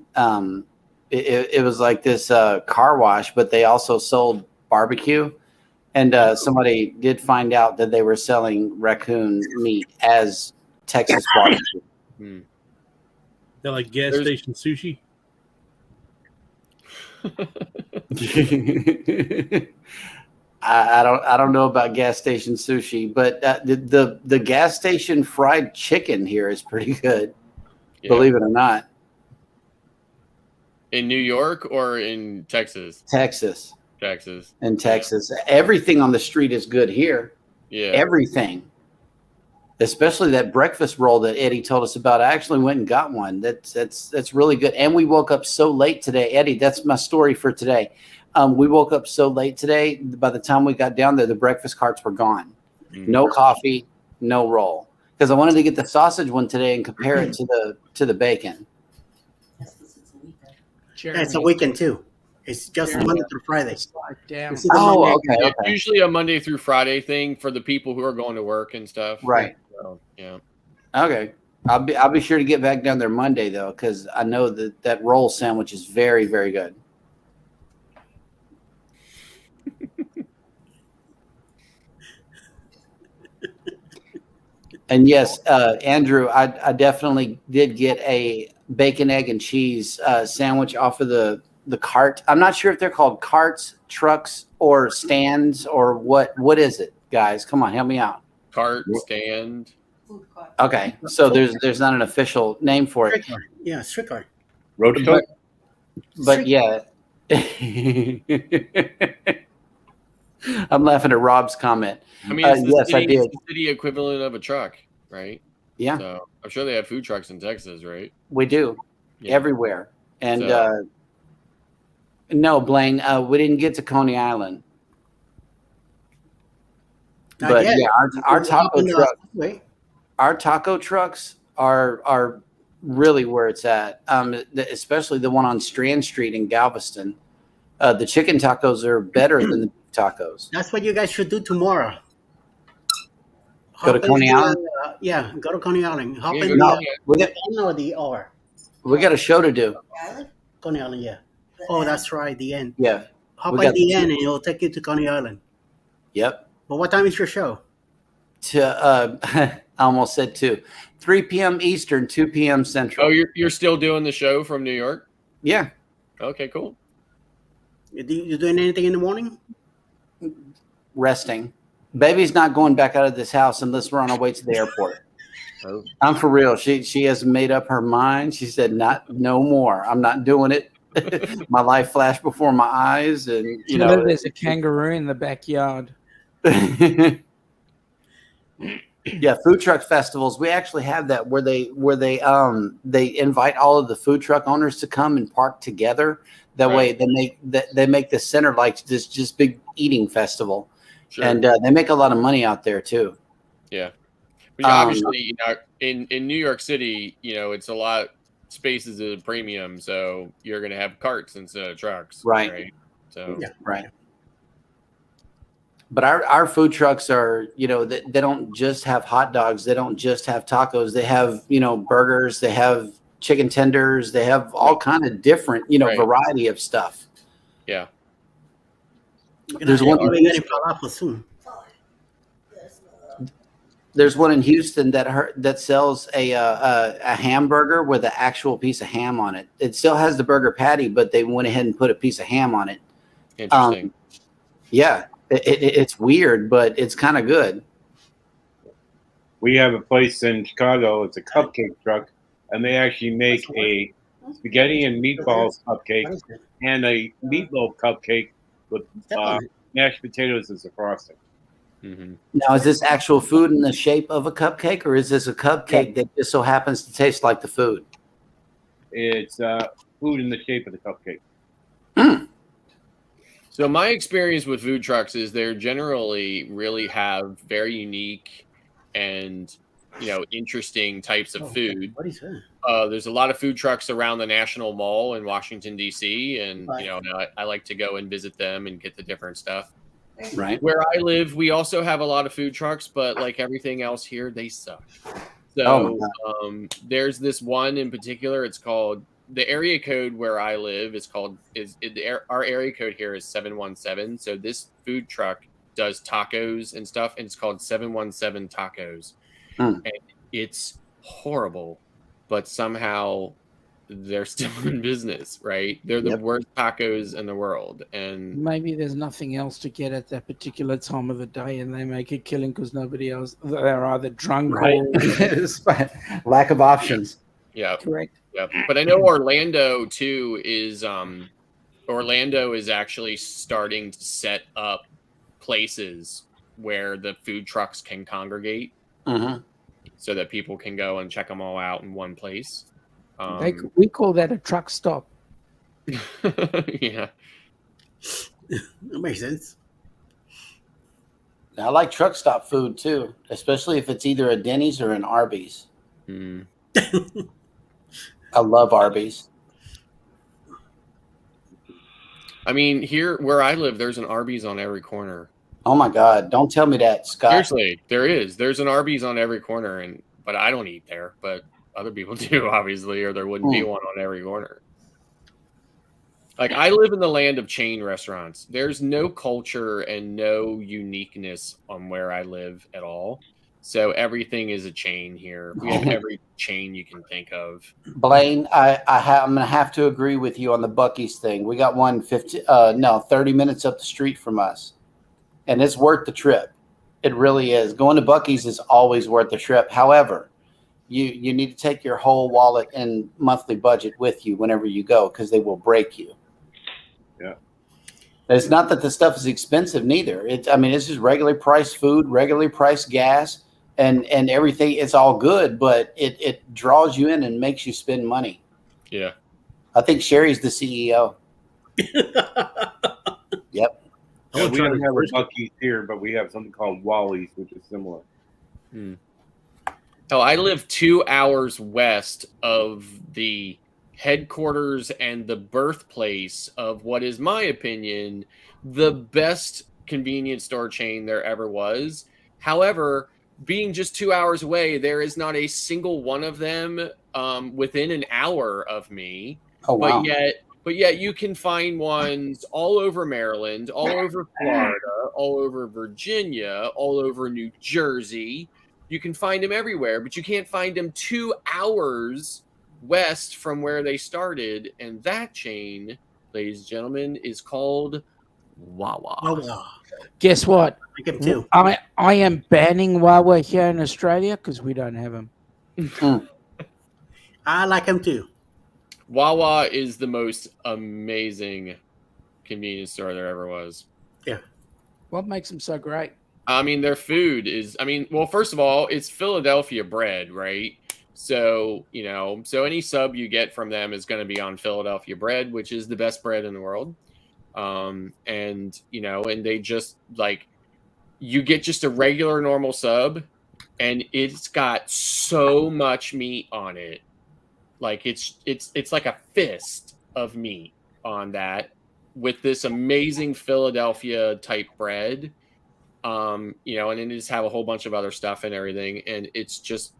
It was like this car wash, but they also sold barbecue. And somebody did find out that they were selling raccoon meat as Texas barbecue. They're like gas station sushi. I don't know about gas station sushi, but the gas station fried chicken here is pretty good. Yeah. Believe it or not. In New York or in Texas? Texas. In Texas. Yeah. Everything on the street is good here. Yeah. Everything. Especially that breakfast roll that Eddie told us about. I actually went and got one. That's really good. And we woke up so late today. Eddie, that's my story for today. We woke up so late today. By the time we got down there, the breakfast carts were gone. No coffee, no roll. Because I wanted to get the sausage one today and compare it to the bacon. Yeah, it's a weekend too. It's just Monday through Friday. Oh, okay. It's usually a Monday through Friday thing for the people who are going to work and stuff. Right. So, yeah. Okay. I'll be sure to get back down there Monday though, because I know that roll sandwich is very, very good. And yes, Andrew, I definitely did get a bacon, egg, and cheese sandwich off of the cart. I'm not sure if they're called carts, trucks, or stands, or what. What is it, guys? Come on, help me out. Cart, stand. Food court. Okay, so there's not an official name for it. Street cart. Yeah, street cart. Roach toast? But yeah. I'm laughing at Rob's comment. I mean, it's the yes, city, I did. it's the city equivalent of a truck, right? Yeah, So I'm sure they have food trucks in Texas, right? we do Yeah. everywhere. And So- no, Blaine, we didn't get to Coney Island. Not But yet. yeah, our taco Open the truck, subway. our taco trucks are really where it's at. Especially the one on Strand Street in Galveston. The chicken tacos are better than the beef tacos. That's what you guys should do tomorrow. Go to Hop in Coney the, Island? Yeah, go to Coney Island. Hop Yeah, in go No, to the we got, N or the R. we got a show to do. Island? Coney Island, yeah. The Oh, end. that's right, the end. Yeah. Hop We at got- the end and it'll take you to Coney Island. Yep. But what time is your show? I almost said 2. 3 p.m. Eastern, 2 p.m. Central. Oh, you're still doing the show from New York? Yeah. Okay, cool. You doing anything in the morning? Resting. Baby's not going back out of this house unless we're on our way to the airport. Oh. I'm for real. She has made up her mind. She said, no more. I'm not doing it. My life flashed before my eyes, and you Tell her know. there's a kangaroo in the backyard. Yeah, food truck festivals. We actually have that where they invite all of the food truck owners to come and park together. That way they make the center like this just big eating festival. Sure. And they make a lot of money out there too. Yeah. But obviously, you know, in New York City, you know, it's a lot spaces is a premium, so you're gonna have carts instead of trucks. Right. So Yeah. Right. But our food trucks are, you know, they don't just have hot dogs. They don't just have tacos. They have, you know, burgers. They have chicken tenders. They have all kind of different, you know, Right. variety of stuff. yeah. There's one- We're getting falafel soon. There's one in Houston that sells a hamburger with an actual piece of ham on it. It still has the burger patty, but they went ahead and put a piece of ham on it. Interesting. Yeah, it's weird, but it's kind of good. We have a place in Chicago. It's a cupcake truck, and they actually make a spaghetti and meatballs cupcake and a meatloaf cupcake with mashed potatoes as a frosting. Mm-hmm. Now, is this actual food in the shape of a cupcake, or is this a cupcake that just so happens to taste like the food? It's food in the shape of the cupcake. So my experience with food trucks is they're generally really have very unique and, you know, interesting types of food. What is that? There's a lot of food trucks around the National Mall in Washington, D.C., and Right. you know, I like to go and visit them and get the different stuff. Right. Where I live, we also have a lot of food trucks, but like everything else here, they suck. Oh So there's this one in particular. It's called the area code where I live our area code here is 717. So this food truck does tacos and stuff, and it's called 717 Tacos, and it's horrible, but somehow they're still in business, right? They're the worst tacos in the world, and Maybe there's nothing else to get at that particular time of the day, and they make a killing because nobody else. They're either drunk Right. or Lack of options. yeah, correct. yeah. But I know Orlando too is actually starting to set up places where the food trucks can congregate, so that people can go and check them all out in one place. We call that a truck stop. Yeah. That makes sense. I like truck stop food too, especially if it's either a Denny's or an Arby's. Mm. I love Arby's. I mean, here where I live, there's an Arby's on every corner. Oh my God! Don't tell me that, Scott. Seriously, there is. There's an Arby's on every corner, but I don't eat there. But other people do, obviously, or there wouldn't be one on every corner. Like, I live in the land of chain restaurants. There's no culture and no uniqueness on where I live at all. So everything is a chain here. We have every chain you can think of. Blaine, I'm going to have to agree with you on the Buc-ee's thing. We got one 30 minutes up the street from us, and it's worth the trip. It really is. Going to Buc-ee's is always worth the trip. However, you need to take your whole wallet and monthly budget with you whenever you go, because they will break you. Yeah. It's not that the stuff is expensive neither. It's just regularly priced food, regularly priced gas, and everything. It's all good, but it draws you in and makes you spend money. Yeah. I think Sherry's the CEO. Yep. Yeah, we don't have a Buc-ee's here, but we have something called Wally's, which is similar. Oh, I live 2 hours west of the headquarters and the birthplace of what is my opinion the best convenience store chain there ever was. However, being just 2 hours away, there is not a single one of them within an hour of me. Oh, wow. But yet you can find ones all over Maryland, all over Florida, all over Virginia, all over New Jersey. You can find them everywhere, but you can't find them 2 hours west from where they started. And that chain, ladies and gentlemen, is called Wawa. Wawa. Guess what? I like him too. I am banning Wawa here in Australia because we don't have them. I like him too. Wawa is the most amazing convenience store there ever was. Yeah. What makes them so great? I mean, their food is, well, first of all, it's Philadelphia bread, right? So, so any sub you get from them is going to be on Philadelphia bread, which is the best bread in the world. And they just you get just a regular normal sub and it's got so much meat on it. Like it's like a fist of meat on that with this amazing Philadelphia type bread. And then they just have a whole bunch of other stuff and everything. And it's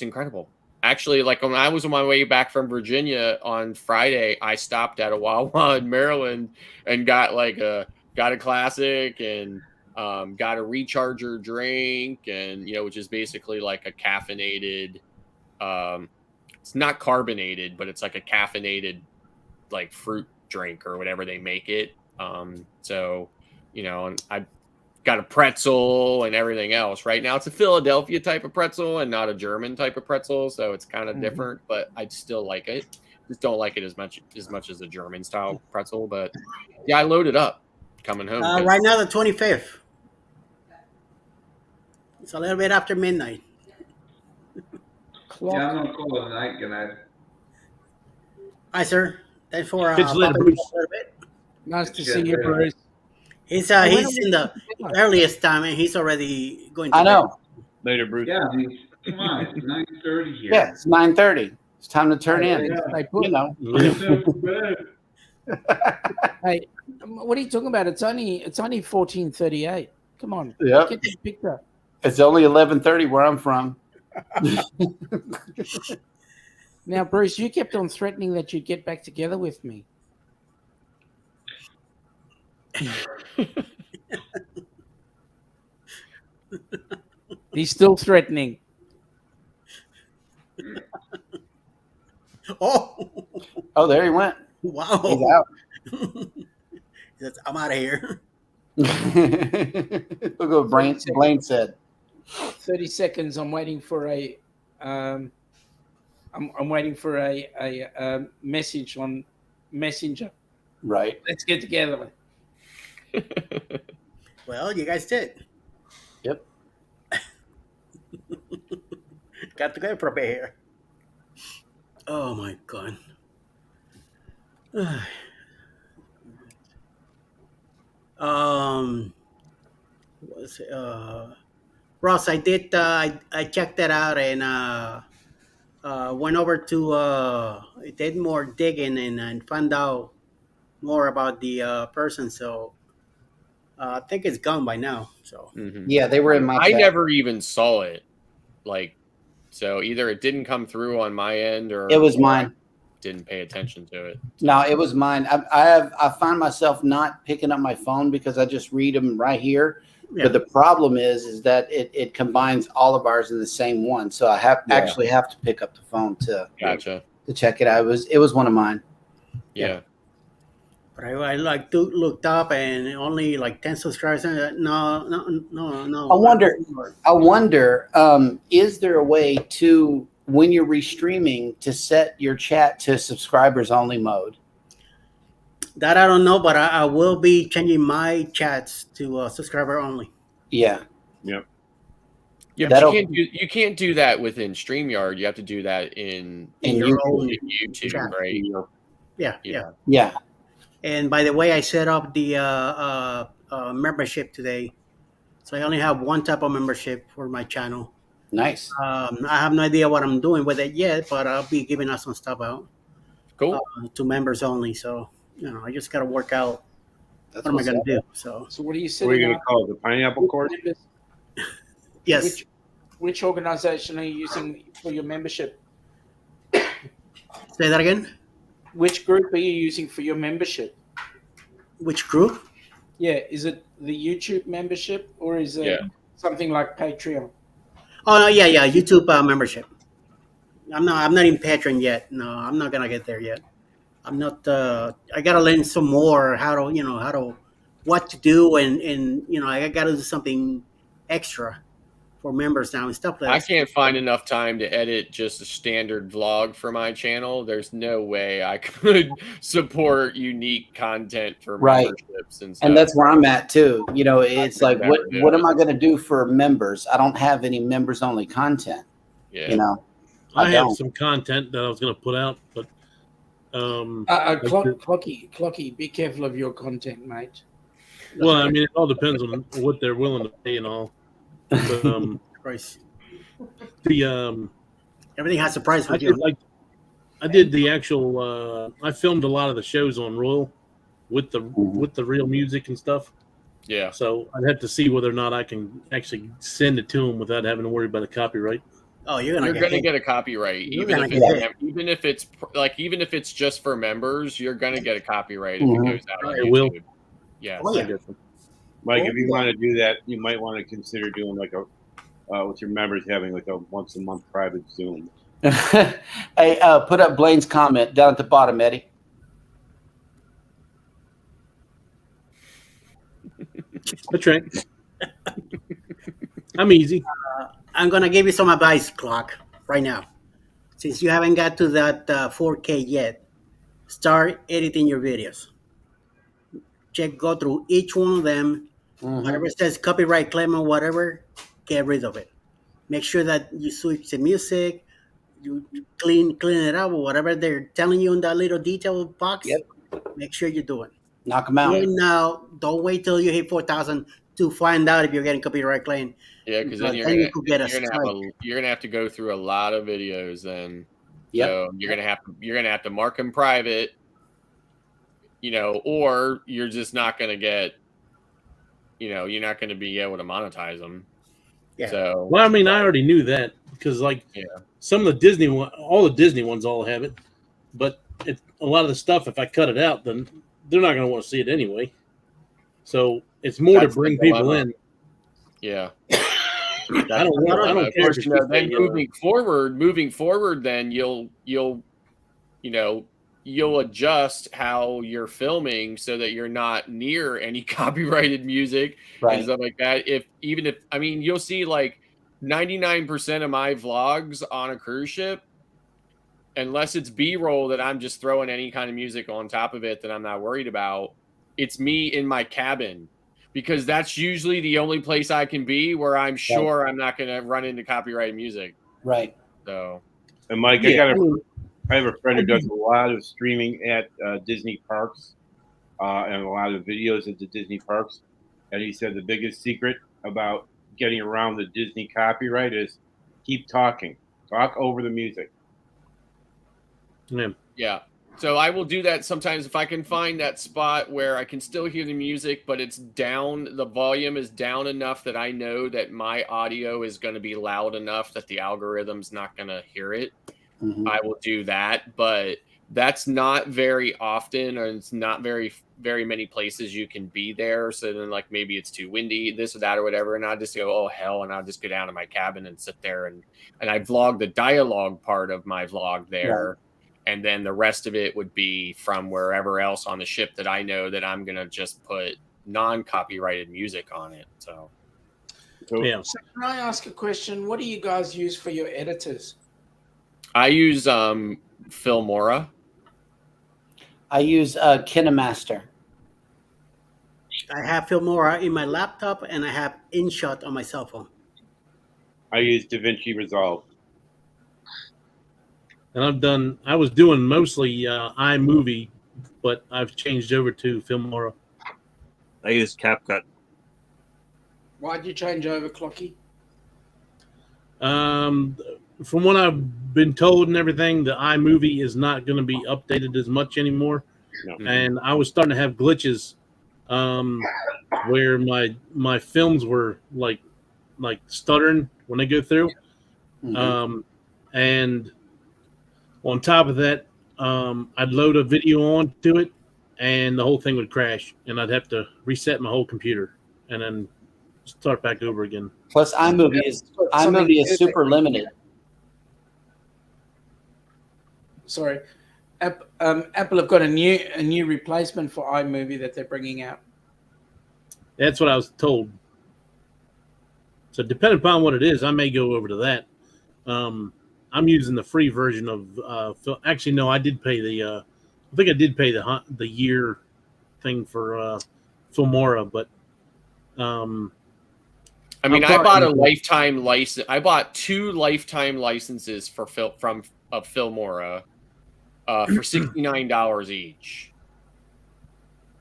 incredible. Actually, like when I was on my way back from Virginia on Friday, I stopped at a Wawa in Maryland and got a classic and got a recharger drink and, which is basically like a caffeinated, it's not carbonated, but it's like a caffeinated like fruit drink or whatever they make it. And I got a pretzel and everything else. Right now it's a Philadelphia type of pretzel and not a German type of pretzel, so it's kind of different, but I still like it. Just don't like it as much as a German style pretzel. But yeah, I loaded up coming home. Right now the 25th. It's a little bit after midnight. Yeah, I'm gonna call it a night. Good night. Hi, sir. Thanks for Catch you later, Bruce. a little bit. Nice to see you, Bruce. He's in the earliest time, and he's already going to I know. Later, Bruce. Yeah, come on. It's 9:30 here. Yeah, it's 9:30. It's time to turn in. Hey, what are you talking about? It's only 14:38. Come on. Yep. Get this picked up. It's only 11:30 where I'm from. Now, Bruce, you kept on threatening that you'd get back together with me. He's still threatening. Oh, there he went. Wow. He's out. I'm out of here. Look what Blaine said. 30 seconds. I'm waiting for a message on Messenger. Right. Let's get together. Well, you guys did. Yep. Got to get prepared here. Oh my god. What's it? Ross, I did. I checked that out and went over to did more digging and found out more about the person. So I think it's gone by now. So yeah, they were in my. I never even saw it. So either it didn't come through on my end or it was mine. didn't pay attention to it. No, it was mine. I find myself not picking up my phone because I just read them right here. Yeah. But the problem is that it combines all of ours in the same one. So I actually have to pick up the phone to check it out. It was one of mine. Yeah. But I like looked up and only like 10 subscribers. No. I wonder, is there a way to, when you're restreaming, to set your chat to subscribers only mode? That I don't know, but I will be changing my chats to subscriber only. Yeah. Yep. Yeah, but you can't do that within StreamYard. You have to do that in your own YouTube, chat. right? Yeah. And by the way, I set up the membership today, so I only have one type of membership for my channel. Nice. I have no idea what I'm doing with it yet, but I'll be giving out some stuff out. Cool. To members only. So I just got to work out what am I going to do. So what are you What are setting you going to up? call it? The pineapple course? Yes. Which organization are you using for your membership? Say that again. Which group are you using for your membership? Which group? Yeah, is it the YouTube membership or is it something like Patreon? Oh no, yeah, YouTube membership. I'm not in Patreon yet. No, I'm not gonna get there yet. I'm not. I gotta learn some more how to what to do, and I gotta do something extra for members now and stuff like that. I can't find enough time to edit just a standard vlog for my channel. There's no way I could support unique content for memberships and stuff. And that's where I'm at too. It's like, what am I going to do for members? I don't have any members only content. Yeah. I have some content that I was going to put out, but Clocky, be careful of your content, mate. Well, I mean, it all depends on what they're willing to pay and all. But, price. Everything has a price with you. I did the actual. I filmed a lot of the shows on Royal with the real music and stuff. Yeah. So I'd have to see whether or not I can actually send it to them without having to worry about a copyright. Oh, you're gonna get a copyright, even if it's just for members. You're gonna get a copyright if it goes out on YouTube. Will. Yeah. Mike, if you want to do that, you might want to consider doing like with your members having like a once a month private Zoom. Hey, put up Blaine's comment down at the bottom, Eddie. That's right. I'm easy. I'm gonna give you some advice, Clock, right now. Since you haven't got to that 4K yet, start editing your videos. Go through each one of them. Whatever says copyright claim or whatever, get rid of it. Make sure that you switch the music, you clean it up, or whatever they're telling you in that little detail box. Make sure you do it. Knock them out. Now, don't wait till you hit 4,000 to find out if you're getting copyright claim. Yeah, because then you're gonna have to go through a lot of videos. Then, so you're gonna have to mark them private. Or you're just not gonna get. You're not gonna be able to monetize them. Yeah. So, well, I mean, I already knew that because some of the Disney all the Disney ones all have it, but a lot of the stuff, if I cut it out, then they're not going to want to see it anyway. So it's more to bring people in. Yeah. I don't care. Then moving forward, then you'll adjust how you're filming so that you're not near any copyrighted music and stuff like that. You'll see like 99% of my vlogs on a cruise ship, unless it's B-roll that I'm just throwing any kind of music on top of it that I'm not worried about, it's me in my cabin, because that's usually the only place I can be where I'm sure I'm not going to run into copyrighted music. Right. So, and Mike, I have a friend who does a lot of streaming at Disney parks and a lot of videos at the Disney parks. And he said the biggest secret about getting around the Disney copyright is keep talking. Talk over the music. Yeah. So I will do that sometimes if I can find that spot where I can still hear the music, but it's down, the volume is down enough that I know that my audio is going to be loud enough that the algorithm's not going to hear it. I will do that, but that's not very often, or it's not very many places you can be there. So then, like, maybe it's too windy, this or that or whatever, and I'll just go, oh hell, and I'll just go down to my cabin and sit there, and I vlog the dialogue part of my vlog there. Right. And then the rest of it would be from wherever else on the ship that I know that I'm gonna just put non-copyrighted music on it. So yeah. So can I ask a question? What do you guys use for your editors? I use Filmora. I use KineMaster. I have Filmora in my laptop, and I have InShot on my cell phone. I use DaVinci Resolve. And I was doing mostly iMovie, but I've changed over to Filmora. I use CapCut. Why'd you change over, Clocky? From what I've been told and everything, the iMovie is not going to be updated as much anymore. No. And I was starting to have glitches where my films were like stuttering when they go through. Mm-hmm. And on top of that, I'd load a video onto it, and the whole thing would crash, and I'd have to reset my whole computer and then start back over again. Plus, iMovie is super limited. Sorry, Apple have got a new replacement for iMovie that they're bringing out. That's what I was told. So depending upon what it is, I may go over to that. I'm using the free version of. Actually, no, I did pay the. I think I did pay the year thing for Filmora, but. I mean, I bought a lifetime license. I bought 2 lifetime licenses from Filmora for $69 each,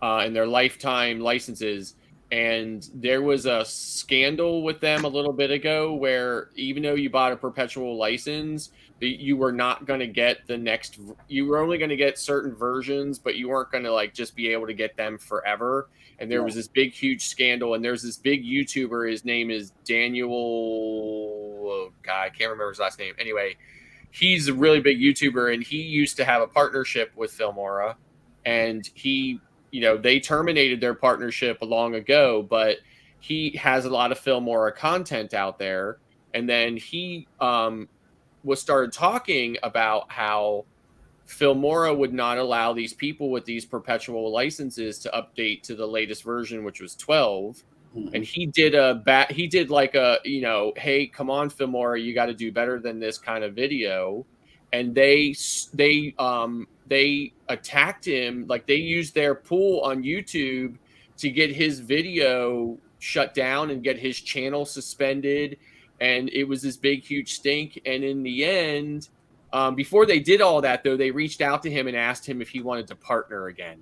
and they're lifetime licenses. And there was a scandal with them a little bit ago where even though you bought a perpetual license, you were not going to get the next. You were only going to get certain versions, but you weren't going to like just be able to get them forever. And there was this big, huge scandal. And there's this big YouTuber. His name is Daniel. Oh God, I can't remember his last name. Anyway, he's a really big YouTuber, and he used to have a partnership with Filmora, and they terminated their partnership long ago, but he has a lot of Filmora content out there. And then he started talking about how Filmora would not allow these people with these perpetual licenses to update to the latest version, which was 12. Mm-hmm. And he did like a, hey, come on, Filmora, you got to do better than this kind of video. And they attacked him. Like, they used their pool on YouTube to get his video shut down and get his channel suspended. And it was this big, huge stink. And in the end, before they did all that, though, they reached out to him and asked him if he wanted to partner again.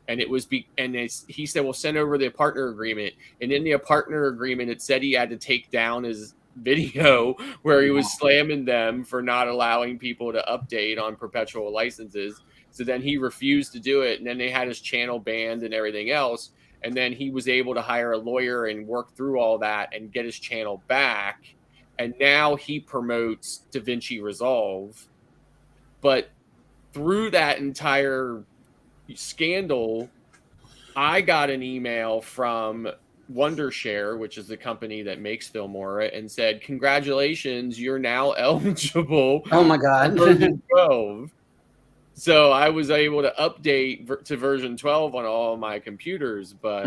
And it was he said, well, send over the partner agreement. And in the partner agreement, it said he had to take down his video where he was slamming them for not allowing people to update on perpetual licenses. So then he refused to do it, and then they had his channel banned and everything else. And then he was able to hire a lawyer and work through all that and get his channel back. And now he promotes DaVinci Resolve. But through that entire scandal, I got an email from Wondershare, which is the company that makes Filmora, and said, congratulations, you're now eligible. Oh my God. Version 12. So I was able to update to version 12 on all of my computers, but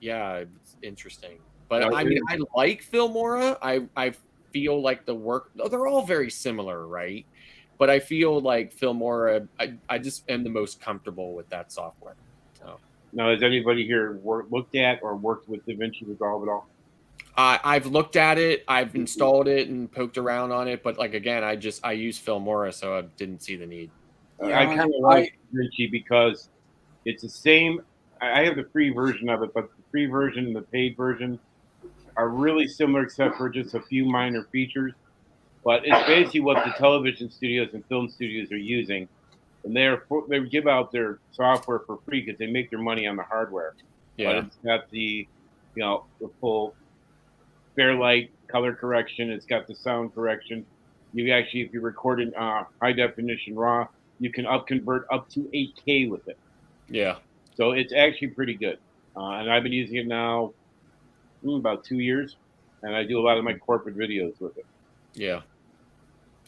yeah, it's interesting. But I mean, I like Filmora. I feel like the work, they're all very similar, right? But I feel like Filmora, I just am the most comfortable with that software. So. Now, has anybody here looked at or worked with DaVinci Resolve at all? I've looked at it, I've installed it and poked around on it, but like again, I use Filmora, so I didn't see the need. I kind of like DaVinci because it's the same. I have the free version of it, but the free version and the paid version are really similar, except for just a few minor features. But it's basically what the television studios and film studios are using. And they give out their software for free because they make their money on the hardware. Yeah. But it's got the full Fairlight color correction. It's got the sound correction. You actually, if you record in high definition RAW, you can convert up to 8K with it. Yeah. So it's actually pretty good. And I've been using it now about 2 years, and I do a lot of my corporate videos with it. Yeah.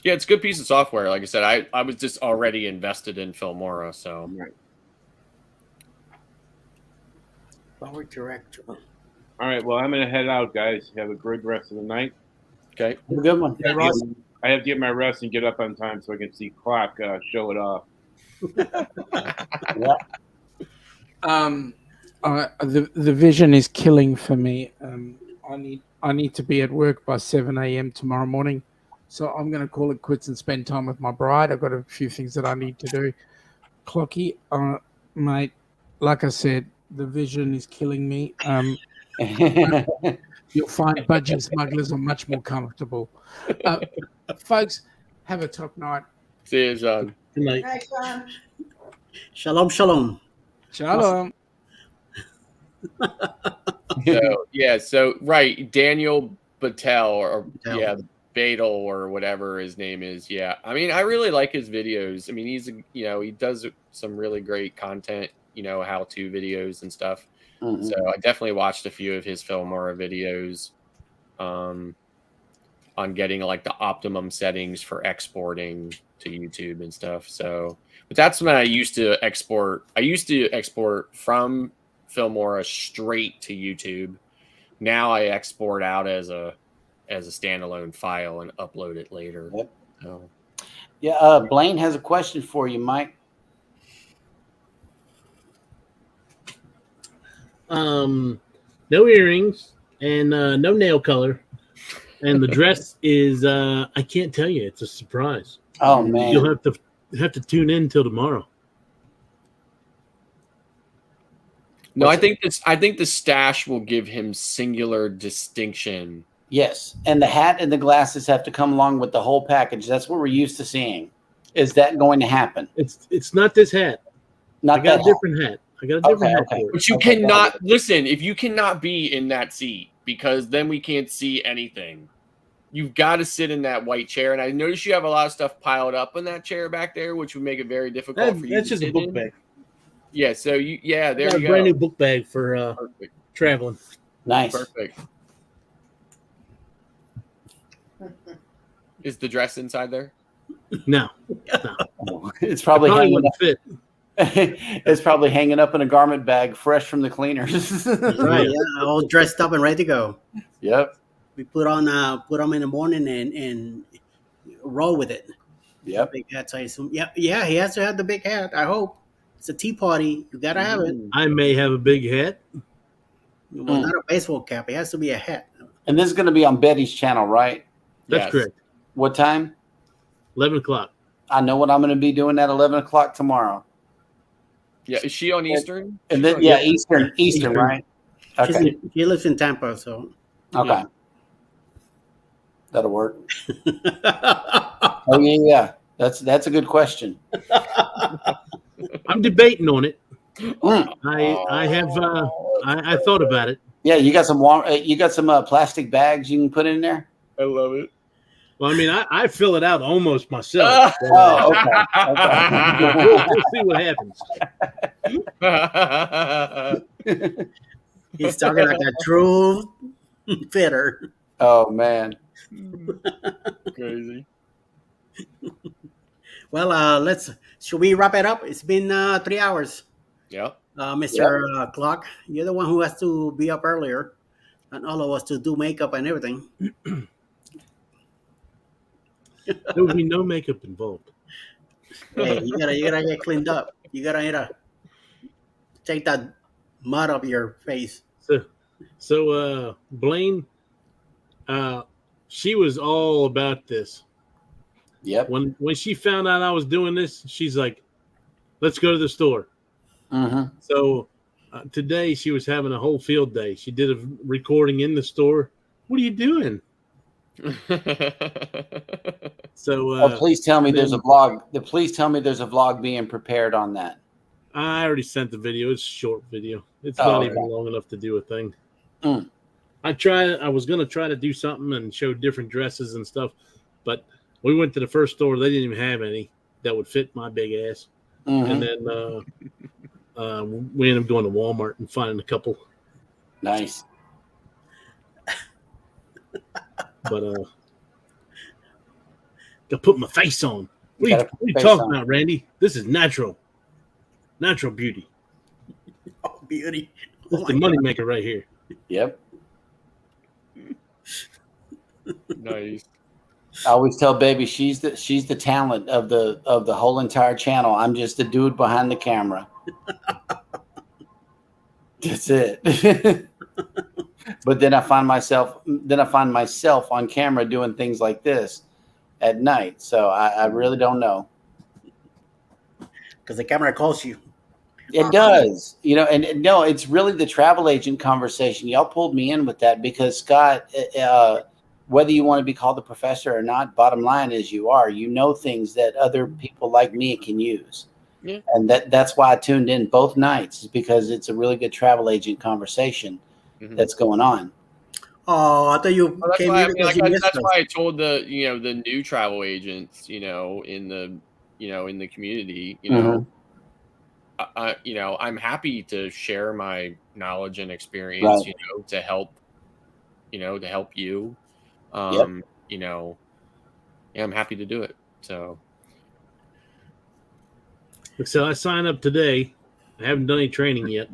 Yeah, it's a good piece of software. Like I said, I was just already invested in Filmora, so. Right. Power director. All right. Well, I'm going to head out, guys. Have a great rest of the night. Okay. Have a good one. Hey, Ross. I have to get my rest and get up on time so I can see clock show it off. Yeah. The vision is killing for me. I need to be at work by 7 a.m. tomorrow morning, so I'm going to call it quits and spend time with my bride. I've got a few things that I need to do. Clocky, mate, like I said, the vision is killing me. You'll find budgie smugglers are much more comfortable. Folks, have a top night. See you, John. Good night. Nice, John. Shalom, shalom. Shalom. So right, Daniel Battelle or Badel or whatever his name is. Yeah, I mean, I really like his videos. I mean, he does some really great content, how-to videos and stuff. Mhm. So I definitely watched a few of his Filmora videos on getting like the optimum settings for exporting to YouTube and stuff. So, but that's when I used to export. I used to export from Filmora straight to YouTube. Now I export out as a standalone file and upload it later. Yep. So. Yeah, Blaine has a question for you, Mike. No earrings and no nail color, and the dress is I can't tell you. It's a surprise. Oh man, You'll have to tune in till tomorrow. No, I think the stash will give him singular distinction. yes, and the hat and the glasses have to come along with the whole package. That's what we're used to seeing. Is that going to happen? It's not this hat. Not I got that a different hat. I got a different hat for it. But you cannot listen. If you cannot be in that seat, because then we can't see anything. You've got to sit in that white chair, and I notice you have a lot of stuff piled up in that chair back there, which would make it very difficult for you. That's to just a sit book in. bag. Yeah. So there you go. Brand new book bag for Perfect. traveling. Nice. Perfect. Is the dress inside there? No. It's probably hanging wouldn't up. fit. It's probably hanging up in a garment bag, fresh from the cleaners. Right, yeah, all dressed up and ready to go. Yep. We put them in the morning and roll with it. Yep. Big hat, I assume. Yeah, he has to have the big hat. I hope it's a tea party. You gotta have it. I may have a big hat. Well, not a baseball cap. It has to be a hat. And this is going to be on Betty's channel, right? That's Yes. correct. What time? 11 o'clock. I know what I'm going to be doing at 11 o'clock tomorrow. Yeah. Is she on Eastern? And then, yeah, Eastern, right? Okay. She lives in Tampa, so. Okay. That'll work. Oh yeah. That's a good question. I'm debating on it. Mm. I have I thought about it. Yeah, you got some plastic bags you can put in there. I love it. Well, I mean, I fill it out almost myself. So, Oh, okay. we'll see what happens. He's talking like a true fitter. Oh man. Crazy. Well, should we wrap it up? It's been 3 hours. Yeah. Mr. Clock, you're the one who has to be up earlier, and all of us to do makeup and everything. There would be no makeup involved. Hey, you gotta get cleaned up. You gotta take that mud off your face. So Blaine, she was all about this. Yep. When she found out I was doing this, she's like, "Let's go to the store." Mm-hmm. So today she was having a whole field day. She did a recording in the store. What are you doing? So please tell me there's a vlog. Please tell me there's a vlog being prepared on that. I already sent the video. It's a short video. It's not even long enough to do a thing. Mm. I was gonna try to do something and show different dresses and stuff, but we went to the first store. They didn't even have any. that would fit my big ass. Mhm. And then we ended up going to Walmart and finding a couple. Nice. But to put my face on. What Gotta are put you face talking on. about, Randy? This is natural beauty. Oh, beauty. This is the moneymaker right here. Yep. Nice. I always tell baby she's the talent of the whole entire channel. I'm just the dude behind the camera. That's it. But then I find myself on camera doing things like this at night. So I really don't know. Because the camera calls you. It does, and no, it's really the travel agent conversation. Y'all pulled me in with that because Scott, whether you want to be called the professor or not, bottom line is you know things that other people like me can use. Yeah. And that's why I tuned in both nights, is because it's a really good travel agent conversation that's going on. Oh, I thought you Well, came here because you missed that's us. why I told the new travel agents in the community I'm happy to share my knowledge and experience to help you I'm happy to do it. So I signed up today. I haven't done any training yet.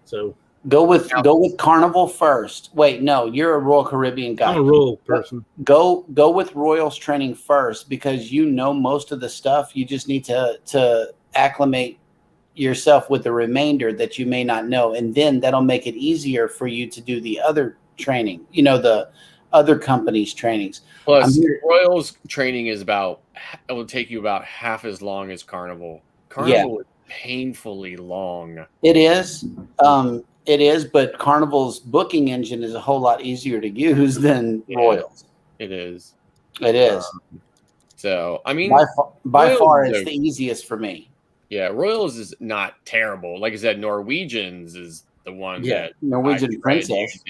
So go with Carnival first. Wait, no, you're a Royal Caribbean guy. I'm a Royal person. Go with Royals training first, because you know most of the stuff. You just need to acclimate yourself with the remainder that you may not know, and then that'll make it easier for you to do the other training. The other companies' trainings. Plus, Royals training it will take you about half as long as Carnival. Carnival is painfully long. It is. It is, but Carnival's booking engine is a whole lot easier to use than Royals. It is. It is. So, I mean, by far, it's the easiest for me. Yeah, Royals is not terrible. Like I said, Norwegians is the one that Norwegian Princess.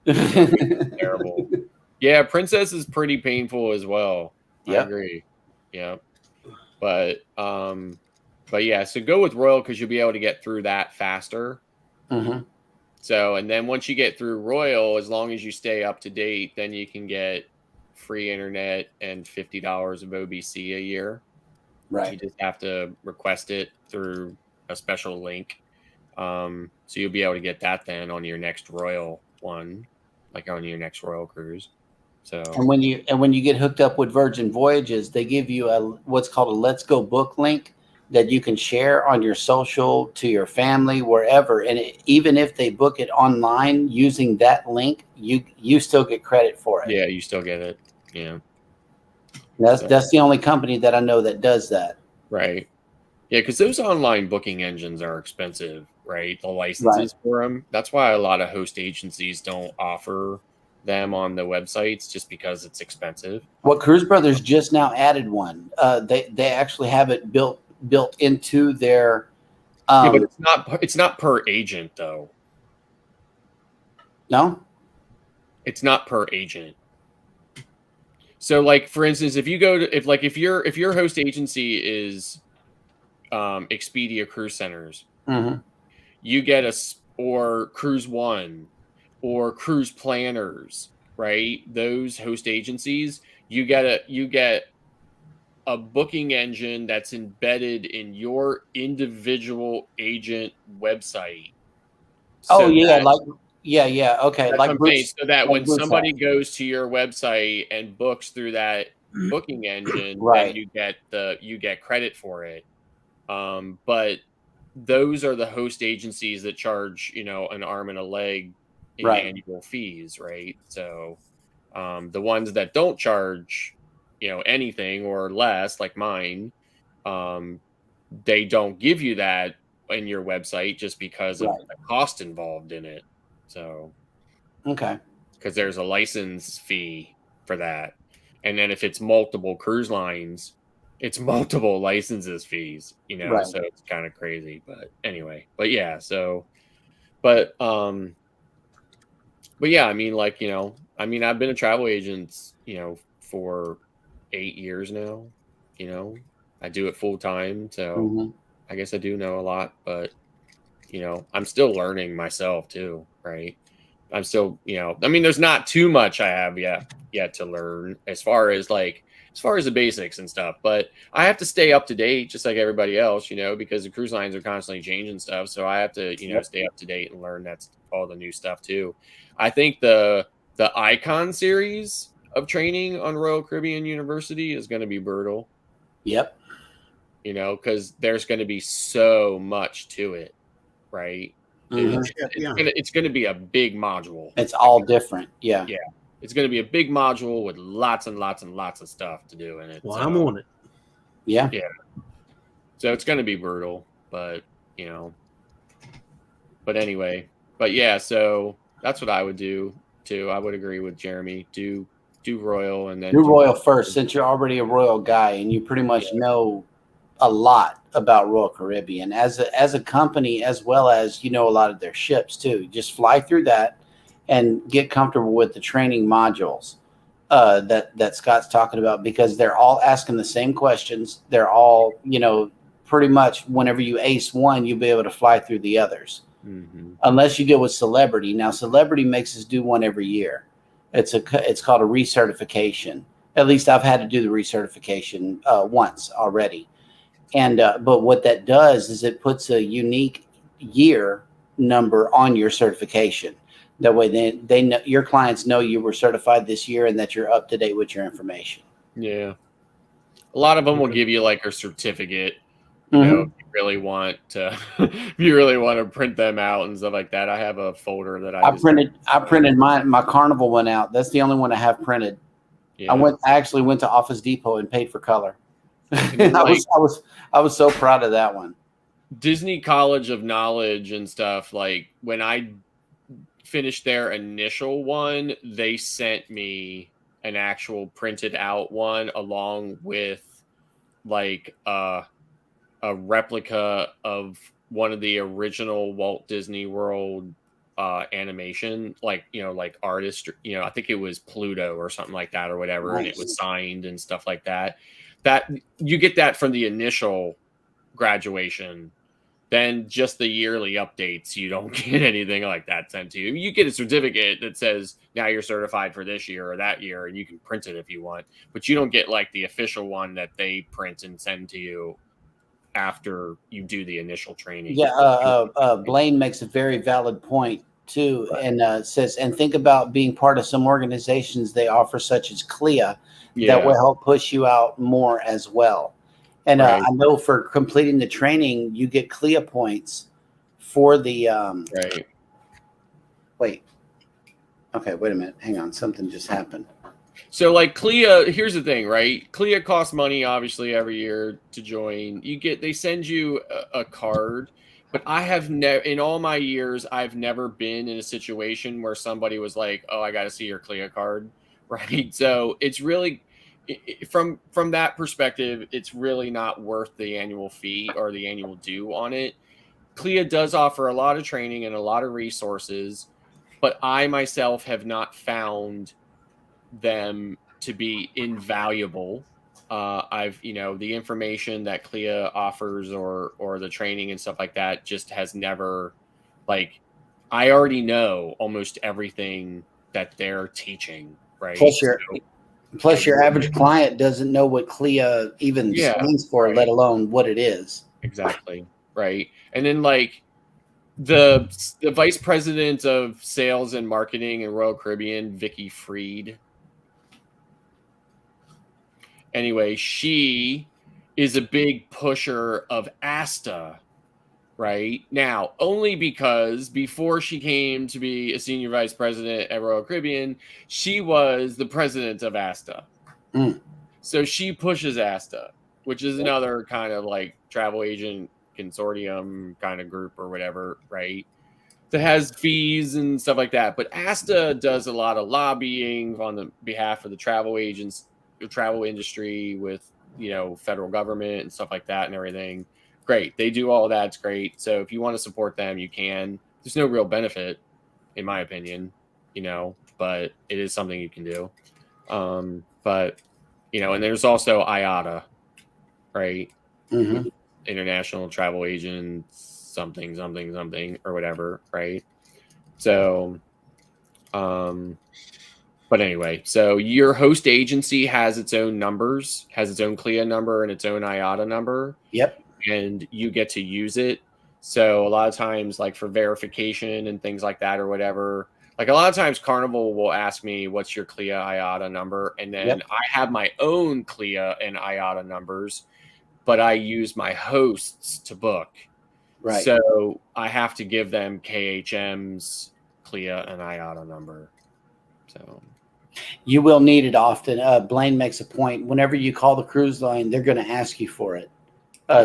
Terrible. Yeah, Princess is pretty painful as well. Yep. I agree. Yeah. But yeah, so go with Royal because you'll be able to get through that faster. Mm-hmm. So, and then once you get through Royal, as long as you stay up to date, then you can get free internet and $50 of OBC a year. Right. You just have to request it through a special link. So you'll be able to get that then on your next Royal one, like on your next Royal cruise. So and when you get hooked up with Virgin Voyages, they give you what's called a Let's Go Book link that you can share on your social, to your family, wherever. And even if they book it online using that link, you still get credit for it. Yeah, you still get it. Yeah. That's the only company that I know that does that. Right. Yeah, because those online booking engines are expensive, right? The licenses for them. That's why a lot of host agencies don't offer them on the websites, just because it's expensive. What Cruise Brothers just now added one. They actually have it built into their. Yeah, but it's not per agent though. No, it's not per agent. So, like, for instance, if you go to if your host agency is Expedia Cruise Centers, you get or Cruise One or Cruise Planners, right? Those host agencies, you get a booking engine that's embedded in your individual agent website. Okay. Like Bruce, so that when somebody goes to your website and books through that booking engine, then you get credit for it. But those are the host agencies that charge, an arm and a leg in annual fees, right? So the ones that don't charge, anything or less, like mine, they don't give you that in your website just because of the cost involved in it. So because there's a license fee for that, and then if it's multiple cruise lines, it's multiple licenses fees, so it's kind of crazy. But anyway, but yeah, yeah, I mean, like, I've been a travel agent, for 8 years now, I do it full time, so Mhm. I guess I do know a lot, but I'm still learning myself too, right? I'm still, I mean, there's not too much I have yet to learn as far as the basics and stuff, but I have to stay up to date just like everybody else, because the cruise lines are constantly changing stuff. So I have to, stay up to date and learn that's all the new stuff too. I think the Icon series of training on Royal Caribbean University is going to be brutal, Yep. because there's going to be so much to it, right? Mhm. It's gonna be a big module. It's all different. Yeah. Yeah, it's gonna be a big module with lots and lots and lots of stuff to do in it. Well, I'm on it. Yeah. Yeah. So it's gonna be brutal, but But anyway, but yeah. So that's what I would do too. I would agree with Jeremy. Do Royal and then Do Royal first, since you're already a Royal guy and you pretty much know a lot about Royal Caribbean as a company, as well as a lot of their ships too. Just fly through that and get comfortable with the training modules that Scott's talking about, because they're all asking the same questions. They're all pretty much whenever you ace one, you'll be able to fly through the others, unless you deal with Celebrity. Now, Celebrity makes us do one every year. It's called a recertification. At least I've had to do the recertification once already. And but what that does is it puts a unique year number on your certification. That way, they know, your clients know you were certified this year and that you're up to date with your information. Yeah, a lot of them will give you like a certificate. If you really want to, if you really want to print them out and stuff like that. I have a folder that I printed my Carnival one out. That's the only one I have printed. Yeah. I actually went to Office Depot and paid for color. I was so proud of that one. Disney College of Knowledge and stuff, like when I finished their initial one, they sent me an actual printed out one along with like a replica of one of the original Walt Disney World animation, like like artist, I think it was Pluto or something like that or whatever. Nice. And it was signed and stuff like that. That you get that from the initial graduation. Then just the yearly updates, you don't get anything like that sent to you. You get a certificate that says now you're certified for this year or that year, and you can print it if you want, but you don't get like the official one that they print and send to you after you do the initial training. Yeah, Blaine makes a very valid point too, and says, and think about being part of some organizations they offer, such as CLIA, that will help push you out more as well. And I know for completing the training, you get CLIA points for the right. Wait. Okay, wait a minute. Hang on. Something just happened. So like CLIA, here's the thing, right? CLIA costs money, obviously, every year to join. They send you a card, but I have never, in all my years, I've never been in a situation where somebody was like, "Oh, I got to see your CLIA card," right? So it's really, from that perspective, it's really not worth the annual fee or the annual due on it. CLIA does offer a lot of training and a lot of resources, but I myself have not found them to be invaluable. I've the information that CLIA offers or the training and stuff like that just has never, like, I already know almost everything that they're teaching, right? Plus your average client doesn't know what CLIA even stands for, let alone what it is. Exactly. Right. And then like the vice president of sales and marketing in Royal Caribbean, Vicky Freed. Anyway, she is a big pusher of ASTA right now, only because before she came to be a senior vice president at Royal Caribbean, she was the president of ASTA. So she pushes ASTA, which is another kind of like travel agent consortium kind of group or whatever, right? That has fees and stuff like that. But ASTA does a lot of lobbying on the behalf of the travel agents, the travel industry with, federal government and stuff like that and everything. Great. They do all that. It's great. So if you want to support them, you can. There's no real benefit, in my opinion, but it is something you can do. But, and there's also IATA, right? Mm-hmm. International travel agent, something, something, something, or whatever, right? So, but anyway, so your host agency has its own numbers, has its own CLIA number and its own IATA number. Yep. And you get to use it. So a lot of times, like for verification and things like that or whatever, like a lot of times Carnival will ask me, what's your CLIA IATA number? And then I have my own CLIA and IATA numbers, but I use my hosts to book. Right. So I have to give them KHM's CLIA and IATA number. So you will need it often. Blaine makes a point. Whenever you call the cruise line, they're going to ask you for it.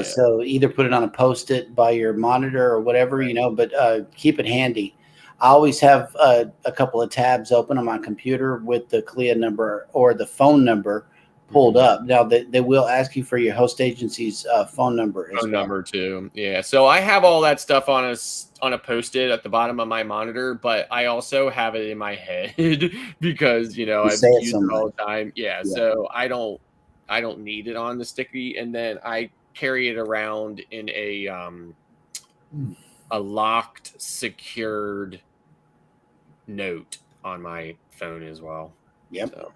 So either put it on a post-it by your monitor or whatever, but keep it handy. I always have a couple of tabs open on my computer with the CLIA number or the phone number pulled up. Now, they will ask you for your host agency's phone number. Phone number too. Yeah. So I have all that stuff on a post-it at the bottom of my monitor, but I also have it in my head because, I've used it all the time. Yeah. So I don't need it on the sticky. And then I carry it around in a locked, secured note on my phone as well. Yep. So,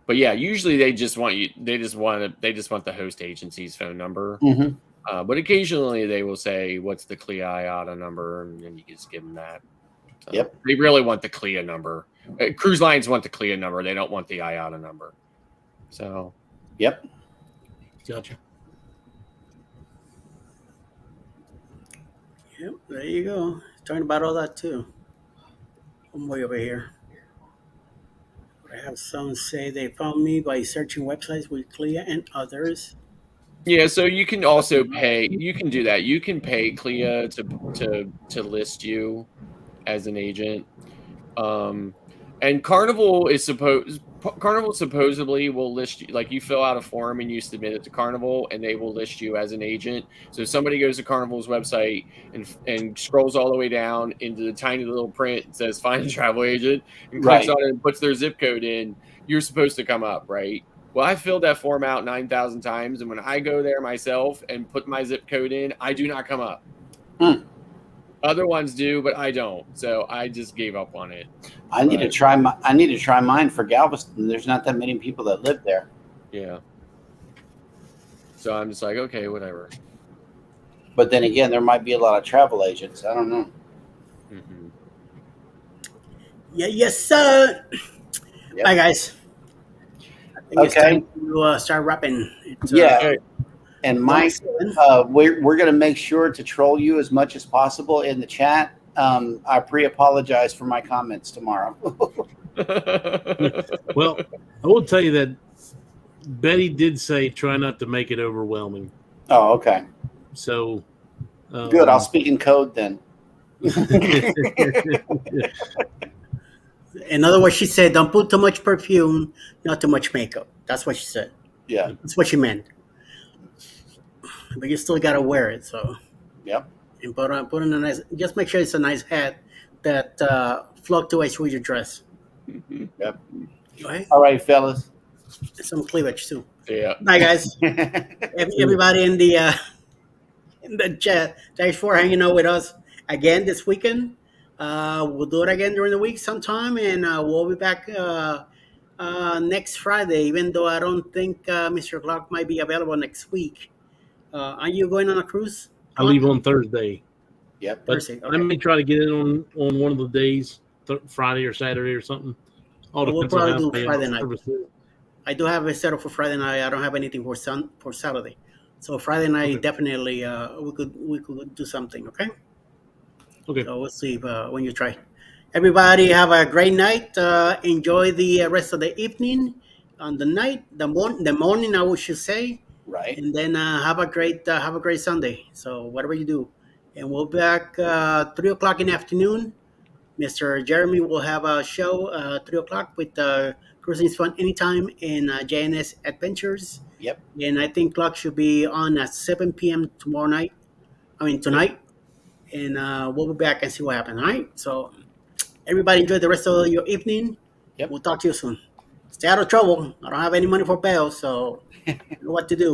but yeah, usually they just want the host agency's phone number. Mm-hmm. But occasionally they will say, what's the CLIA IATA number? And then you just give them that. So yep. They really want the CLIA number. Cruise lines want the CLIA number. They don't want the IATA number. So. Yep. Gotcha. Yep, there you go. Talking about all that too. I'm way over here. I have someone say they found me by searching websites with CLIA and others. Yeah, so you can also pay. You can do that. You can pay CLIA to list you as an agent. And Carnival supposedly will list you, like you fill out a form and you submit it to Carnival and they will list you as an agent. So if somebody goes to Carnival's website and scrolls all the way down into the tiny little print and says find a travel agent and clicks on it and puts their zip code in, you're supposed to come up, right? Well, I filled that form out 9,000 times, and when I go there myself and put my zip code in, I do not come up. Other ones do, but I don't. So I just gave up on it. I need to try mine for Galveston. There's not that many people that live there. Yeah. So I'm just like, okay, whatever. But then again, there might be a lot of travel agents. I don't know. Mm-hmm. Yeah, yes, sir. Yep. Bye, guys. I think it's time to start wrapping. Okay. And Mike, we're going to make sure to troll you as much as possible in the chat. I pre-apologize for my comments tomorrow. Well, I will tell you that Betty did say try not to make it overwhelming. Oh, okay. So good. I'll speak in code then. In other words, she said, don't put too much perfume, not too much makeup. That's what she said. Yeah. That's what she meant. But you still got to wear it. So, yep. And put on a nice, just make sure it's a nice hat that fluctuates with your dress. Yep. Right? All right, fellas. And some cleavage too. Yeah. Bye, guys. Everybody in the chat, thanks for hanging out with us again this weekend. We'll do it again during the week sometime, and we'll be back next Friday, even though I don't think Mr. Clark might be available next week. Are you going on a cruise? I leave on Thursday. Yep. But Thursday, okay. I may try to get it on one of the days, Friday or Saturday or something. We'll probably do Friday night. Services. I do have a set up for Friday night. I don't have anything for Saturday. So Friday night, definitely we could do something, okay? Okay. So we'll see when you try. Everybody have a great night. Enjoy the rest of the evening, on the night, the morning, I should say. Right. And then have a great Sunday. So whatever you do, and we'll be back 3:00 in the afternoon. Mr. Jeremy will have a show 3:00 with Cruising is Fun Anytime and JNS Adventures. Yep. And I think Clark should be on at 7 p.m. tonight. And we'll be back and see what happens. All right. So everybody enjoy the rest of your evening. Yep. We'll talk to you soon. stay out of trouble. I don't have any money for bail, so I don't know what to do.